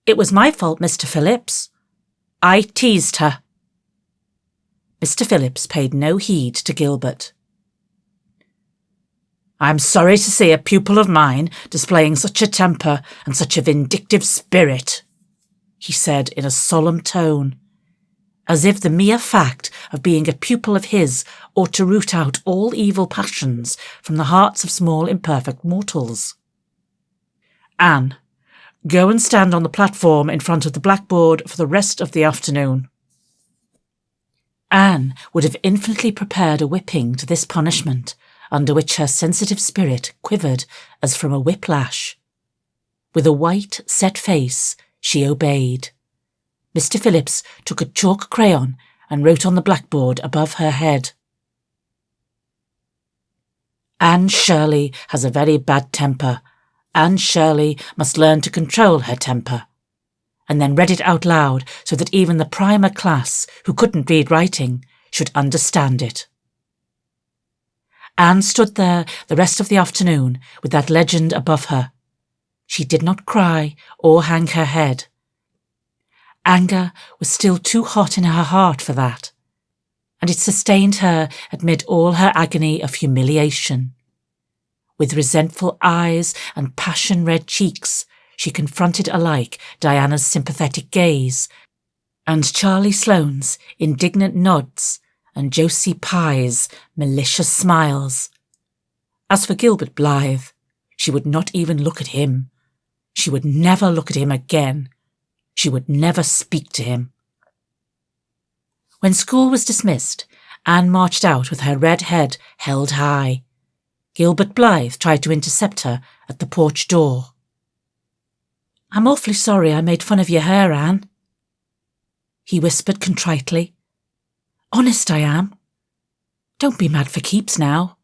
"It was my fault, Mr. Phillips. I teased her." Mr. Phillips paid no heed to Gilbert. "I'm sorry to see a pupil of mine displaying such a temper and such a vindictive spirit," he said in a solemn tone, as if the mere fact of being a pupil of his ought to root out all evil passions from the hearts of small imperfect mortals. "Anne, go and stand on the platform in front of the blackboard for the rest of the afternoon." Anne would have infinitely prepared a whipping to this punishment, under which her sensitive spirit quivered as from a whiplash. With a white, set face, she obeyed. Mr. Phillips took a chalk crayon and wrote on the blackboard above her head, "Anne Shirley has a very bad temper. Anne Shirley must learn to control her temper," and then read it out loud so that even the primer class, who couldn't read writing, should understand it. Anne stood there the rest of the afternoon with that legend above her. She did not cry or hang her head. Anger was still too hot in her heart for that, and it sustained her amid all her agony of humiliation. With resentful eyes and passion-red cheeks, she confronted alike Diana's sympathetic gaze and Charlie Sloane's indignant nods and Josie Pye's malicious smiles. As for Gilbert Blythe, she would not even look at him. She would never look at him again. She would never speak to him. When school was dismissed, Anne marched out with her red head held high. Gilbert Blythe tried to intercept her at the porch door. "I'm awfully sorry I made fun of your hair, Anne," he whispered contritely. "Honest I am. Don't be mad for keeps now."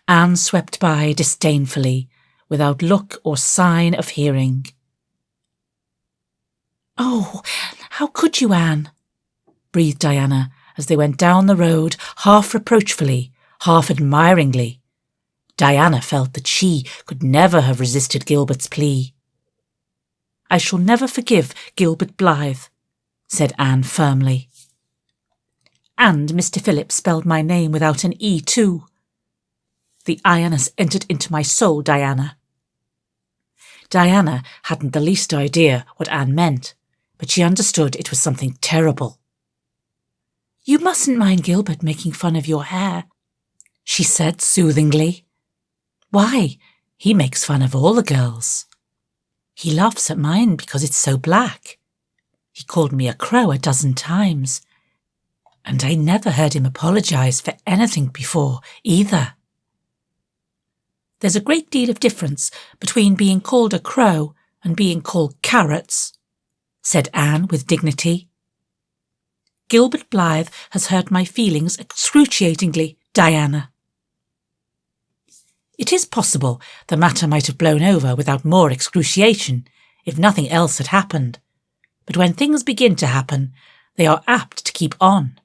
Anne swept by disdainfully, without look or sign of hearing. "Oh, how could you, Anne?" breathed Diana as they went down the road, half reproachfully, half admiringly. Diana felt that she could never have resisted Gilbert's plea. "I shall never forgive Gilbert Blythe," said Anne firmly. "And Mr. Phillips spelled my name without an E too. The iron has entered into my soul, Diana." Diana hadn't the least idea what Anne meant, but she understood it was something terrible. "You mustn't mind Gilbert making fun of your hair," she said soothingly. "Why, he makes fun of all the girls. He laughs at mine because it's so black. He called me a crow 12 times, and I never heard him apologise for anything before either." "There's a great deal of difference between being called a crow and being called carrots," said Anne with dignity. "Gilbert Blythe has hurt my feelings excruciatingly, Diana." It is possible the matter might have blown over without more excruciation if nothing else had happened, but when things begin to happen, they are apt to keep on.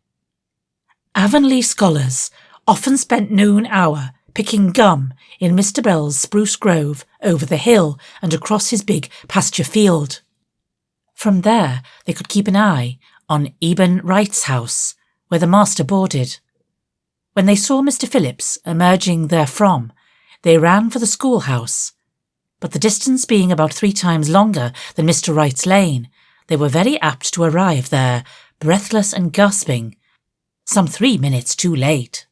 Avonlea scholars often spent noon hour picking gum in Mr. Bell's spruce grove over the hill and across his big pasture field. From there they could keep an eye on Eben Wright's house, where the master boarded. When they saw Mr. Phillips emerging therefrom, they ran for the schoolhouse, but the distance being about 3 times longer than Mr. Wright's lane, they were very apt to arrive there, breathless and gasping, some 3 minutes too late.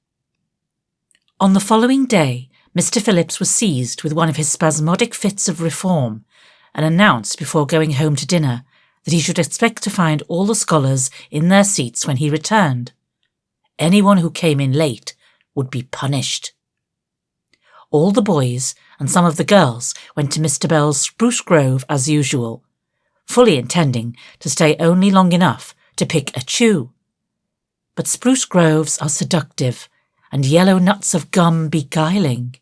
On the following day, Mr. Phillips was seized with one of his spasmodic fits of reform, and announced before going home to dinner that he should expect to find all the scholars in their seats when he returned. Anyone who came in late would be punished. All the boys and some of the girls went to Mr. Bell's spruce grove as usual, fully intending to stay only long enough to pick a chew. But spruce groves are seductive, and yellow nuts of gum beguiling.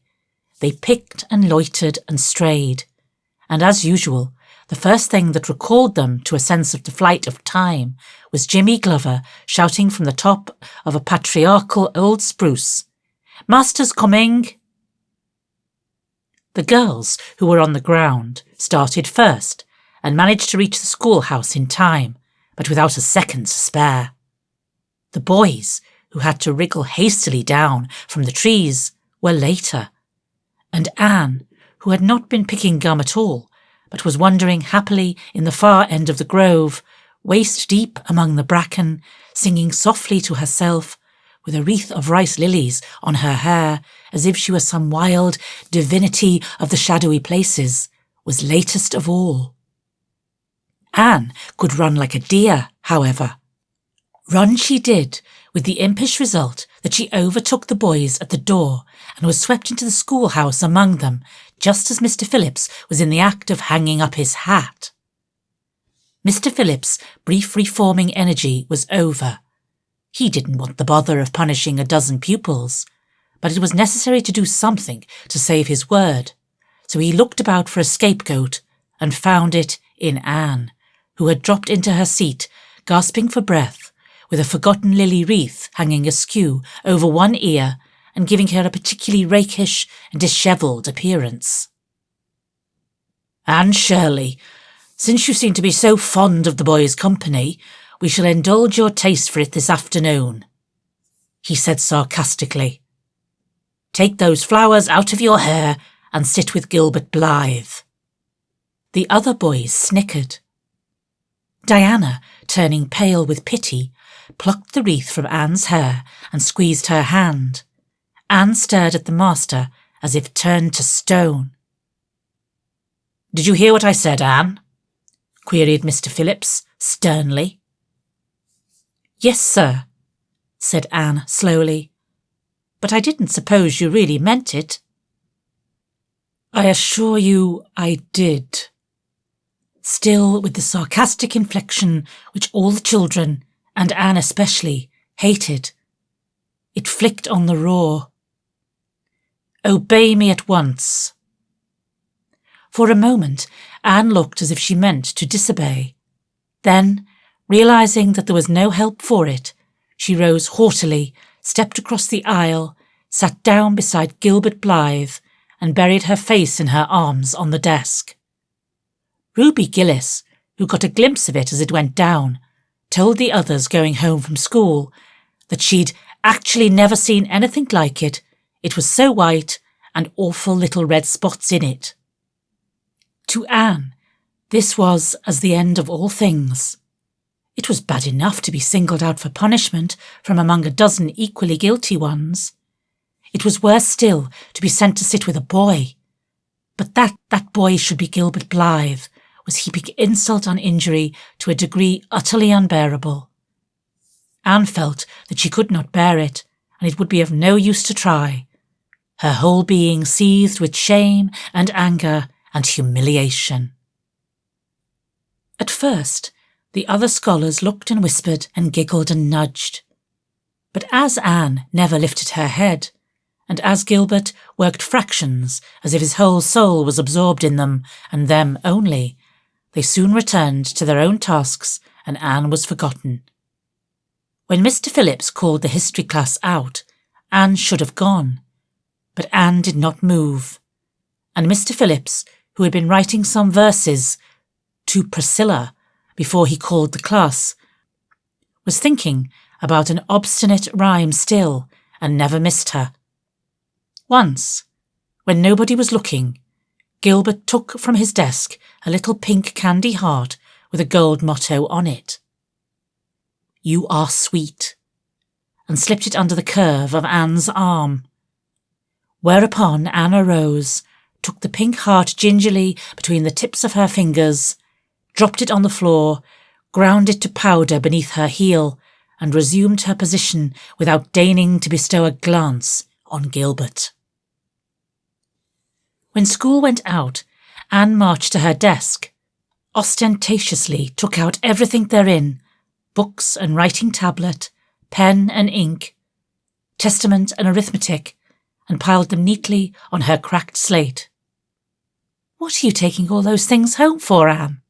They picked and loitered and strayed, and as usual, the first thing that recalled them to a sense of the flight of time was Jimmy Glover shouting from the top of a patriarchal old spruce, "Master's coming!" The girls, who were on the ground, started first and managed to reach the schoolhouse in time, but without a second to spare. The boys, who had to wriggle hastily down from the trees, were later, and Anne, who had not been picking gum at all, but was wandering happily in the far end of the grove, waist deep among the bracken, singing softly to herself, with a wreath of rice lilies on her hair, as if she were some wild divinity of the shadowy places, was latest of all. Anne could run like a deer, however. Run she did, with the impish result that she overtook the boys at the door and was swept into the schoolhouse among them, just as Mr. Phillips was in the act of hanging up his hat. Mr. Phillips' brief reforming energy was over. He didn't want the bother of punishing 12 pupils, but it was necessary to do something to save his word, so he looked about for a scapegoat and found it in Anne, who had dropped into her seat, gasping for breath, with a forgotten lily wreath hanging askew over one ear and giving her a particularly rakish and dishevelled appearance. "Anne Shirley, since you seem to be so fond of the boys' company, we shall indulge your taste for it this afternoon," he said sarcastically. "Take those flowers out of your hair and sit with Gilbert Blythe." The other boys snickered. Diana, turning pale with pity, plucked the wreath from Anne's hair and squeezed her hand. Anne stared at the master as if turned to stone. "Did you hear what I said, Anne?" queried Mr. Phillips sternly. "Yes, sir," said Anne slowly, "but I didn't suppose you really meant it." "I assure you I did," still with the sarcastic inflection which all the children, and Anne especially, hated. It flicked on the raw. "Obey me at once." For a moment, Anne looked as if she meant to disobey. Then, realising that there was no help for it, she rose haughtily, stepped across the aisle, sat down beside Gilbert Blythe, and buried her face in her arms on the desk. Ruby Gillis, who got a glimpse of it as it went down, told the others going home from school that she'd actually never seen anything like it. It was so white and awful little red spots in it. To Anne, this was as the end of all things. It was bad enough to be singled out for punishment from among a dozen equally guilty ones. It was worse still to be sent to sit with a boy. But that boy should be Gilbert Blythe was heaping insult on injury to a degree utterly unbearable. Anne felt that she could not bear it, and it would be of no use to try. Her whole being seethed with shame and anger and humiliation. At first, the other scholars looked and whispered and giggled and nudged. But as Anne never lifted her head, and as Gilbert worked fractions as if his whole soul was absorbed in them and them only, they soon returned to their own tasks and Anne was forgotten. When Mr. Phillips called the history class out, Anne should have gone, but Anne did not move, and Mr. Phillips, who had been writing some verses to Priscilla before he called the class, was thinking about an obstinate rhyme still and never missed her. Once, when nobody was looking, Gilbert took from his desk a little pink candy heart with a gold motto on it. "You are sweet," and slipped it under the curve of Anne's arm. Whereupon Anne arose, took the pink heart gingerly between the tips of her fingers, dropped it on the floor, ground it to powder beneath her heel, and resumed her position without deigning to bestow a glance on Gilbert. When school went out, Anne marched to her desk, ostentatiously took out everything therein, books and writing tablet, pen and ink, testament and arithmetic, and piled them neatly on her cracked slate. "What are you taking all those things home for, Anne?"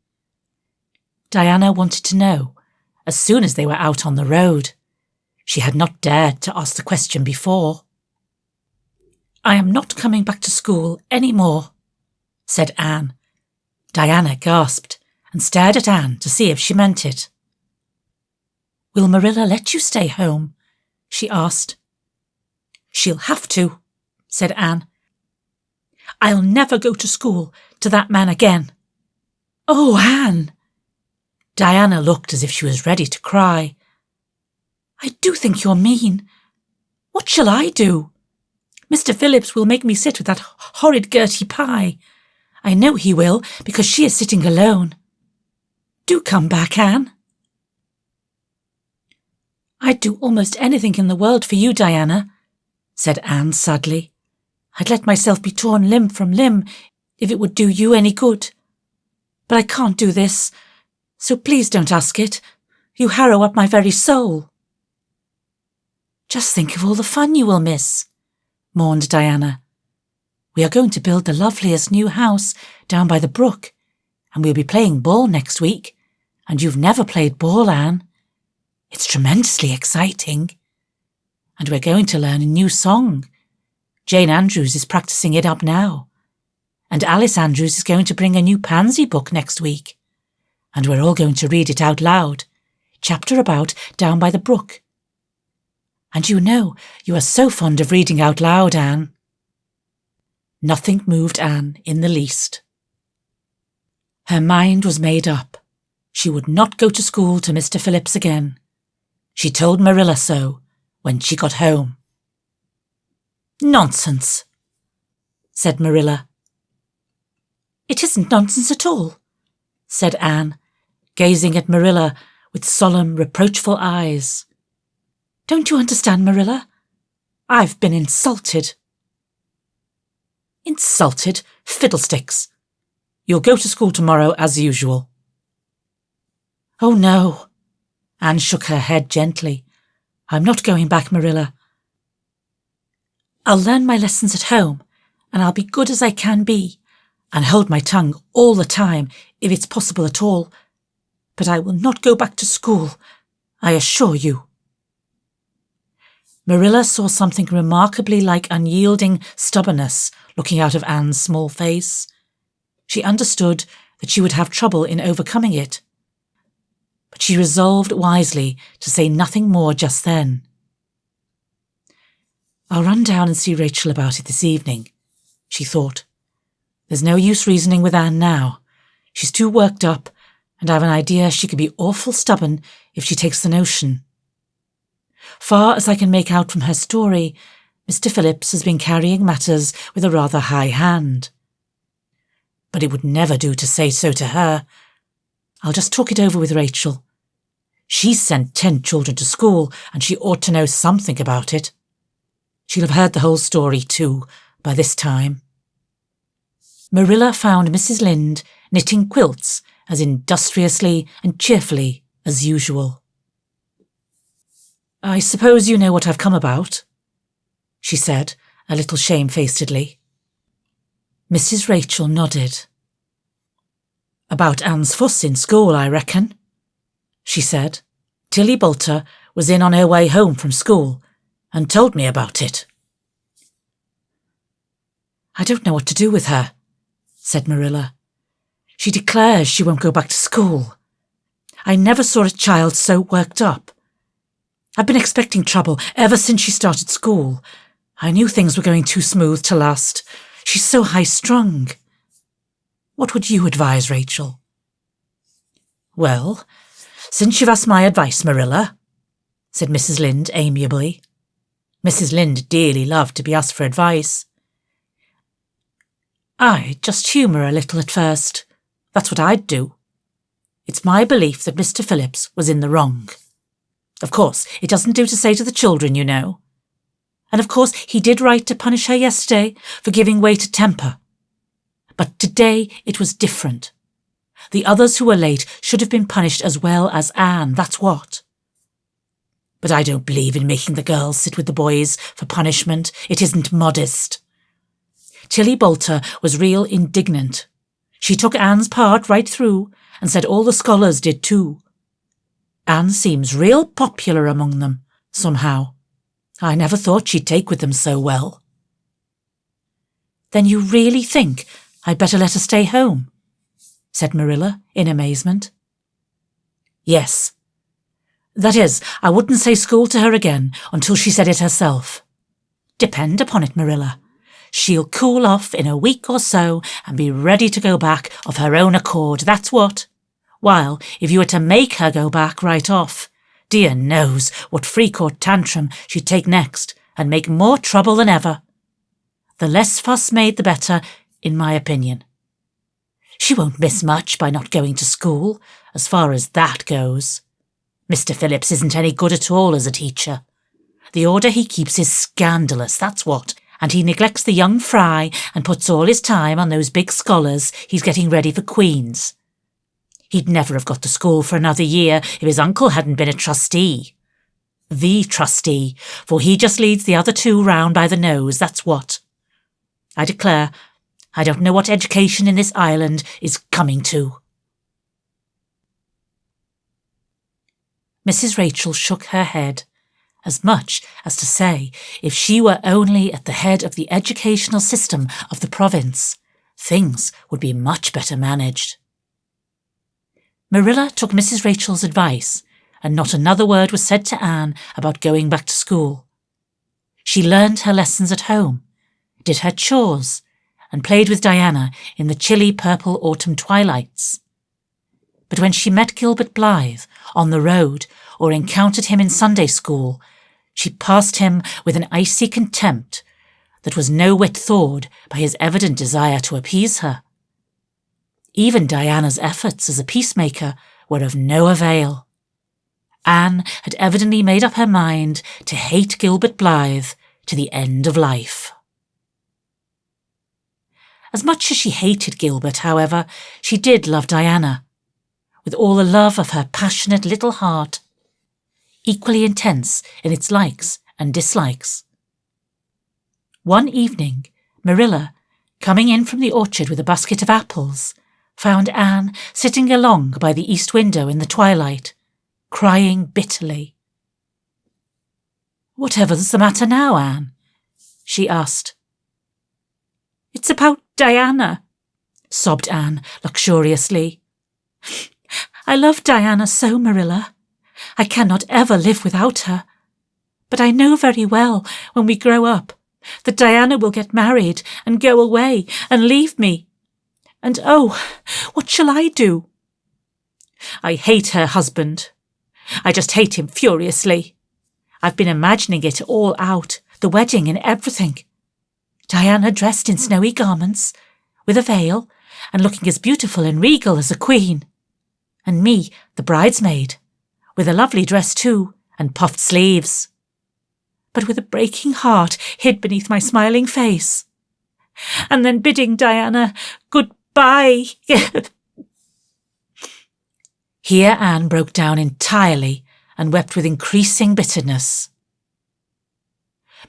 Diana wanted to know, as soon as they were out on the road. She had not dared to ask the question before. "I am not coming back to school any more," said Anne. Diana gasped and stared at Anne to see if she meant it. "Will Marilla let you stay home?" she asked. "She'll have to," said Anne. "I'll never go to school to that man again." "Oh, Anne!" Diana looked as if she was ready to cry. "I do think you're mean. What shall I do? Mr. Phillips will make me sit with that horrid Gertie Pye. I know he will, because she is sitting alone. Do come back, Anne." "I'd do almost anything in the world for you, Diana," said Anne sadly. "I'd let myself be torn limb from limb if it would do you any good. But I can't do this, so please don't ask it. You harrow up my very soul." "Just think of all the fun you will miss," mourned Diana. "We are going to build the loveliest new house down by the brook, and we'll be playing ball next week, and you've never played ball, Anne. It's tremendously exciting. And we're going to learn a new song. Jane Andrews is practicing it up now, and Alice Andrews is going to bring a new Pansy book next week, and we're all going to read it out loud, chapter about Down by the Brook. And you know you are so fond of reading out loud, Anne." Nothing moved Anne in the least. Her mind was made up. She would not go to school to Mr. Phillips again. She told Marilla so when she got home. "Nonsense," said Marilla. "It isn't nonsense at all," said Anne, gazing at Marilla with solemn, reproachful eyes. "Don't you understand, Marilla? I've been insulted." "Insulted? Fiddlesticks! You'll go to school tomorrow as usual." "Oh, no." Anne shook her head gently. "I'm not going back, Marilla. I'll learn my lessons at home, and I'll be good as I can be, and hold my tongue all the time, if it's possible at all. But I will not go back to school, I assure you." Marilla saw something remarkably like unyielding stubbornness looking out of Anne's small face. She understood that she would have trouble in overcoming it. But she resolved wisely to say nothing more just then. "I'll run down and see Rachel about it this evening," she thought. "There's no use reasoning with Anne now. She's too worked up, and I've an idea she could be awful stubborn if she takes the notion. Far as I can make out from her story, Mr. Phillips has been carrying matters with a rather high hand. But it would never do to say so to her. I'll just talk it over with Rachel. She's sent 10 children to school, and she ought to know something about it. She'll have heard the whole story, too, by this time." Marilla found Mrs. Lynde knitting quilts as industriously and cheerfully as usual. "I suppose you know what I've come about?" she said, a little shamefacedly. Mrs. Rachel nodded. "About Anne's fuss in school, I reckon," she said. "Tilly Boulter was in on her way home from school and told me about it." "I don't know what to do with her," said Marilla. "She declares she won't go back to school. I never saw a child so worked up. I've been expecting trouble ever since she started school. I knew things were going too smooth to last. She's so high-strung. What would you advise, Rachel?" "Well, since you've asked my advice, Marilla," said Mrs. Lynde amiably. Mrs. Lynde dearly loved to be asked for advice. "I'd just humour a little at first. That's what I'd do. It's my belief that Mr. Phillips was in the wrong. Of course, it doesn't do to say to the children, you know. And of course, he did right to punish her yesterday for giving way to temper. But today it was different. The others who were late should have been punished as well as Anne, that's what. But I don't believe in making the girls sit with the boys for punishment. It isn't modest. Tilly Boulter was real indignant. She took Anne's part right through and said all the scholars did too. Anne seems real popular among them, somehow. I never thought she'd take with them so well." "Then you really think I'd better let her stay home?" said Marilla in amazement. "Yes. That is, I wouldn't say school to her again until she said it herself. Depend upon it, Marilla. She'll cool off in a week or so and be ready to go back of her own accord, that's what. While, if you were to make her go back right off, dear knows what freak or tantrum she'd take next and make more trouble than ever. The less fuss made the better, in my opinion. She won't miss much by not going to school, as far as that goes. Mr. Phillips isn't any good at all as a teacher. The order he keeps is scandalous, that's what, and he neglects the young fry and puts all his time on those big scholars he's getting ready for Queen's. He'd never have got to school for another year if his uncle hadn't been a trustee. The trustee, for he just leads the other two round by the nose, that's what. I declare, I don't know what education in this island is coming to." Mrs. Rachel shook her head, as much as to say if she were only at the head of the educational system of the province, things would be much better managed. Marilla took Mrs. Rachel's advice, and not another word was said to Anne about going back to school. She learned her lessons at home, did her chores, and played with Diana in the chilly purple autumn twilights. But when she met Gilbert Blythe on the road or encountered him in Sunday school, she passed him with an icy contempt that was no whit thawed by his evident desire to appease her. Even Diana's efforts as a peacemaker were of no avail. Anne had evidently made up her mind to hate Gilbert Blythe to the end of life. As much as she hated Gilbert, however, she did love Diana, with all the love of her passionate little heart, equally intense in its likes and dislikes. One evening, Marilla, coming in from the orchard with a basket of apples, found Anne sitting along by the east window in the twilight, crying bitterly. "Whatever's the matter now, Anne?" she asked. "It's about Diana," sobbed Anne luxuriously. "I love Diana so, Marilla. I cannot ever live without her. But I know very well, when we grow up, that Diana will get married and go away and leave me. And oh, what shall I do? I hate her husband. I just hate him furiously. I've been imagining it all out, the wedding and everything. Diana dressed in snowy garments, with a veil, and looking as beautiful and regal as a queen. And me, the bridesmaid, with a lovely dress too, and puffed sleeves. But with a breaking heart hid beneath my smiling face. And then bidding Diana goodbye." Here Anne broke down entirely and wept with increasing bitterness.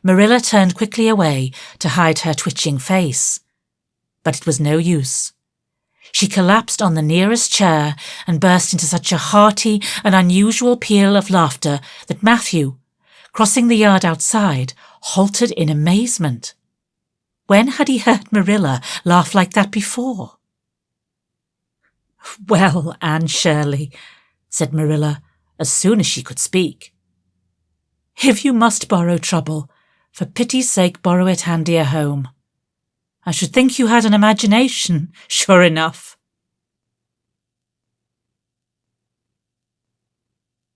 Marilla turned quickly away to hide her twitching face, but it was no use. She collapsed on the nearest chair and burst into such a hearty and unusual peal of laughter that Matthew, crossing the yard outside, halted in amazement. When had he heard Marilla laugh like that before? "Well, Anne Shirley," said Marilla, as soon as she could speak, "if you must borrow trouble, for pity's sake borrow it handier home. I should think you had an imagination, sure enough."